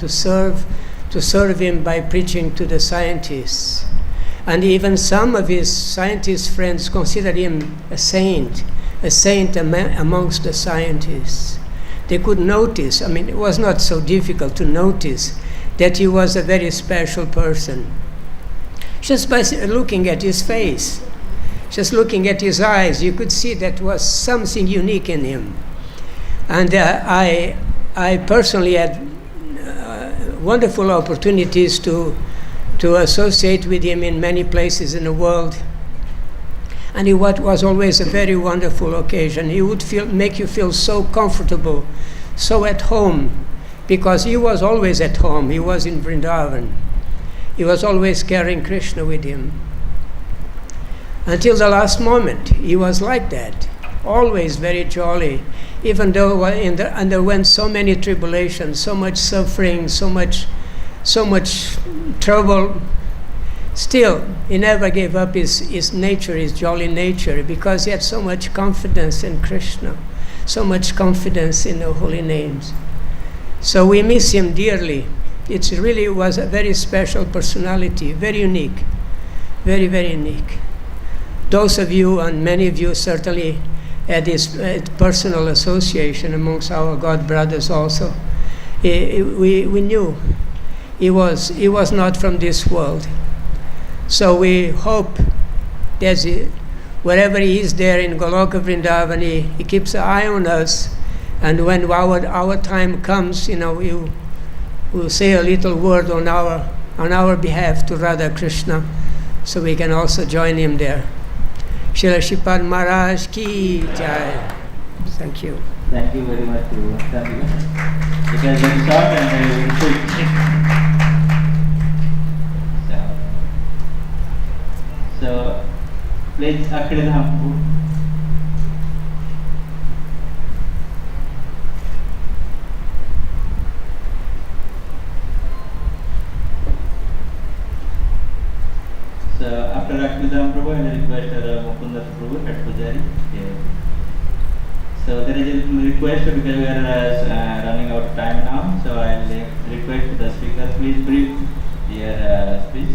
to serve him by preaching to the scientists. And even some of his scientist friends considered him a saint amongst the scientists. They could notice, it was not so difficult to notice that he was a very special person. Just by looking at his face, just looking at his eyes, you could see that was something unique in him. And I personally had wonderful opportunities to associate with him in many places in the world. And it was always a very wonderful occasion. He would make you feel so comfortable, so at home, because he was always at home. He was in Vrindavan. He was always carrying Krishna with him. Until the last moment, he was like that, always very jolly, even though underwent so many tribulations, so much suffering, so much trouble. Still, he never gave up his nature, his jolly nature, because he had so much confidence in Krishna, so much confidence in the holy names. So we miss him dearly. It really was a very special personality, very unique, very, very unique. Those of you, and many of you certainly had this personal association amongst our God brothers also. We knew he was not from this world. So we hope that wherever he is there in Goloka Vrindavan, he keeps an eye on us, and when our time comes, we'll say a little word on our behalf to Radha Krishna, so we can also join him there. Srila Sripad Maharaj ki jai. Thank you. Thank you very much to Swami. It has been short and quick. So, please Akhil Hampu. So, after Akhil Prabhu, I request Mukunda Prabhu, Head Pujari. So, there is a request because we are running out of time now. So, I will request the speaker, please brief your speech.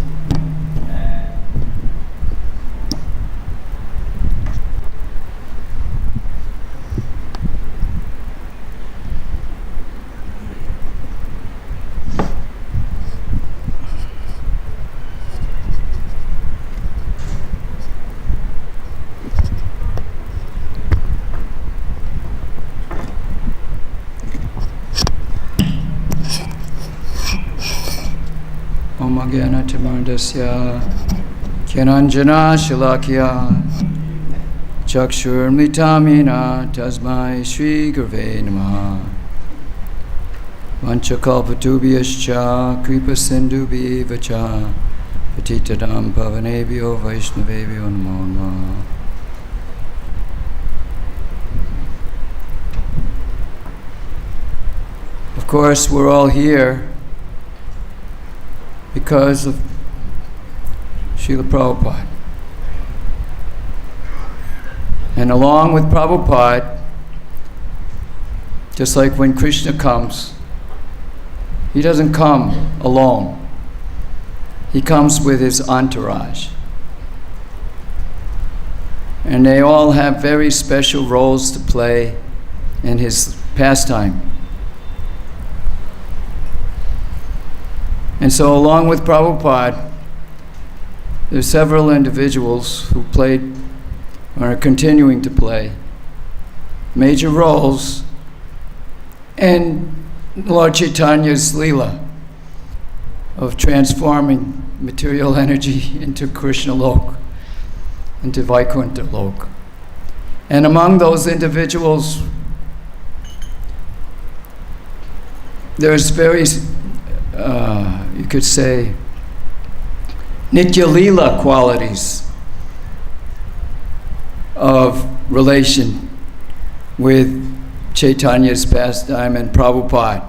Gyanatamardasya Kyananjana Shilakya Chakshurmitamina Tasmai Shri Gurve Namaha Vanchakalpatubhyascha Kripa Sindhubhi Vacha Patitadam Pavanebhyo Vaishnavebhyo Namo Namaha. Of course, we're all here because of Srila Prabhupada. And along with Prabhupada, just like when Krishna comes, he doesn't come alone. He comes with his entourage. And they all have very special roles to play in his pastime. And so along with Prabhupada, there's several individuals who played or are continuing to play major roles in Lord Chaitanya's Leela of transforming material energy into Krishna Lok, into Vaikuntha Lok. And among those individuals, there's very you could say, Nitya Leela qualities of relation with Chaitanya's pastime and Prabhupada,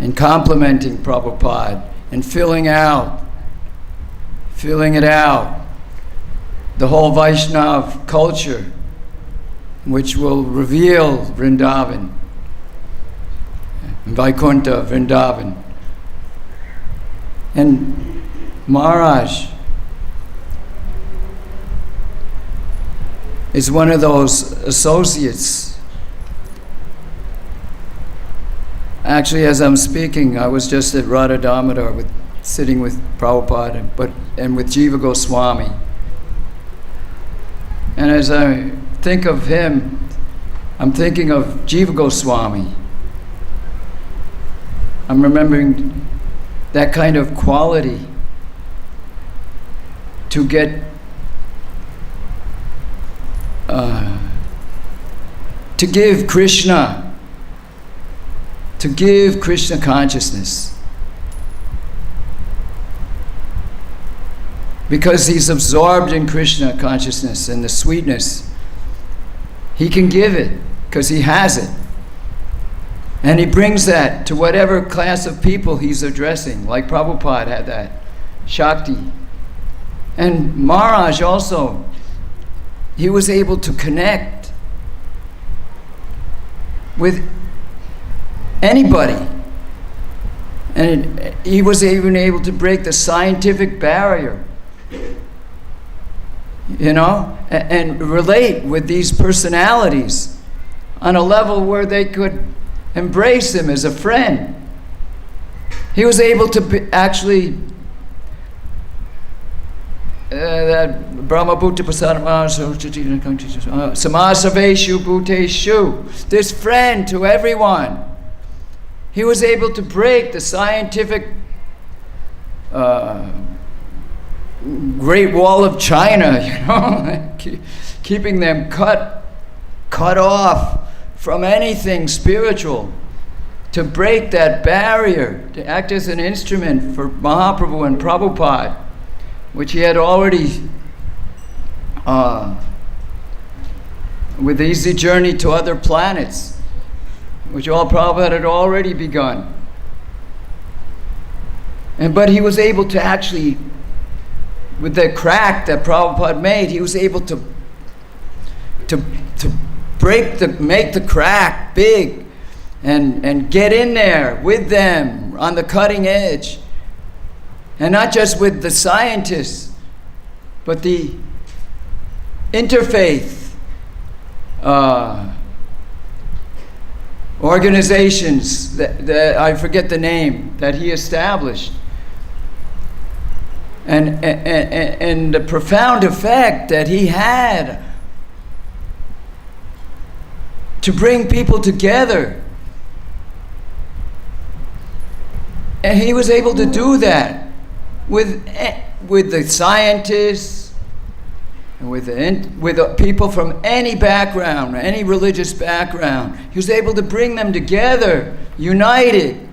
and complementing Prabhupada, and filling filling it out. The whole Vaishnava culture, which will reveal Vrindavan, Vaikuntha, Vrindavan. And Maharaj is one of those associates. Actually, as I'm speaking, I was just at Radha Damodar sitting with Prabhupada and with Jiva Goswami. And as I think of him, I'm thinking of Jiva Goswami. I'm remembering that kind of quality to get to give Krishna consciousness. Because he's absorbed in Krishna consciousness and the sweetness, he can give it because he has it. And he brings that to whatever class of people he's addressing, like Prabhupada had that, Shakti. And Maharaj also, he was able to connect with anybody. And he was even able to break the scientific barrier, you know, and relate with these personalities on a level where they could embrace him as a friend. He was able to actually that Brahma Bhuta Samasaveshu Bhuteshu, this friend to everyone. He was able to break the scientific Great Wall of China, you know, keeping them cut off from anything spiritual, to break that barrier, to act as an instrument for Mahaprabhu and Prabhupada, which he had already, with the easy journey to other planets, which all Prabhupada had already begun. But he was able to actually, with the crack that Prabhupada made, he was able to make the crack big and get in there with them on the cutting edge. And not just with the scientists, but the interfaith organizations that I forget the name, that he established. And the profound effect that he had to bring people together. And he was able to do that with the scientists, and with the people from any background, any religious background. He was able to bring them together, united.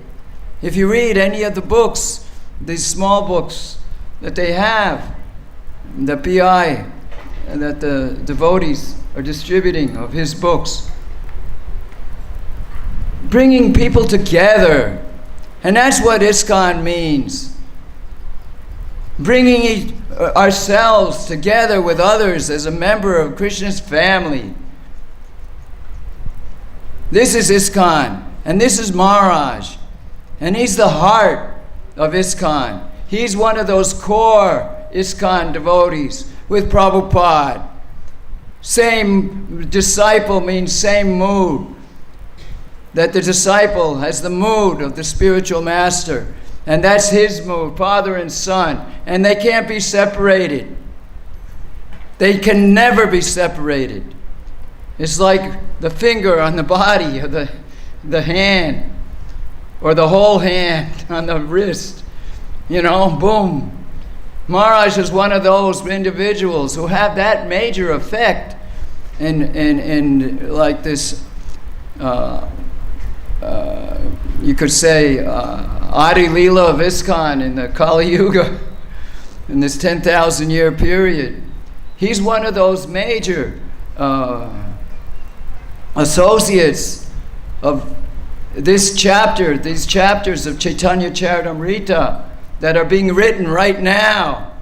If you read any of the books, these small books that they have, the PI, and that the devotees are distributing of his books, bringing people together. And that's what ISKCON means. Bringing ourselves together with others as a member of Krishna's family. This is ISKCON, and this is Maharaj, and he's the heart of ISKCON. He's one of those core ISKCON devotees with Prabhupada. Same disciple means same mood. That the disciple has the mood of the spiritual master. And that's his mood, father and son. And they can't be separated. They can never be separated. It's like the finger on the body of the hand, or the whole hand on the wrist. You know, boom. Maharaj is one of those individuals who have that major effect in like this, you could say, Adi Leela of ISKCON in the Kali Yuga, in this 10,000 year period. He's one of those major associates of this chapter, these chapters of Chaitanya Charitamrita that are being written right now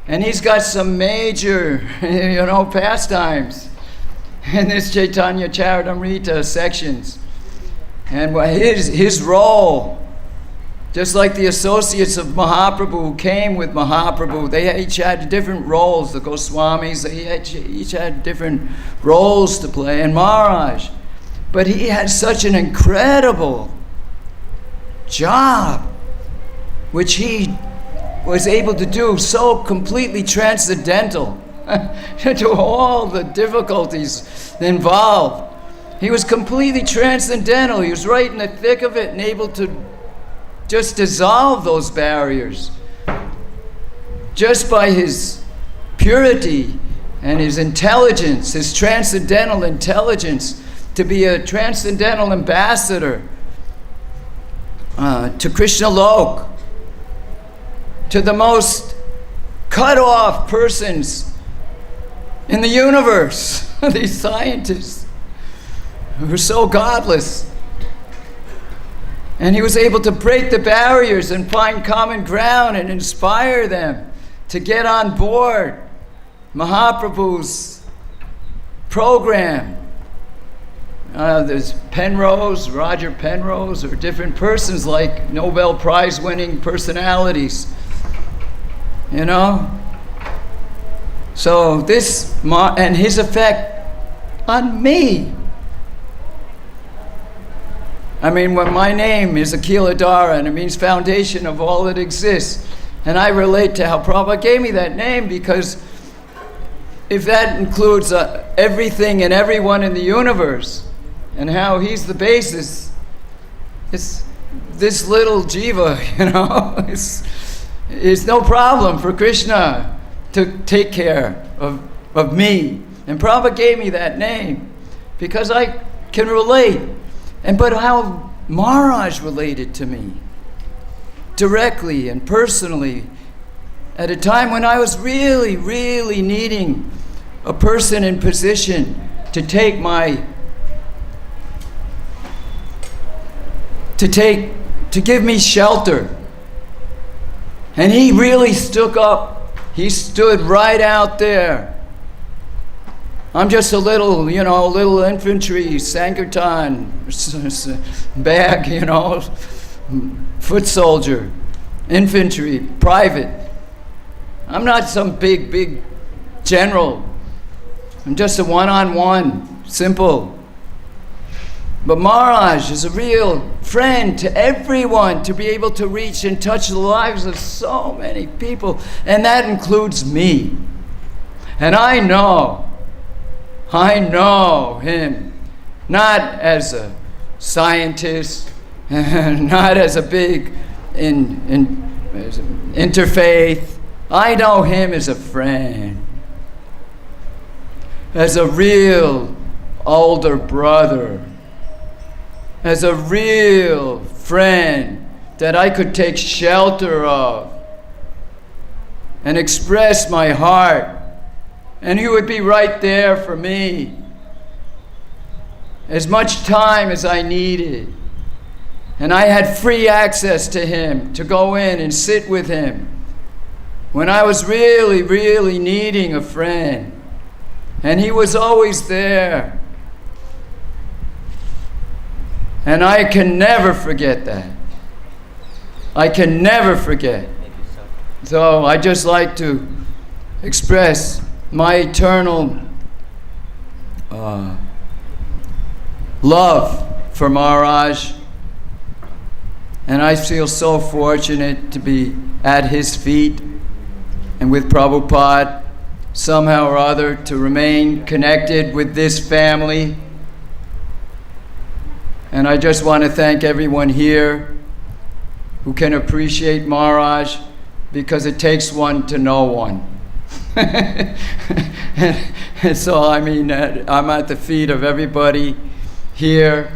And he's got some major, pastimes in this Chaitanya Charitamrita sections. And his role, just like the associates of Mahaprabhu who came with Mahaprabhu, they each had different roles. The Goswamis, they each had different roles to play. And Maharaj, but he had such an incredible job, which he was able to do so completely transcendental to all the difficulties involved. He was completely transcendental. He was right in the thick of it and able to just dissolve those barriers just by his purity and his intelligence, his transcendental intelligence, to be a transcendental ambassador to Krishna Lok, to the most cut off persons in the universe, these scientists who are so godless. And he was able to break the barriers and find common ground and inspire them to get on board Mahaprabhu's program. There's Penrose, Roger Penrose, or different persons like Nobel Prize winning personalities. So this, and his effect on me. I mean, when my name is Akhiladhara, and it means foundation of all that exists, and I relate to how Prabhupada gave me that name, because if that includes everything and everyone in the universe, and how he's the basis, it's this little jiva, it's no problem for Krishna to take care of me. And Prabhupada gave me that name because I can relate. But how Maharaj related to me directly and personally at a time when I was really, really needing a person in position to give me shelter. And he really stood up. He stood right out there. I'm just a little infantry, Sankirtan bag, foot soldier, infantry, private. I'm not some big general. I'm just a one-on-one, simple. But Maharaj is a real friend to everyone, to be able to reach and touch the lives of so many people. And that includes me. And I know him, not as a scientist, not as a big interfaith. I know him as a friend, as a real older brother, as a real friend that I could take shelter of and express my heart. And he would be right there for me as much time as I needed. And I had free access to him to go in and sit with him when I was really, really needing a friend. And he was always there. And I can never forget that. I can never forget. So I just like to express my eternal love for Maharaj. And I feel so fortunate to be at his feet and with Prabhupada, somehow or other, to remain connected with this family. And I just want to thank everyone here who can appreciate Maharaj, because it takes one to know one. And so, I'm at the feet of everybody here,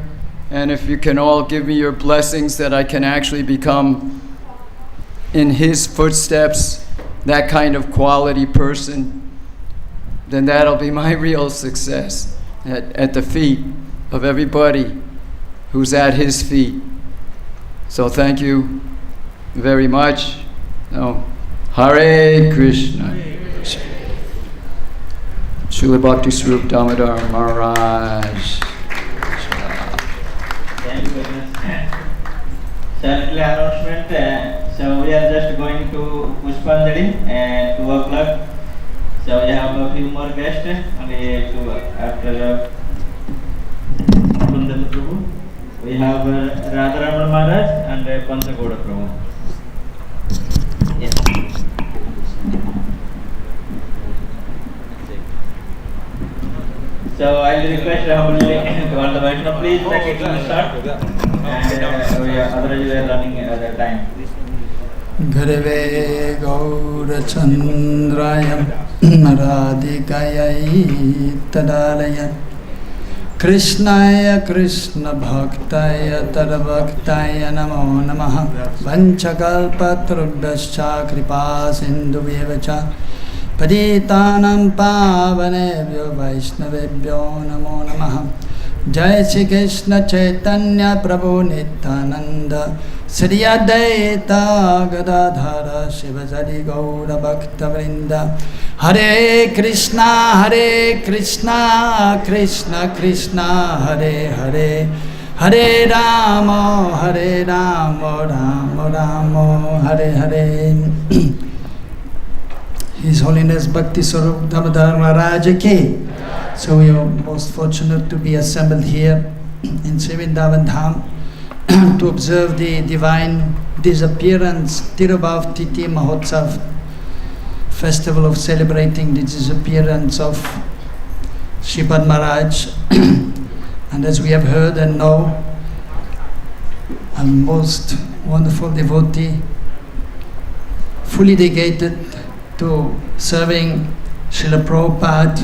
and if you can all give me your blessings that I can actually become in his footsteps, that kind of quality person, then that'll be my real success, at the feet of everybody who's at his feet. So thank you very much. Hare Krishna. Srila Bhaktisvarupa Damodara Maharaj. Thank you very much. Shortly announcement. So we are just going to Pushpanjali at 2 o'clock. So we have a few more guests after Vrindavan Prabhu. We have Radha Kund Maharaj and Panchagoda Prabhu. Yes. So I will request humbly Gopal Vaishnava, please take it to start. And otherwise we are running at the time. Gurave Gaurachandraya Radhikaya Tadalaya Krishnaya Krishna Bhaktaya Tadabhaktaya Namo Namaha Vanchakalpatrubhyascha Kripa Sindhubhyevacha Paditanam Pavanebhyo Vaishnavebhyo Namo Namaha Jai Shri Krishna Chaitanya Prabhu Nityananda Sri Advaita Gadadhara Shivasari Gaura Bhaktivinoda Hare Krishna Krishna Krishna Hare Hare Hare Rama Rama Rama Hare Hare. His Holiness Bhaktisvarupa Damodara Maharaj ki. So we are most fortunate to be assembled here in Vrindavan Dham to observe the divine disappearance Tirubhav Titi Mahotsav, festival of celebrating the disappearance of Sripad Maharaj. And as we have heard and know, a most wonderful devotee, fully dedicated to serving Srila Prabhupada,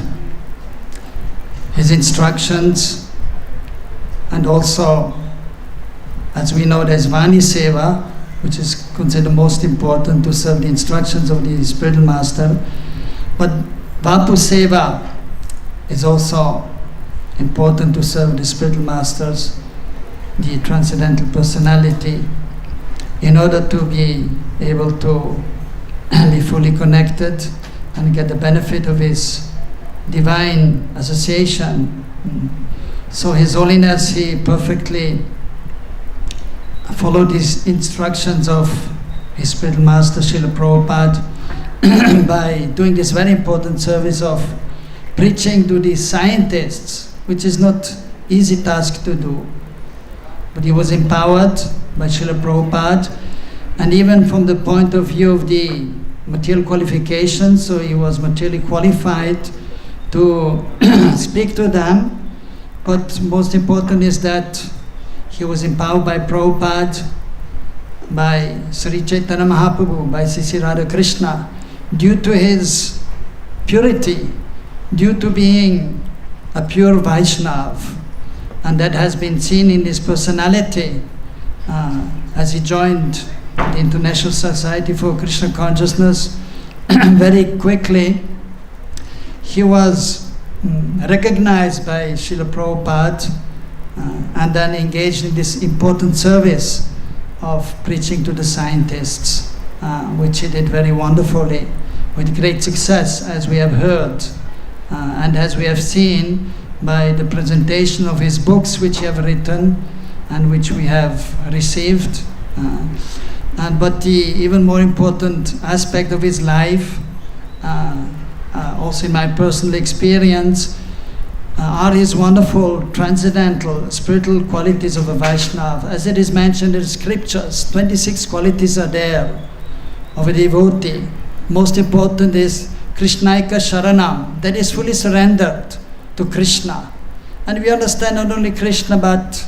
his instructions, and also, as we know, there's Vani Seva, which is considered most important to serve the instructions of the spiritual master. But Vapu Seva is also important to serve the spiritual masters, the transcendental personality, in order to be able to be fully connected and get the benefit of his divine association. So His Holiness, he perfectly followed his instructions of his spiritual master Srila Prabhupada by doing this very important service of preaching to the scientists, which is not easy task to do. But he was empowered by Srila Prabhupada, and even from the point of view of the material qualifications, so he was materially qualified to speak to them. But most important is that he was empowered by Prabhupada, by Sri Chaitanya Mahaprabhu, by Sri Radha Krishna, due to his purity, due to being a pure Vaishnava. And that has been seen in his personality as he joined the International Society for Krishna Consciousness. Very quickly, he was recognized by Srila Prabhupada and then engaged in this important service of preaching to the scientists, which he did very wonderfully, with great success, as we have heard, and as we have seen by the presentation of his books which he have written and which we have received. But the even more important aspect of his life, also in my personal experience, are his wonderful transcendental spiritual qualities of a Vaishnava. As it is mentioned in the scriptures, 26 qualities are there of a devotee. Most important is Krishnaika Sharanam, that is fully surrendered to Krishna. And we understand not only Krishna, but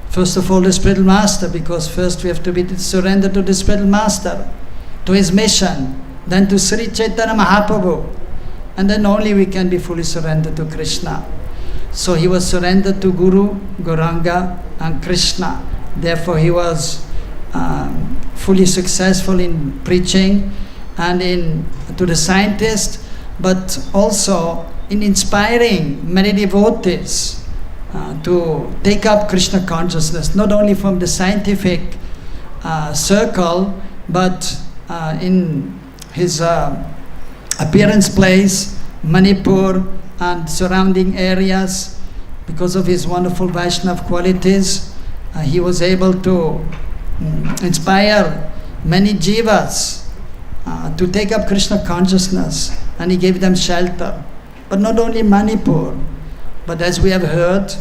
first of all the spiritual master, because first we have to be surrendered to the spiritual master, to his mission, then to Sri Chaitanya Mahaprabhu, and then only we can be fully surrendered to Krishna. So he was surrendered to Guru, Gauranga and Krishna. Therefore he was fully successful in preaching and to the scientists, but also in inspiring many devotees to take up Krishna consciousness, not only from the scientific circle, but in his appearance place Manipur and surrounding areas. Because of his wonderful Vaishnava qualities, he was able to inspire many jivas to take up Krishna consciousness, and he gave them shelter. But not only Manipur, but as we have heard,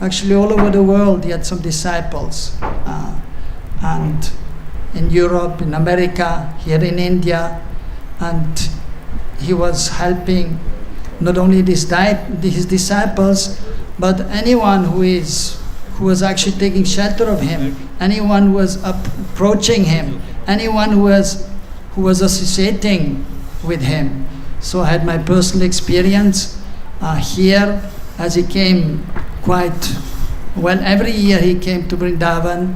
actually all over the world he had some disciples. And in Europe, in America, here in India, and he was helping not only his disciples, but anyone who was actually taking shelter of him, anyone who was approaching him, anyone who was associating with him. So I had my personal experience here, as he came quite well. Every year he came to Vrindavan,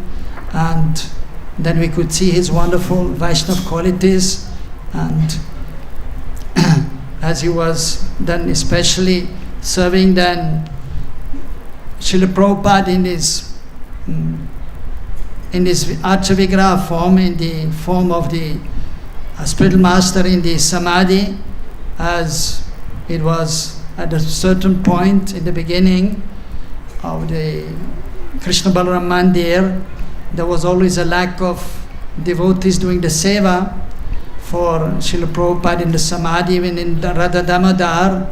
and then we could see his wonderful Vaishnava qualities, and as he was then especially serving then Srila Prabhupada in his Archavigraha form, in the form of the spiritual master in the Samadhi, as it was at a certain point in the beginning of the Krishna Balaram Mandir, there was always a lack of devotees doing the seva for Srila Prabhupada in the Samadhi, even in the Radha Damodar,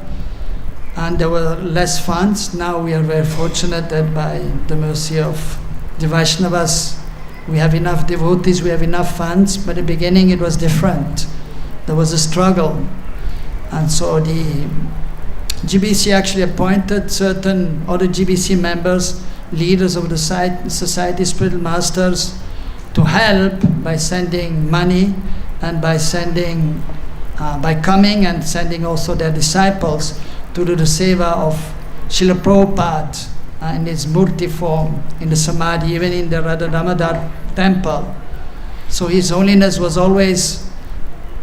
and there were less funds. Now we are very fortunate that by the mercy of the Vaishnavas, we have enough devotees, we have enough funds, but in the beginning it was different. There was a struggle. And so the GBC actually appointed certain other GBC members, leaders of the society, spiritual masters, to help by sending money and by coming and sending also their disciples to do the seva of Srila Prabhupada in his murti form, in the Samadhi, even in the Radha Damodar temple. So His Holiness was always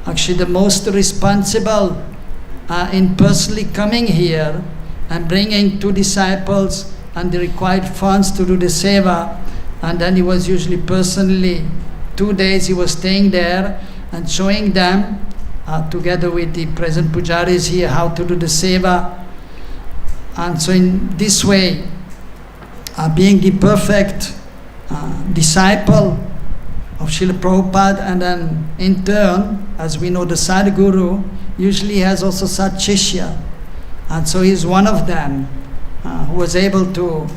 actually the most responsible in personally coming here and bringing 2 disciples and the required funds to do the seva, and then he was usually personally 2 days he was staying there and showing them together with the present pujaris here how to do the seva. And so in this way, being the perfect disciple of Srila Prabhupada, and then in turn, as we know, the Sadhguru usually has also Sat Shishya, and so he's one of them who was able to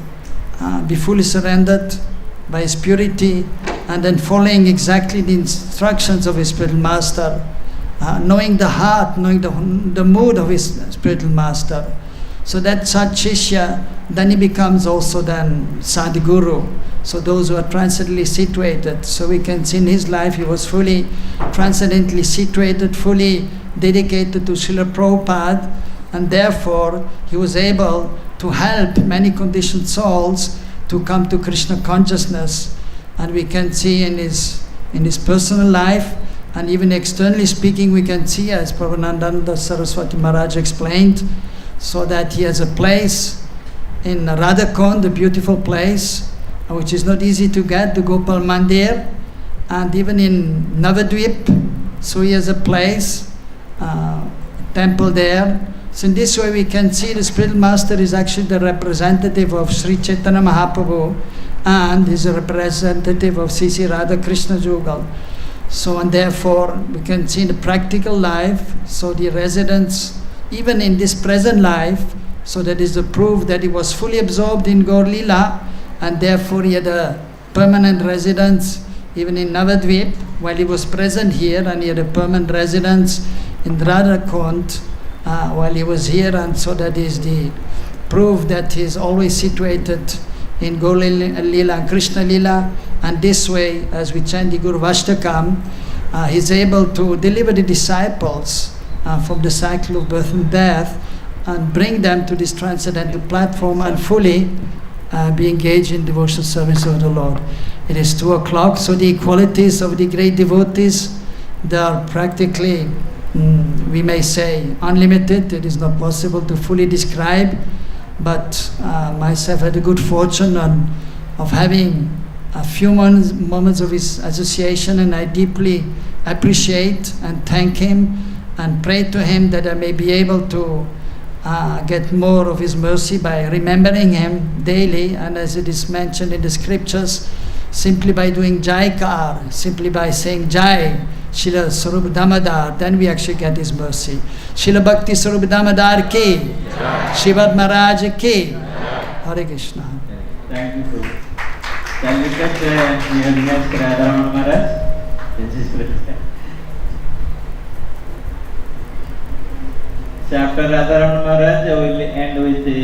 be fully surrendered by his purity, and then following exactly the instructions of his spiritual master, knowing the heart, knowing the mood of his spiritual master. So that Sat Shishya, then he becomes also then Sadhguru. So those who are transcendently situated. So we can see in his life he was fully transcendently situated, fully dedicated to Srila Prabhupada, and therefore he was able to help many conditioned souls to come to Krishna consciousness. And we can see in his personal life, and even externally speaking, we can see, as Prabhupada Saraswati Maharaj explained, so that he has a place in Radha Kund, a beautiful place, which is not easy to get, the Gopal Mandir, and even in Navadvip, so he has a place, temple there. So in this way we can see the spiritual master is actually the representative of Sri Chaitanya Mahaprabhu, and is a representative of Sri Radha Krishna Jugal. So, and therefore we can see in the practical life, so the residents, even in this present life, so that is the proof that he was fully absorbed in Gaur Lila, and therefore he had a permanent residence even in Navadvip while he was present here, and he had a permanent residence in Radha Kund while he was here, and so that is the proof that he is always situated in Gaur Lila and Krishna Lila. And this way, as we chant the Guru Vashtakam, he is able to deliver the disciples from the cycle of birth and death and bring them to this transcendental platform and fully be engaged in devotional service of the Lord. It is 2 o'clock, so the qualities of the great devotees, they are practically, we may say, unlimited. It is not possible to fully describe, but myself had the good fortune of having a few moments of his association, and I deeply appreciate and thank him, and pray to him that I may be able to get more of his mercy by remembering him daily, and as it is mentioned in the scriptures, simply by doing Jaikar, simply by saying Jai, Srila Swarupa Damodar, then we actually get his mercy. Srila Bhaktisvarupa Damodar ki, Sripad Maharaj ki, Hare Krishna. Thank you. Can we get your next Radha Kund Maharaj? This is great. Chapter Radha Kund Maharaj will end with the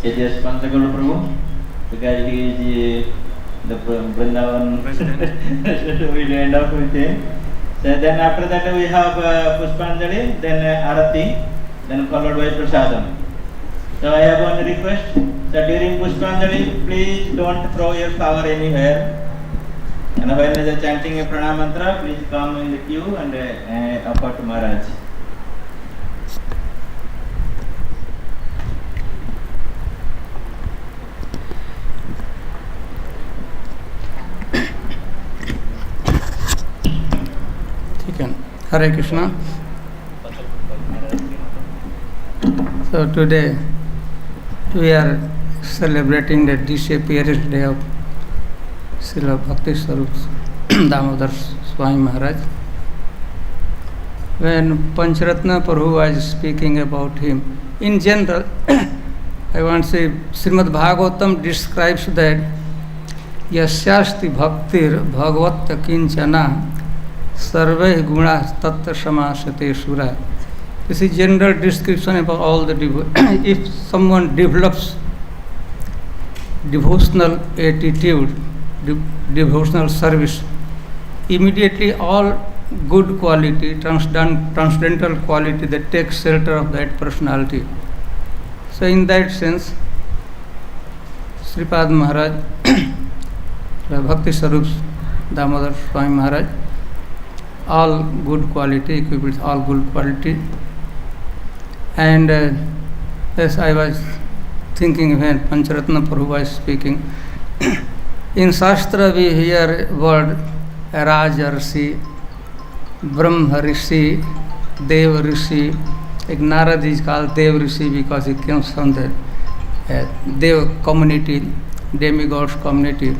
AJS Pansakal Prabhu, because he is the Vrindavan will end up with him. So then after that we have Pushpanjali, then Arati, then followed by Prasadam. So I have one request. So during Pushpanjali, please don't throw your flower anywhere. And when they are chanting a pranam mantra, please come in the queue and offer to Maharaj. Hare Krishna. So today we are celebrating the disappearance day of Srila Bhaktisvarupa Damodara Swami Maharaj. When Pancharatna Prabhu was speaking about him, in general, I want to say Srimad Bhagavatam describes that Yasyasti Bhaktir Bhagavat Kinchana Sarve Guna Tatta Samasate Sura. This is general description about all the devotees. If someone develops devotional attitude, devotional service, immediately all good quality, transcendental quality that takes shelter of that personality. So in that sense, Sripad Maharaj, Bhaktisvarupa Damodara Swami Maharaj, all good quality, equipped with all good quality. And as I was thinking when Pancharatna Prabhu was speaking, in Shastra we hear word Raja Rishi, Brahma Rishi, Dev Rishi. Like Narad is called Dev Rishi because he comes from the Dev community, demigods community.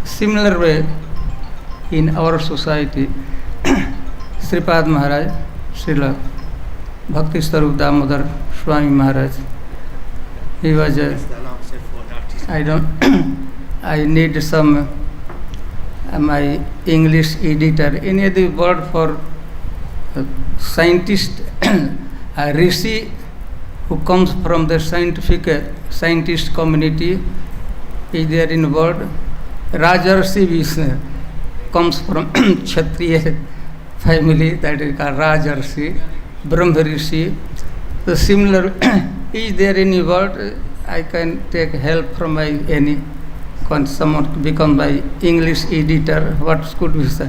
Similar way, in our society, Sripad Maharaj, Srila Bhaktisvarupa Damodara Swami Maharaj, he was I need some my English editor. Any other word for scientist, a rishi who comes from the scientist community, is there in word? Rajarshi Vishnu comes from Kshatriya family, that is called Rajarshi, Brahma Rishi. So similar, is there any word? I can take help from my any, someone become my English editor, what could we say?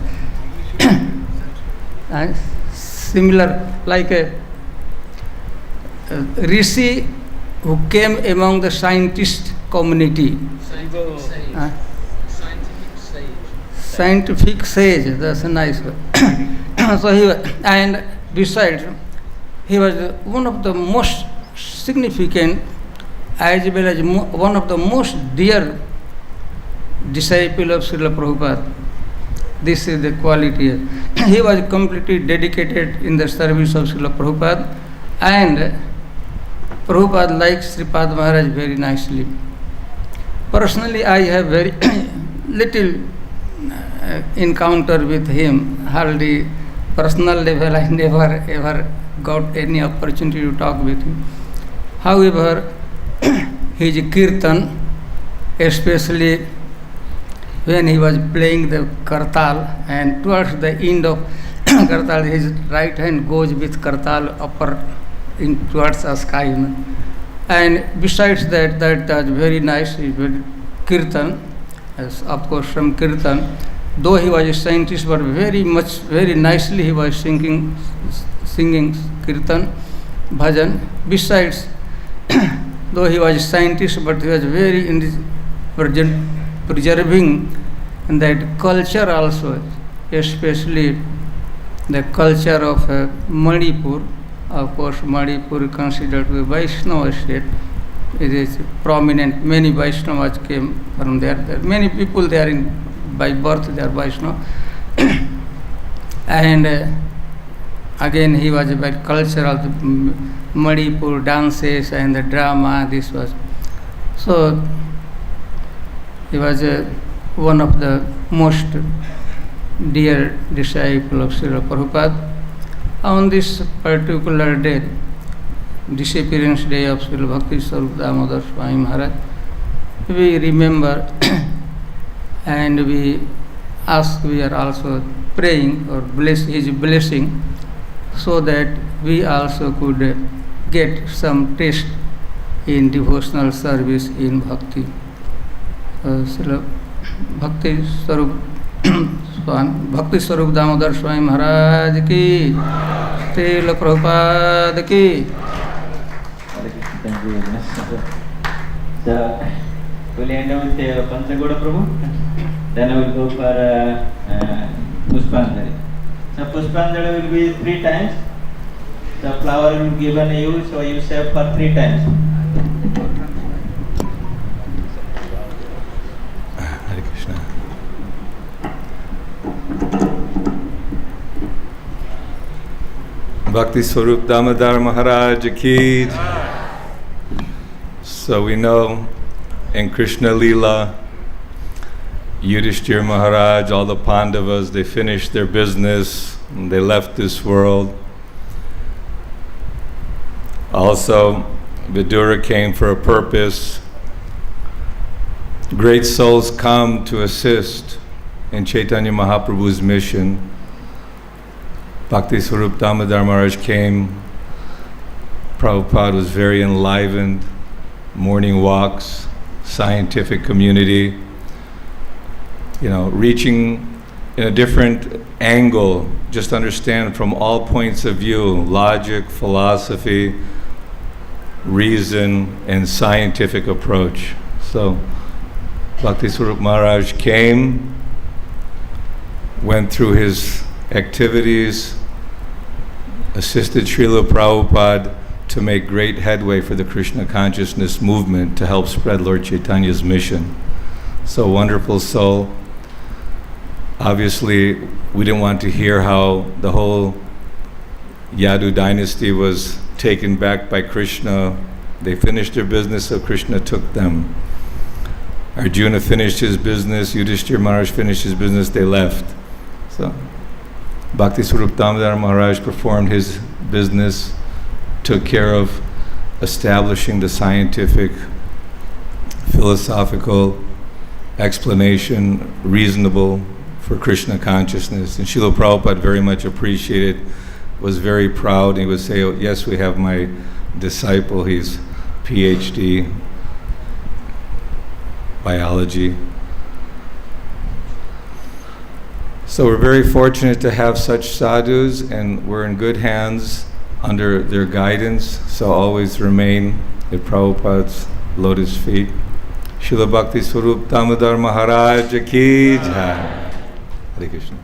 Similar, like a rishi who came among the scientist community. Scientific sage, that's a nice word. So he was, and besides, he was one of the most significant as well as one of the most dear disciple of Srila Prabhupada. This is the quality. He was completely dedicated in the service of Srila Prabhupada, and Prabhupada likes Sripad Maharaj very nicely. Personally, I have very little encounter with him. Hardly personal level, I never ever got any opportunity to talk with him. However, his kirtan, especially when he was playing the kartal, and towards the end of kartal, his right hand goes with kartal upper in towards the sky. And besides that, that was very nice. Kirtan, as of course from kirtan, though he was a scientist, but very nicely he was singing kirtan, bhajan. Besides, though he was a scientist, but he was very preserving that culture also, especially the culture of Manipur. Of course, Manipur is considered to be Vaishnava state. It is prominent. Many Vaishnavas came from there. There are many people there by birth they are Vaishnava. And again, he was about cultural Manipur dances and the drama. This was so. He was one of the most dear disciple of Srila Prabhupada. On this particular day, disappearance day of Srila Bhaktisvarupa Damodara Swami Maharaj, we remember and we ask, we are also praying or bless his blessing so that we also could get some taste in devotional service in bhakti. Srila Bhaktisvarupa Damodara Swami Maharaj ki, Srila Prabhupada ki. Thank you very much. So, we'll end up with Panchagoda Prabhu. Then I will go for Pushpanjali. So Pushpanjali will be 3 times. The flower will be given you, so you serve for 3 times. Hare Krishna. Bhaktisvarupa Damodara Maharaj ki. So we know in Krishna Leela, Yudhishthira Maharaj, all the Pandavas, they finished their business and they left this world. Also, Vidura came for a purpose. Great souls come to assist in Chaitanya Mahaprabhu's mission. Bhaktisvarupa Damodara Maharaj came. Prabhupada was very enlivened. Morning walks, scientific community, reaching in a different angle, just understand from all points of view, logic, philosophy, reason, and scientific approach. So, Bhaktisvarupa Maharaj came, went through his activities, assisted Srila Prabhupada to make great headway for the Krishna Consciousness movement to help spread Lord Chaitanya's mission. So wonderful soul. Obviously, we didn't want to hear how the whole Yadu dynasty was taken back by Krishna. They finished their business, so Krishna took them. Arjuna finished his business, Yudhishthira Maharaj finished his business, they left. So Bhaktisvarupa Damodara Maharaj performed his business, took care of establishing the scientific, philosophical explanation, reasonable for Krishna consciousness. And Srila Prabhupada very much appreciated, was very proud. He would say, oh, yes, we have my disciple, he's PhD, biology. So we're very fortunate to have such sadhus, and we're in good hands under their guidance, so always remain at Prabhupada's lotus feet. Srila Bhaktisvarupa Damodara Maharaj ki jai. Hare Krishna.